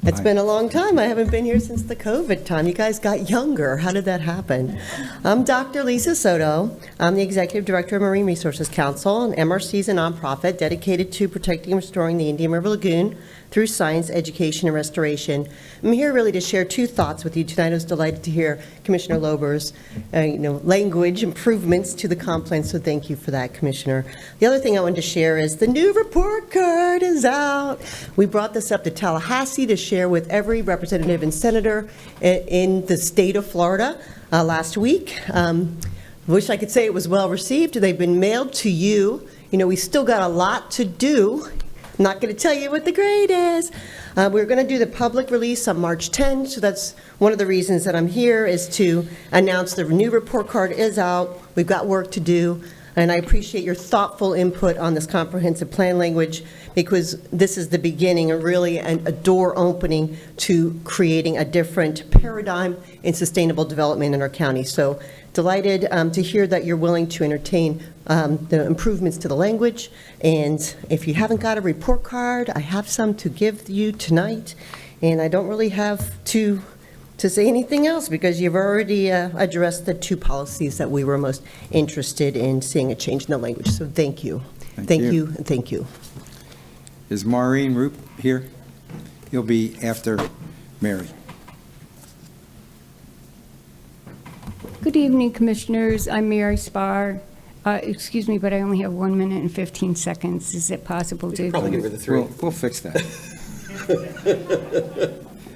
It's been a long time. I haven't been here since the COVID time. You guys got younger. How did that happen? I'm Dr. Lisa Soto. I'm the Executive Director of Marine Resources Council, and MRC is a nonprofit dedicated to protecting and restoring the Indian River Lagoon through science, education, and restoration. I'm here really to share two thoughts with you tonight. I was delighted to hear Commissioner Lober's language improvements to the comp plan, so thank you for that, Commissioner. The other thing I wanted to share is the new report card is out. We brought this up to Tallahassee to share with every representative and senator in the state of Florida last week. Wish I could say it was well received. They've been mailed to you. We still got a lot to do. I'm not going to tell you what the grade is. We're going to do the public release on March 10, so that's one of the reasons that I'm here, is to announce the new report card is out. We've got work to do, and I appreciate your thoughtful input on this comprehensive plan language, because this is the beginning and really a door opening to creating a different paradigm in sustainable development in our county. So delighted to hear that you're willing to entertain the improvements to the language. And if you haven't got a report card, I have some to give you tonight. And I don't really have to say anything else, because you've already addressed the two policies that we were most interested in seeing a change in the language. So thank you. Thank you, and thank you. Is Maureen Roop here? He'll be after Mary. Good evening, Commissioners. I'm Mary Spar. Excuse me, but I only have 1 minute and 15 seconds. Is it possible to? Probably give her the 3. We'll fix that.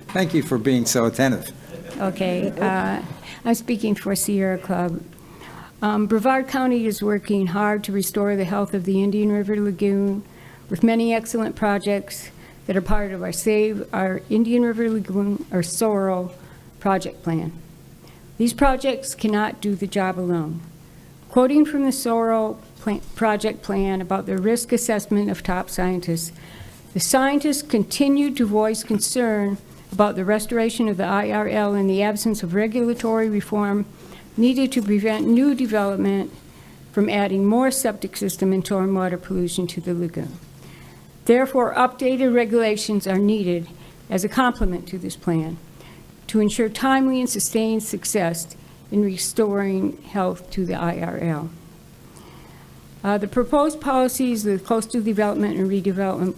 Thank you for being so attentive. Okay. I'm speaking for Sierra Club. Brevard County is working hard to restore the health of the Indian River Lagoon with many excellent projects that are part of our Save Our Indian River Lagoon, or SORL, project plan. These projects cannot do the job alone. Quoting from the SORL project plan about the risk assessment of top scientists, the scientists continued to voice concern about the restoration of the IRL in the absence of regulatory reform needed to prevent new development from adding more septic system and stormwater pollution to the lagoon. Therefore, updated regulations are needed as a complement to this plan to ensure timely and sustained success in restoring health to the IRL. The proposed policies, the coastal development and redevelopment,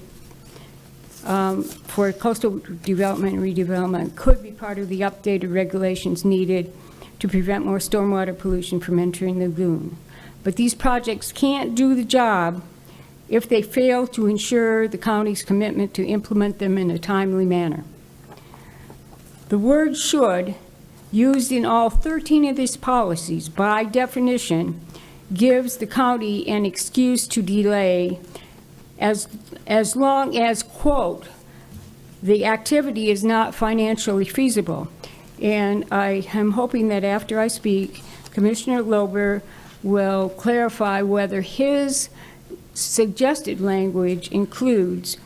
for coastal development and redevelopment could be part of the updated regulations needed to prevent more stormwater pollution from entering the lagoon. But these projects can't do the job if they fail to ensure the county's commitment to implement them in a timely manner. The word should, used in all 13 of these policies, by definition, gives the county an excuse to delay as long as, quote, the activity is not financially feasible. And I am hoping that after I speak, Commissioner Lober will clarify whether his suggested language includes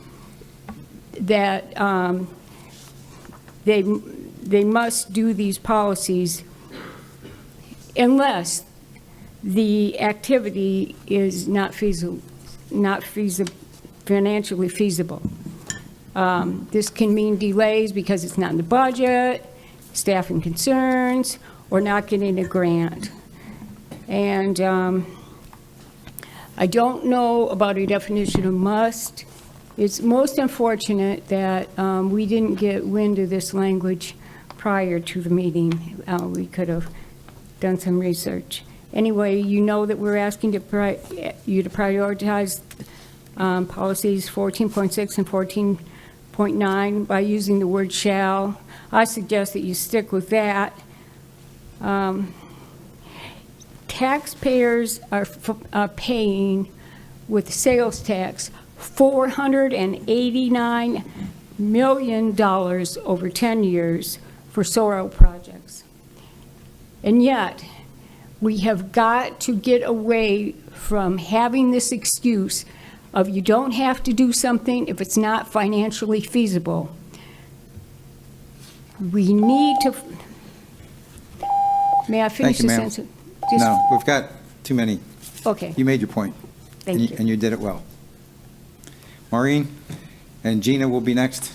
that they must do these policies unless the activity is not financially feasible. This can mean delays because it's not in the budget, staffing concerns, or not getting a grant. And I don't know about a definition of must. It's most unfortunate that we didn't get wind of this language prior to the meeting. We could have done some research. Anyway, you know that we're asking you to prioritize policies 14.6 and 14.9 by using the word shall. I suggest that you stick with that. Taxpayers are paying with sales tax $489 million over 10 years for soil projects. And yet, we have got to get away from having this excuse of you don't have to do something if it's not financially feasible. We need to, may I finish Thank you, the ma'am. sentence? No, we've got too many. Okay. You made your point. Thank you. And you did it well. Maureen and Gina will be next.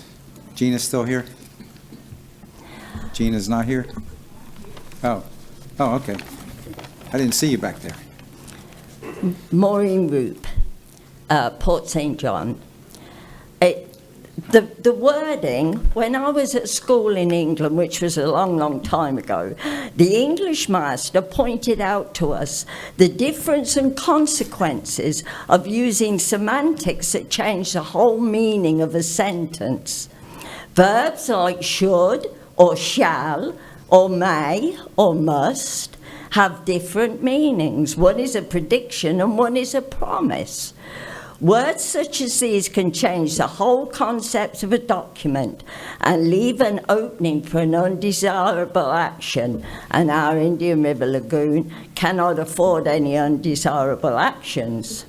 Gina's still here? Gina's not here? Oh, okay. I didn't see you back there. Maureen Roop, Port St. John. The wording, when I was at school in England, which was a long, long time ago, the English master pointed out to us the difference and consequences of using semantics that change the whole meaning of a sentence. Verbs like should or shall or may or must have different meanings. One is a prediction and one is a promise. Words such as these can change the whole concept of a document and leave an opening for an undesirable action, and our Indian River Lagoon cannot afford any undesirable actions.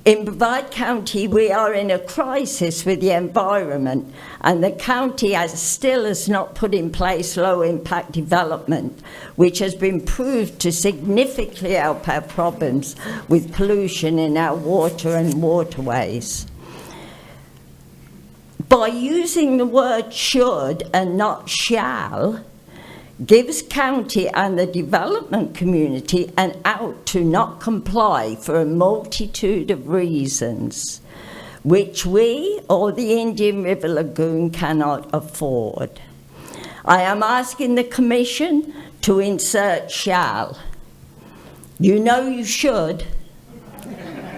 In Brevard County, we are in a crisis with the environment, and the county still has not put in place low-impact development, which has been proved to significantly help our problems with pollution in our water and waterways. By using the word should and not shall, gives county and the development community an out to not comply for a multitude of reasons, which we or the Indian River Lagoon cannot afford. I am asking the Commission to insert shall. You know you should,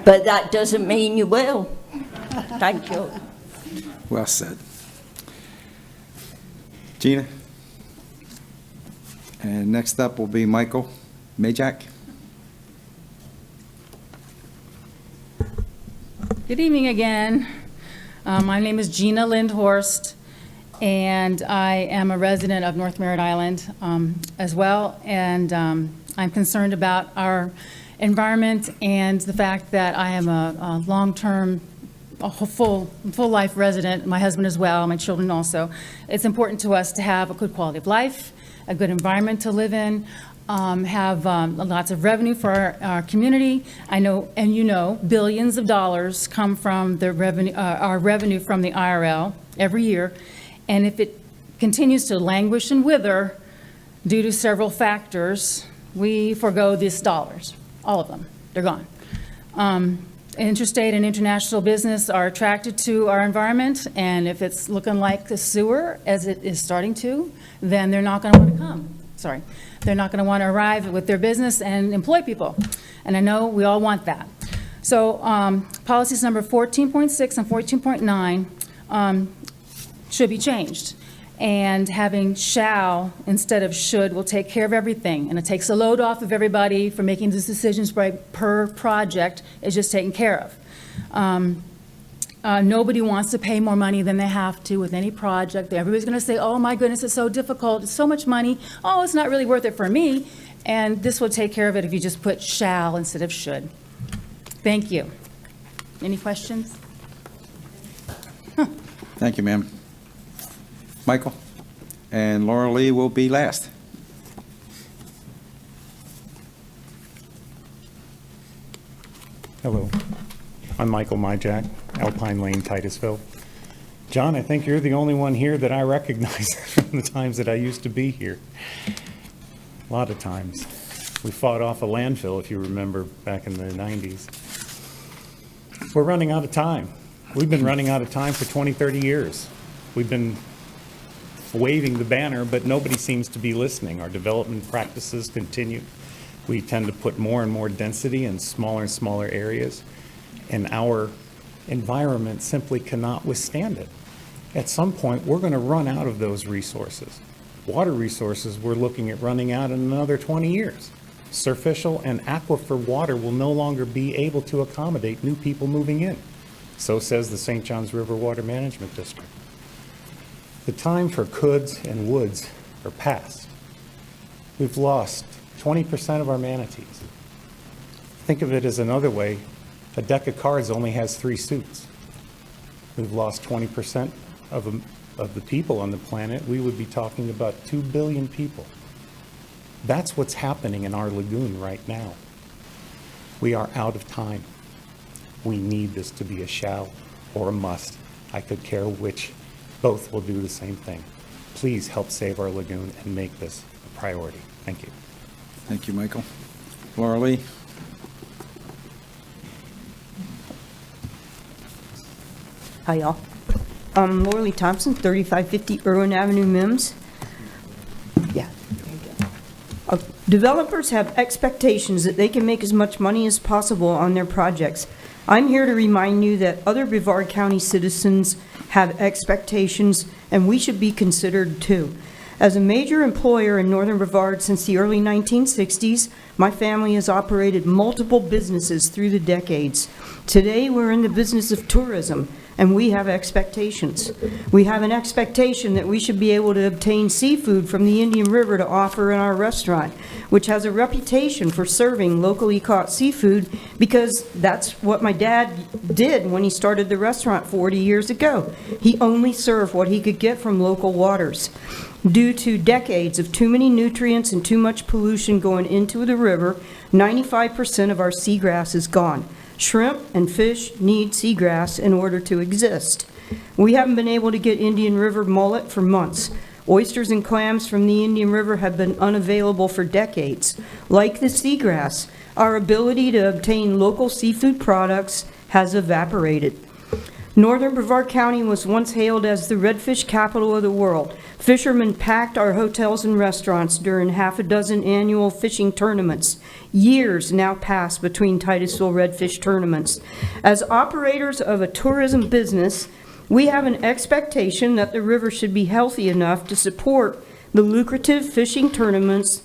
but that doesn't mean you will. Thank you. Well said. Gina? And next up will be Michael Majak. Good evening again. My name is Gina Lindhorst, and I am a resident of North Merritt Island as well, and I'm concerned about our environment and the fact that I am a long-term, full-life resident, my husband as well, my children also. It's important to us to have a good quality of life, a good environment to live in, have lots of revenue for our community. I know, and you know, billions of dollars come from the revenue, our revenue from the IRL every year. And if it continues to languish and wither due to several factors, we forego these dollars, all of them. They're gone. Interstate and international business are attracted to our environment, and if it's looking like the sewer, as it is starting to, then they're not going to want to come. Sorry. They're not going to want to arrive with their business and employ people. And I know we all want that. So policies number 14.6 and 14.9 should be changed. And having shall instead of should will take care of everything. And it takes a load off of everybody for making these decisions per project. It's just taken care of. Nobody wants to pay more money than they have to with any project. Everybody's going to say, oh my goodness, it's so difficult, it's so much money. Oh, it's not really worth it for me. And this will take care of it if you just put shall instead of should. Thank you. Any questions? Thank you, ma'am. Michael? And Laura Lee will be last. Hello, I'm Michael Majak, Alpine Lane, Titusville. John, I think you're the only one here that I recognize from the times that I used to be here. A lot of times. We fought off a landfill, if you remember, back in the 90s. We're running out of time. We've been running out of time for 20, 30 years. We've been waving the banner, but nobody seems to be listening. Our development practices continue. We tend to put more and more density in smaller and smaller areas, and our environment simply cannot withstand it. At some point, we're going to run out of those resources. Water resources, we're looking at running out in another 20 years. Surficial and aquifer water will no longer be able to accommodate new people moving in. So says the St. Johns River Water Management District. The time for coulds and woulds are past. We've lost 20% of our manatees. Think of it as another way. A deck of cards only has 3 suits. We've lost 20% of the people on the planet. We would be talking about 2 billion people. That's what's happening in our lagoon right now. We are out of time. We need this to be a shall or a must. I could care which. Both will do the same thing. Please help save our lagoon and make this a priority. Thank you. Thank you, Michael. Laura Lee? Hi, y'all. Laura Lee Thompson, 3550 Irwin Avenue, Mims. Yeah. Developers have expectations that they can make as much money as possible on their projects. I'm here to remind you that other Brevard County citizens have expectations, and we should be considered too. As a major employer in northern Brevard since the early 1960s, my family has operated multiple businesses through the decades. Today, we're in the business of tourism, and we have expectations. We have an expectation that we should be able to obtain seafood from the Indian River to offer in our restaurant, which has a reputation for serving locally caught seafood, because that's what my dad did when he started the restaurant 40 years ago. He only served what he could get from local waters. Due to decades of too many nutrients and too much pollution going into the river, 95% of our seagrass is gone. Shrimp and fish need seagrass in order to exist. We haven't been able to get Indian River mullet for months. Oysters and clams from the Indian River have been unavailable for decades. Like the seagrass, our ability to obtain local seafood products has evaporated. Northern Brevard County was once hailed as the redfish capital of the world. Fishermen packed our hotels and restaurants during half a dozen annual fishing tournaments. Years now pass between Titusville redfish tournaments. As operators of a tourism business, we have an expectation that the river should be healthy enough to support the lucrative fishing tournaments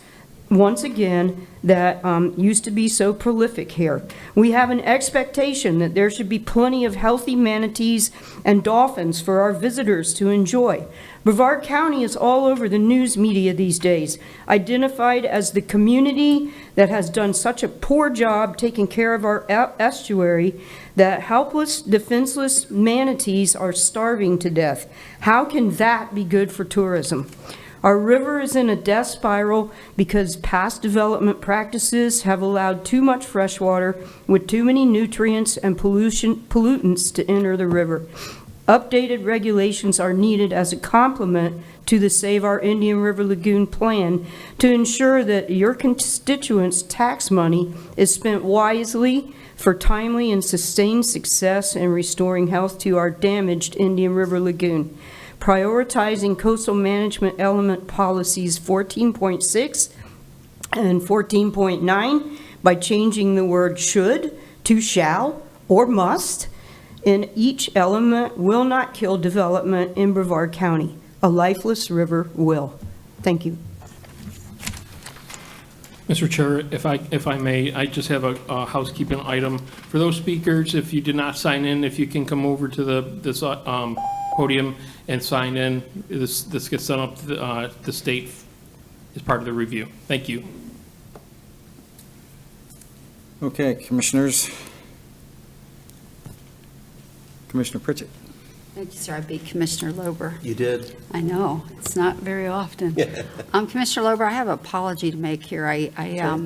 once again that used to be so prolific here. We have an expectation that there should be plenty of healthy manatees and dolphins for our visitors to enjoy. Brevard County is all over the news media these days, identified as the community that has done such a poor job taking care of our estuary that helpless, defenseless manatees are starving to death. How can that be good for tourism? Our river is in a death spiral because past development practices have allowed too much fresh water with too many nutrients and pollutants to enter the river. Updated regulations are needed as a complement to the Save Our Indian River Lagoon plan to ensure that your constituents' tax money is spent wisely for timely and sustained success in restoring health to our damaged Indian River Lagoon. Prioritizing coastal management element policies 14.6 and 14.9 by changing the word should to shall or must in each element will not kill development in Brevard County. A lifeless river will. Thank you. Mr. Chair, if I may, I just have a housekeeping item. For those speakers, if you did not sign in, if you can come over to this podium and sign in, this gets sent up to the state as part of the review. Thank you. Okay, commissioners. Commissioner Pritchett. Thank you, sir. I beat Commissioner Lober. You did. I know. It's not very often. Commissioner Lober, I have an apology to make here. I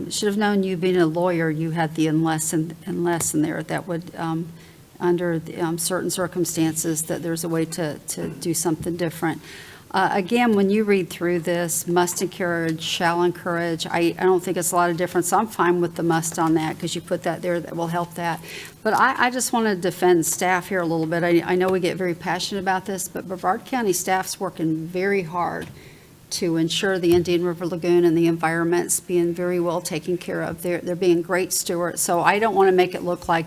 should have known you being a lawyer, you had the unless in there that would, under certain circumstances, that there's a way to do something different. Again, when you read through this, must encourage, shall encourage, I don't think it's a lot of difference. I'm fine with the must on that because you put that there, that will help that. But I just want to defend staff here a little bit. I know we get very passionate about this, but Brevard County staff's working very hard to ensure the Indian River Lagoon and the environment's being very well taken care of. They're being great stewards. So I don't want to make it look like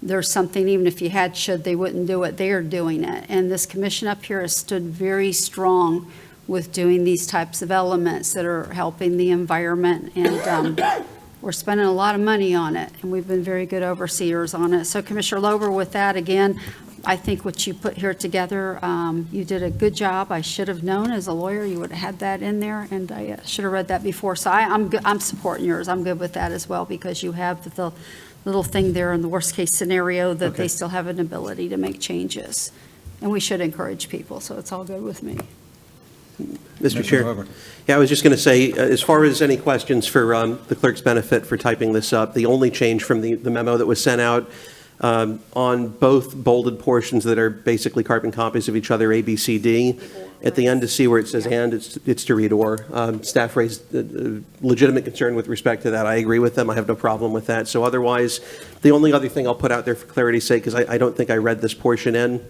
there's something, even if you had should, they wouldn't do it. They are doing it. And this commission up here has stood very strong with doing these types of elements that are helping the environment. And we're spending a lot of money on it, and we've been very good overseers on it. So Commissioner Lober, with that, again, I think what you put here together, you did a good job. I should have known as a lawyer you would have had that in there, and I should have read that before. So I'm supporting yours. I'm good with that as well, because you have the little thing there in the worst-case scenario that they still have an ability to make changes. And we should encourage people, so it's all good with me. Mr. Chair. Yeah, I was just going to say, as far as any questions for the clerk's benefit for typing this up, the only change from the memo that was sent out on both bolded portions that are basically carbon copies of each other, A, B, C, D, at the end to see where it says and, it's to read or. Staff raised legitimate concern with respect to that. I agree with them. I have no problem with that. So otherwise, the only other thing I'll put out there for clarity's sake, because I don't think I read this portion in,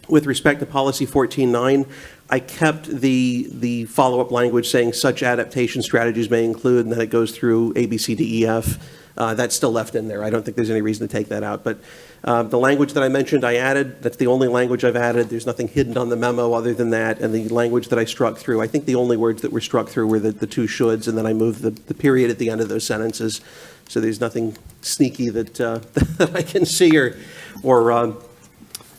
with respect to policy 14.9, I kept the follow-up language saying such adaptation strategies may include, and then it goes through A, B, C, D, E, F. That's still left in there. I don't think there's any reason to take that out. But the language that I mentioned, I added. That's the only language I've added. There's nothing hidden on the memo other than that. And the language that I struck through, I think the only words that were struck through were the two shoulds, and then I moved the period at the end of those sentences. So there's nothing sneaky that, that I can see or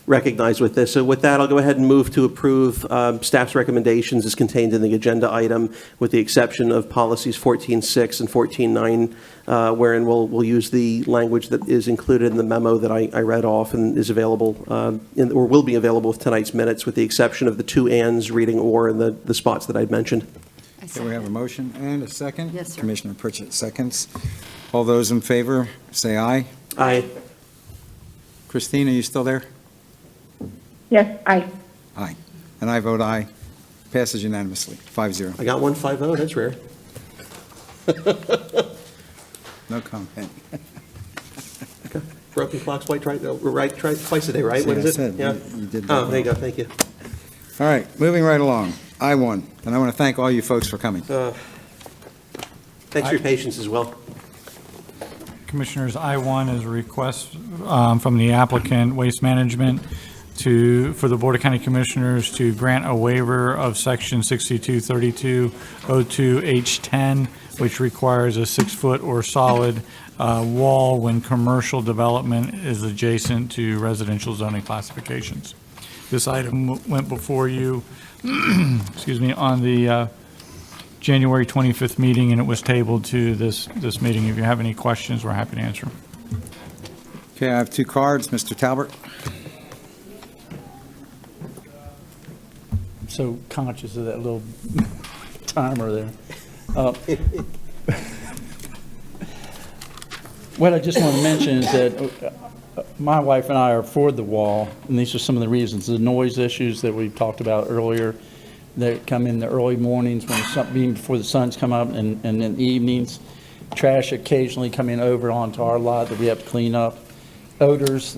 recognize with this. So with that, I'll go ahead and move to approve staff's recommendations as contained in the agenda item, with the exception of policies 14.6 and 14.9, wherein we'll use the language that is included in the memo that I read off and is available, or will be available with tonight's minutes, with the exception of the two ands, reading or, in the spots that I'd mentioned. Okay, we have a motion and a second. Yes, sir. Commissioner Pritchett seconds. All those in favor, say aye. Aye. Christine, are you still there? Yes, aye. Aye. And I vote aye. Passes unanimously, 5-0. I got 1-5-0. That's rare. No comment. Broken clocks, right twice a day, right? See, What I is it? said, Yeah. you did that Oh, there you well. go. Thank you. All right, moving right along. I-1, and I want to thank all you folks for coming. Thanks for your patience as well. Commissioners, I-1 is a request from the applicant, Waste Management, for the Board of County Commissioners to grant a waiver of Section 6232.02H10, which requires a 6-foot or solid wall when commercial development is adjacent to residential zoning classifications. This item went before you, excuse me, on the January 25th meeting, and it was tabled to this meeting. If you have any questions, we're happy to answer them. Okay, I have two cards. Mr. Talbert? So conscious of that little timer there. What I just want to mention is that my wife and I are for the wall, and these are some of the reasons. The noise issues that we talked about earlier that come in the early mornings when before the sun's come up, and in the evenings. Trash occasionally coming over onto our lot that we have to clean up. Odors,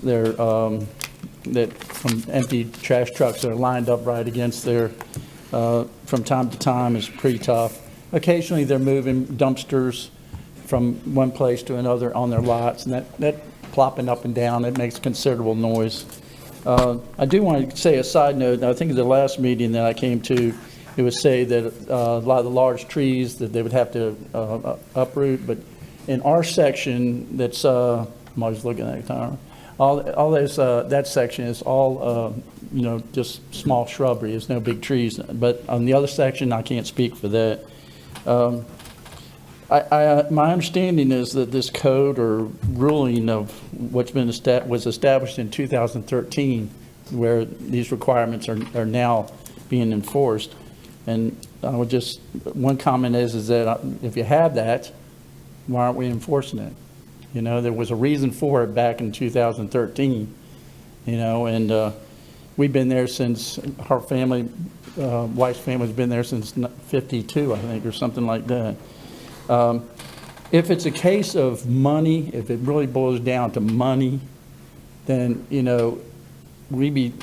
that from empty trash trucks that are lined up right against there from time to time is pretty tough. Occasionally they're moving dumpsters from one place to another on their lots, and that plopping up and down, it makes considerable noise. I do want to say a side note. I think at the last meeting that I came to, it was say that a lot of the large trees that they would have to uproot, but in our section, that's I'm always looking at the timer. All those that section is all just small shrubbery. There's no big trees. But on the other section, I can't speak for that. My understanding is that this code or ruling of what's been was established in 2013, where these requirements are now being enforced. And I would just, one comment is that if you have that, why aren't we enforcing it? There was a reason for it back in 2013, and we've been there since, our family, wife's family's been there since 52, I think, or something like that. If it's a case of money, if it really boils down to money, then, we'd be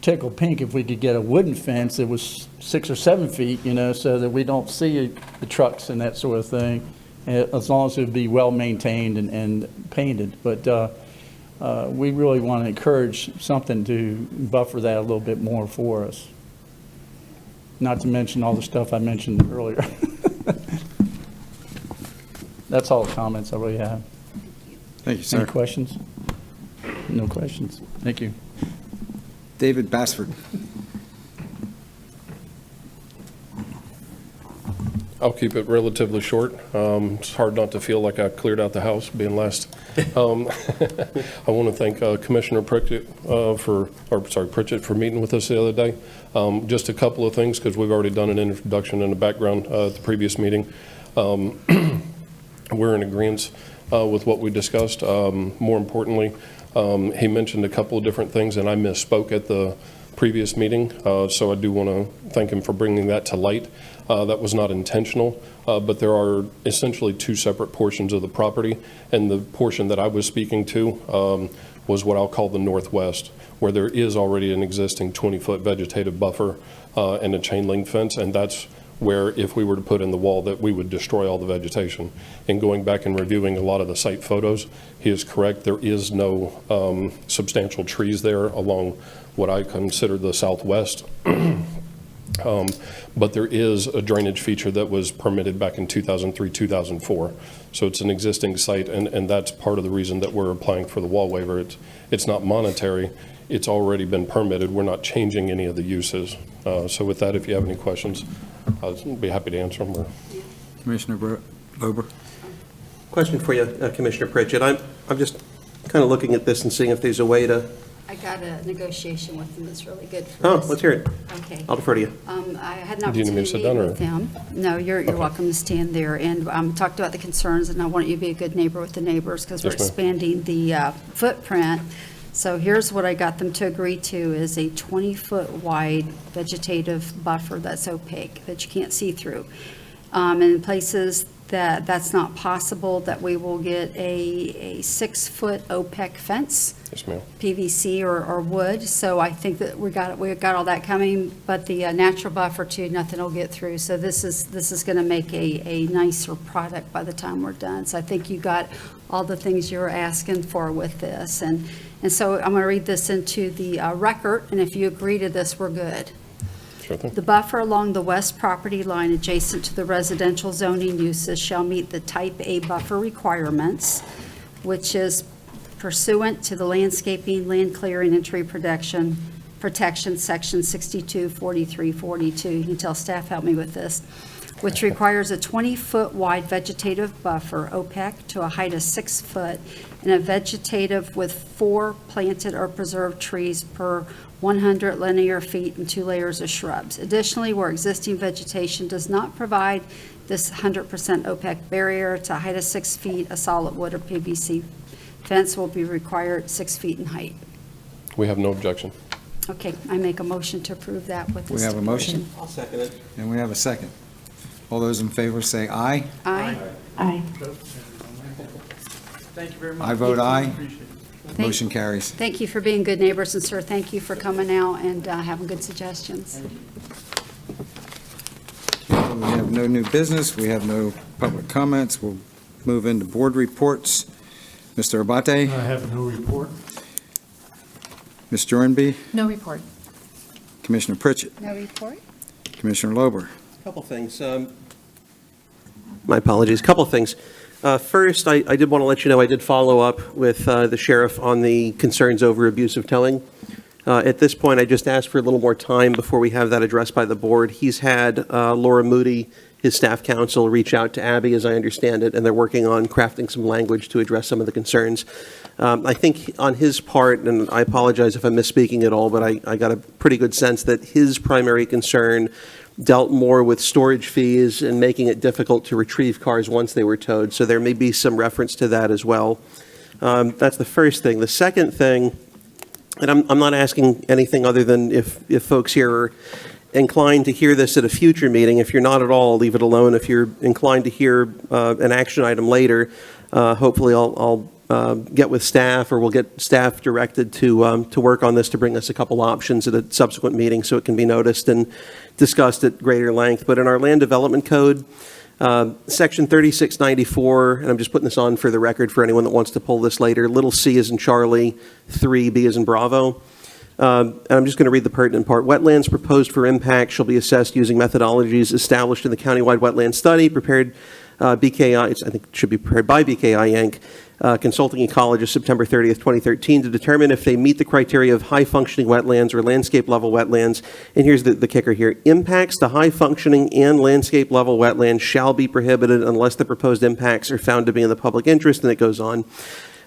tickled pink if we could get a wooden fence that was 6 or 7 feet, so that we don't see the trucks and that sort of thing, as long as it would be well-maintained and painted. But we really want to encourage something to buffer that a little bit more for us. Not to mention all the stuff I mentioned earlier. That's all the comments I really have. Thank you, sir. Any questions? No questions. Thank you. David Bassford. I'll keep it relatively short. It's hard not to feel like I cleared out the house being last. I want to thank Commissioner Pritchett Pritchett for meeting with us the other day. Just a couple of things, because we've already done an introduction and a background at the previous meeting. We're in agreement with what we discussed. More importantly, he mentioned a couple of different things, and I misspoke at the previous meeting, so I do want to thank him for bringing that to light. That was not intentional, but there are essentially two separate portions of the property, and the portion that I was speaking to was what I'll call the northwest, where there is already an existing 20-foot vegetative buffer and a chain link fence, and that's where, if we were to put in the wall, that we would destroy all the vegetation. And going back and reviewing a lot of the site photos, he is correct. There is no substantial trees there along what I consider the southwest. But there is a drainage feature that was permitted back in 2003, 2004. So it's an existing site, and that's part of the reason that we're applying for the wall waiver. It's not monetary. It's already been permitted. We're not changing any of the uses. So with that, if you have any questions, I'll be happy to answer them. Commissioner Lober. Question for you, Commissioner Pritchett. I'm just kind of looking at this and seeing if there's a way to... I got a negotiation with him that's really good for us. Let's hear it. Okay. I'll defer to you. I had an Do you need me opportunity to sit down, or- with him. No, you're welcome to stand there. And talked about the concerns, and I want you to be a good neighbor with the neighbors, because we're Yes, ma'am. expanding the footprint. So here's what I got them to agree to, is a 20-foot wide vegetative buffer that's opaque, that you can't see through. And in places that's not possible, that we will get a 6-foot opaque fence. Yes, ma'am. PVC or wood. So I think that we got all that coming, but the natural buffer too, nothing will get through. So this is going to make a nicer product by the time we're done. So I think you got all the things you were asking for with this. And so I'm going to read this into the record, and if you agree to this, we're good. Sure thing. The buffer along the west property line adjacent to the residential zoning uses shall meet the Type A buffer requirements, which is pursuant to the landscaping, land clearing, and tree protection, section 624342. You can tell staff helped me with this, which requires a 20-foot wide vegetative buffer, opaque to a height of 6 foot, and a vegetative with 4 planted or preserved trees per 100 linear feet and 2 layers of shrubs. Additionally, where existing vegetation does not provide this 100% opaque barrier to a height of 6 feet, a solid wood or PVC fence will be required 6 feet in height. We have no objection. Okay, I make a motion to approve that with this We have a motion? stipulation. I'll second it. And we have a second. All those in favor say aye. Aye. Aye. Thank you very much. I vote aye. Appreciate it. Motion carries. Thank you for being good neighbors, and sir, thank you for coming out and having good suggestions. We have no new business. We have no public comments. We'll move into board reports. Mr. Abate? I have no report. Ms. Jornby? No report. Commissioner Pritchett? No report? Commissioner Lober? Couple things. My apologies. Couple things. First, I did want to let you know I did follow up with the sheriff on the concerns over abusive towing. At this point, I just asked for a little more time before we have that addressed by the board. He's had Laura Moody, his staff counsel, reach out to Abby, as I understand it, and they're working on crafting some language to address some of the concerns. I think on his part, and I apologize if I'm misspeaking at all, but I got a pretty good sense that his primary concern dealt more with storage fees and making it difficult to retrieve cars once they were towed. So there may be some reference to that as well. That's the first thing. The second thing And I'm not asking anything other than if folks here are inclined to hear this at a future meeting. If you're not at all, leave it alone. If you're inclined to hear an action item later, hopefully I'll get with staff, or we'll get staff directed to work on this, to bring us a couple options at a subsequent meeting so it can be noticed and discussed at greater length. But in our land development code, Section 3694, and I'm just putting this on for the record for anyone that wants to pull this later, little c as in Charlie, 3b as in Bravo. And I'm just going to read the pertinent part. Wetlands proposed for impact shall be assessed using methodologies established in the countywide wetland study prepared BKI, I think it should be prepared by BKI Inc., Consulting Ecologist, September 30th, 2013, to determine if they meet the criteria of high-functioning wetlands or landscape-level wetlands. And here's the kicker here. Impacts to high-functioning and landscape-level wetlands shall be prohibited unless the proposed impacts are found to be in the public interest, and it goes on.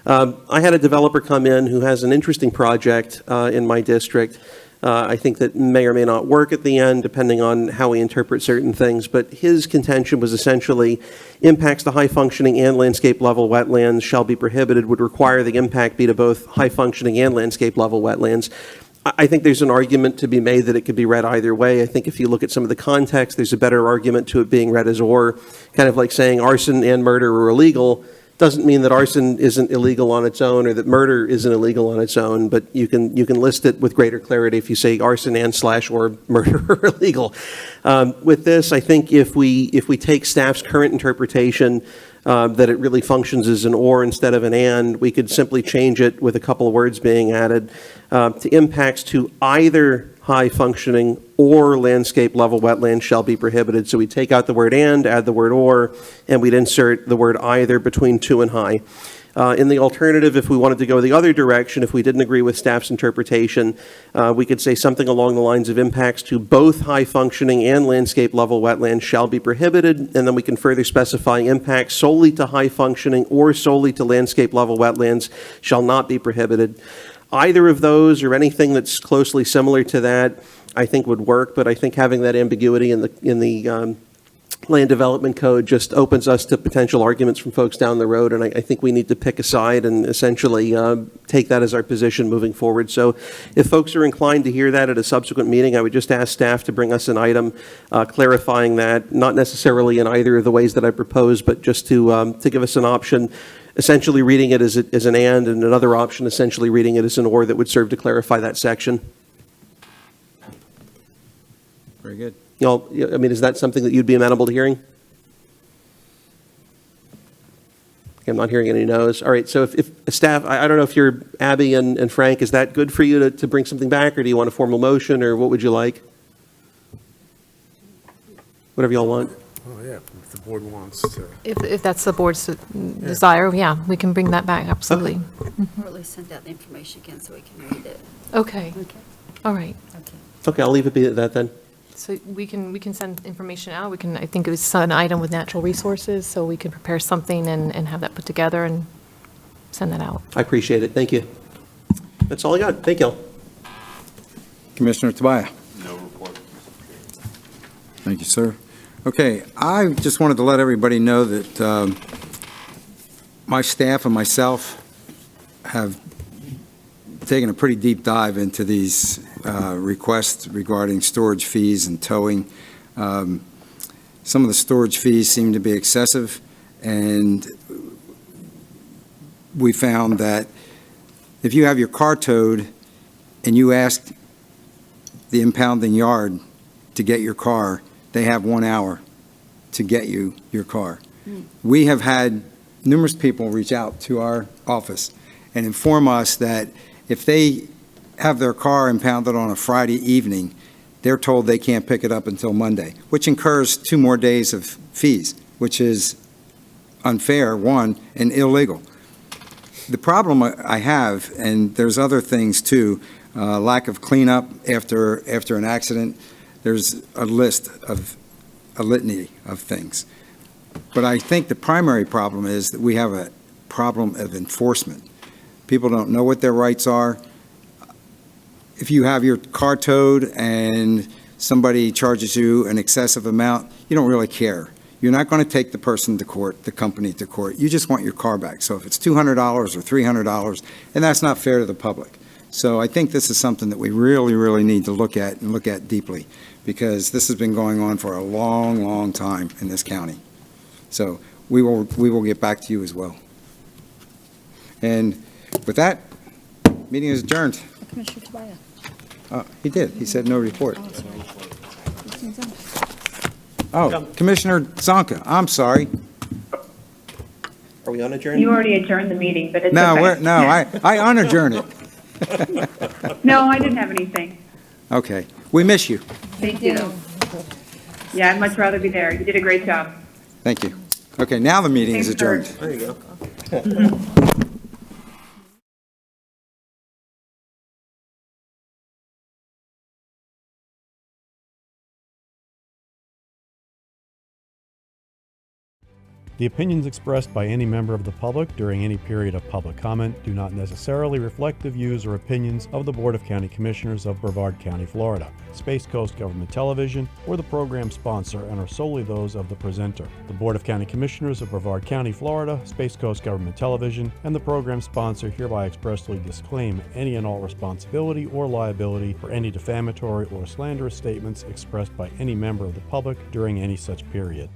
I had a developer come in who has an interesting project in my district. I think that may or may not work at the end, depending on how we interpret certain things. But his contention was essentially impacts to high-functioning and landscape-level wetlands shall be prohibited, would require the impact be to both high-functioning and landscape-level wetlands. I think there's an argument to be made that it could be read either way. I think if you look at some of the context, there's a better argument to it being read as or, kind of like saying arson and murder are illegal. Doesn't mean that arson isn't illegal on its own, or that murder isn't illegal on its own, but you can list it with greater clarity if you say arson and / or murder are illegal. With this, I think if we take staff's current interpretation that it really functions as an or instead of an and, we could simply change it with a couple of words being added to impacts to either high-functioning or landscape-level wetlands shall be prohibited. So we take out the word and, add the word or, and we'd insert the word either between to and high. In the alternative, if we wanted to go the other direction, if we didn't agree with staff's interpretation, we could say something along the lines of impacts to both high-functioning and landscape-level wetlands shall be prohibited, and then we can further specify impacts solely to high-functioning or solely to landscape-level wetlands shall not be prohibited. Either of those or anything that's closely similar to that, I think would work, but I think having that ambiguity in the land development code just opens us to potential arguments from folks down the road, and I think we need to pick a side and essentially take that as our position moving forward. So if folks are inclined to hear that at a subsequent meeting, I would just ask staff to bring us an item clarifying that, not necessarily in either of the ways that I proposed, but just to give us an option, essentially reading it as an and another option essentially reading it as an or that would serve to clarify that section. Very good. You know, I mean, is that something that you'd be amenable to hearing? I'm not hearing any no's. All right, so if staff, I don't know if you're, Abby and Frank, is that good for you to bring something back, or do you want a formal motion, or what would you like? Whatever y'all want. Oh, yeah, if the board wants to. If that's the board's desire, yeah, we can bring that back, absolutely. Or at least send out the information again so we can read it. Okay. All right. Okay, I'll leave it be at that then. So we can send information out. I think it was an item with natural resources, so we can prepare something and have that put together and send that out. I appreciate it. Thank you. That's all I got. Thank y'all. Commissioner Tobias. No report. Thank you, sir. Okay, I just wanted to let everybody know that my staff and myself have taken a pretty deep dive into these requests regarding storage fees and towing. Some of the storage fees seem to be excessive, and we found that if you have your car towed and you ask the impounding yard to get your car, they have 1 hour to get you your car. We have had numerous people reach out to our office and inform us that if they have their car impounded on a Friday evening, they're told they can't pick it up until Monday, which incurs 2 more days of fees, which is unfair, one, and illegal. The problem I have, and there's other things too, lack of cleanup after an accident. There's a litany of things. But I think the primary problem is that we have a problem of enforcement. People don't know what their rights are. If you have your car towed and somebody charges you an excessive amount, you don't really care. You're not going to take the person to court, the company to court. You just want your car back. So if it's $200 or $300, and that's not fair to the public. So I think this is something that we really, really need to look at and look at deeply, because this has been going on for a long, long time in this county. So we will get back to you as well. And with that, meeting is adjourned. Commissioner Tobias. He did. He said no report. Oh, Commissioner Zonka, I'm sorry. Are we on adjourn? You already adjourned the meeting, but it's No, okay. I unadjourn it. No, I didn't have anything. Okay. We miss you. Thank you. Yeah, I'd much rather be there. You did a great job. Thank you. Okay, now the meeting is Thanks, Kurt. adjourned. There you go. The opinions expressed by any member of the public during any period of public comment do not necessarily reflect the views or opinions of the Board of County Commissioners of Brevard County, Florida, Space Coast Government Television, or the program sponsor, and are solely those of the presenter. The Board of County Commissioners of Brevard County, Florida, Space Coast Government Television, and the program sponsor hereby expressly disclaim any and all responsibility or liability for any defamatory or slanderous statements expressed by any member of the public during any such period.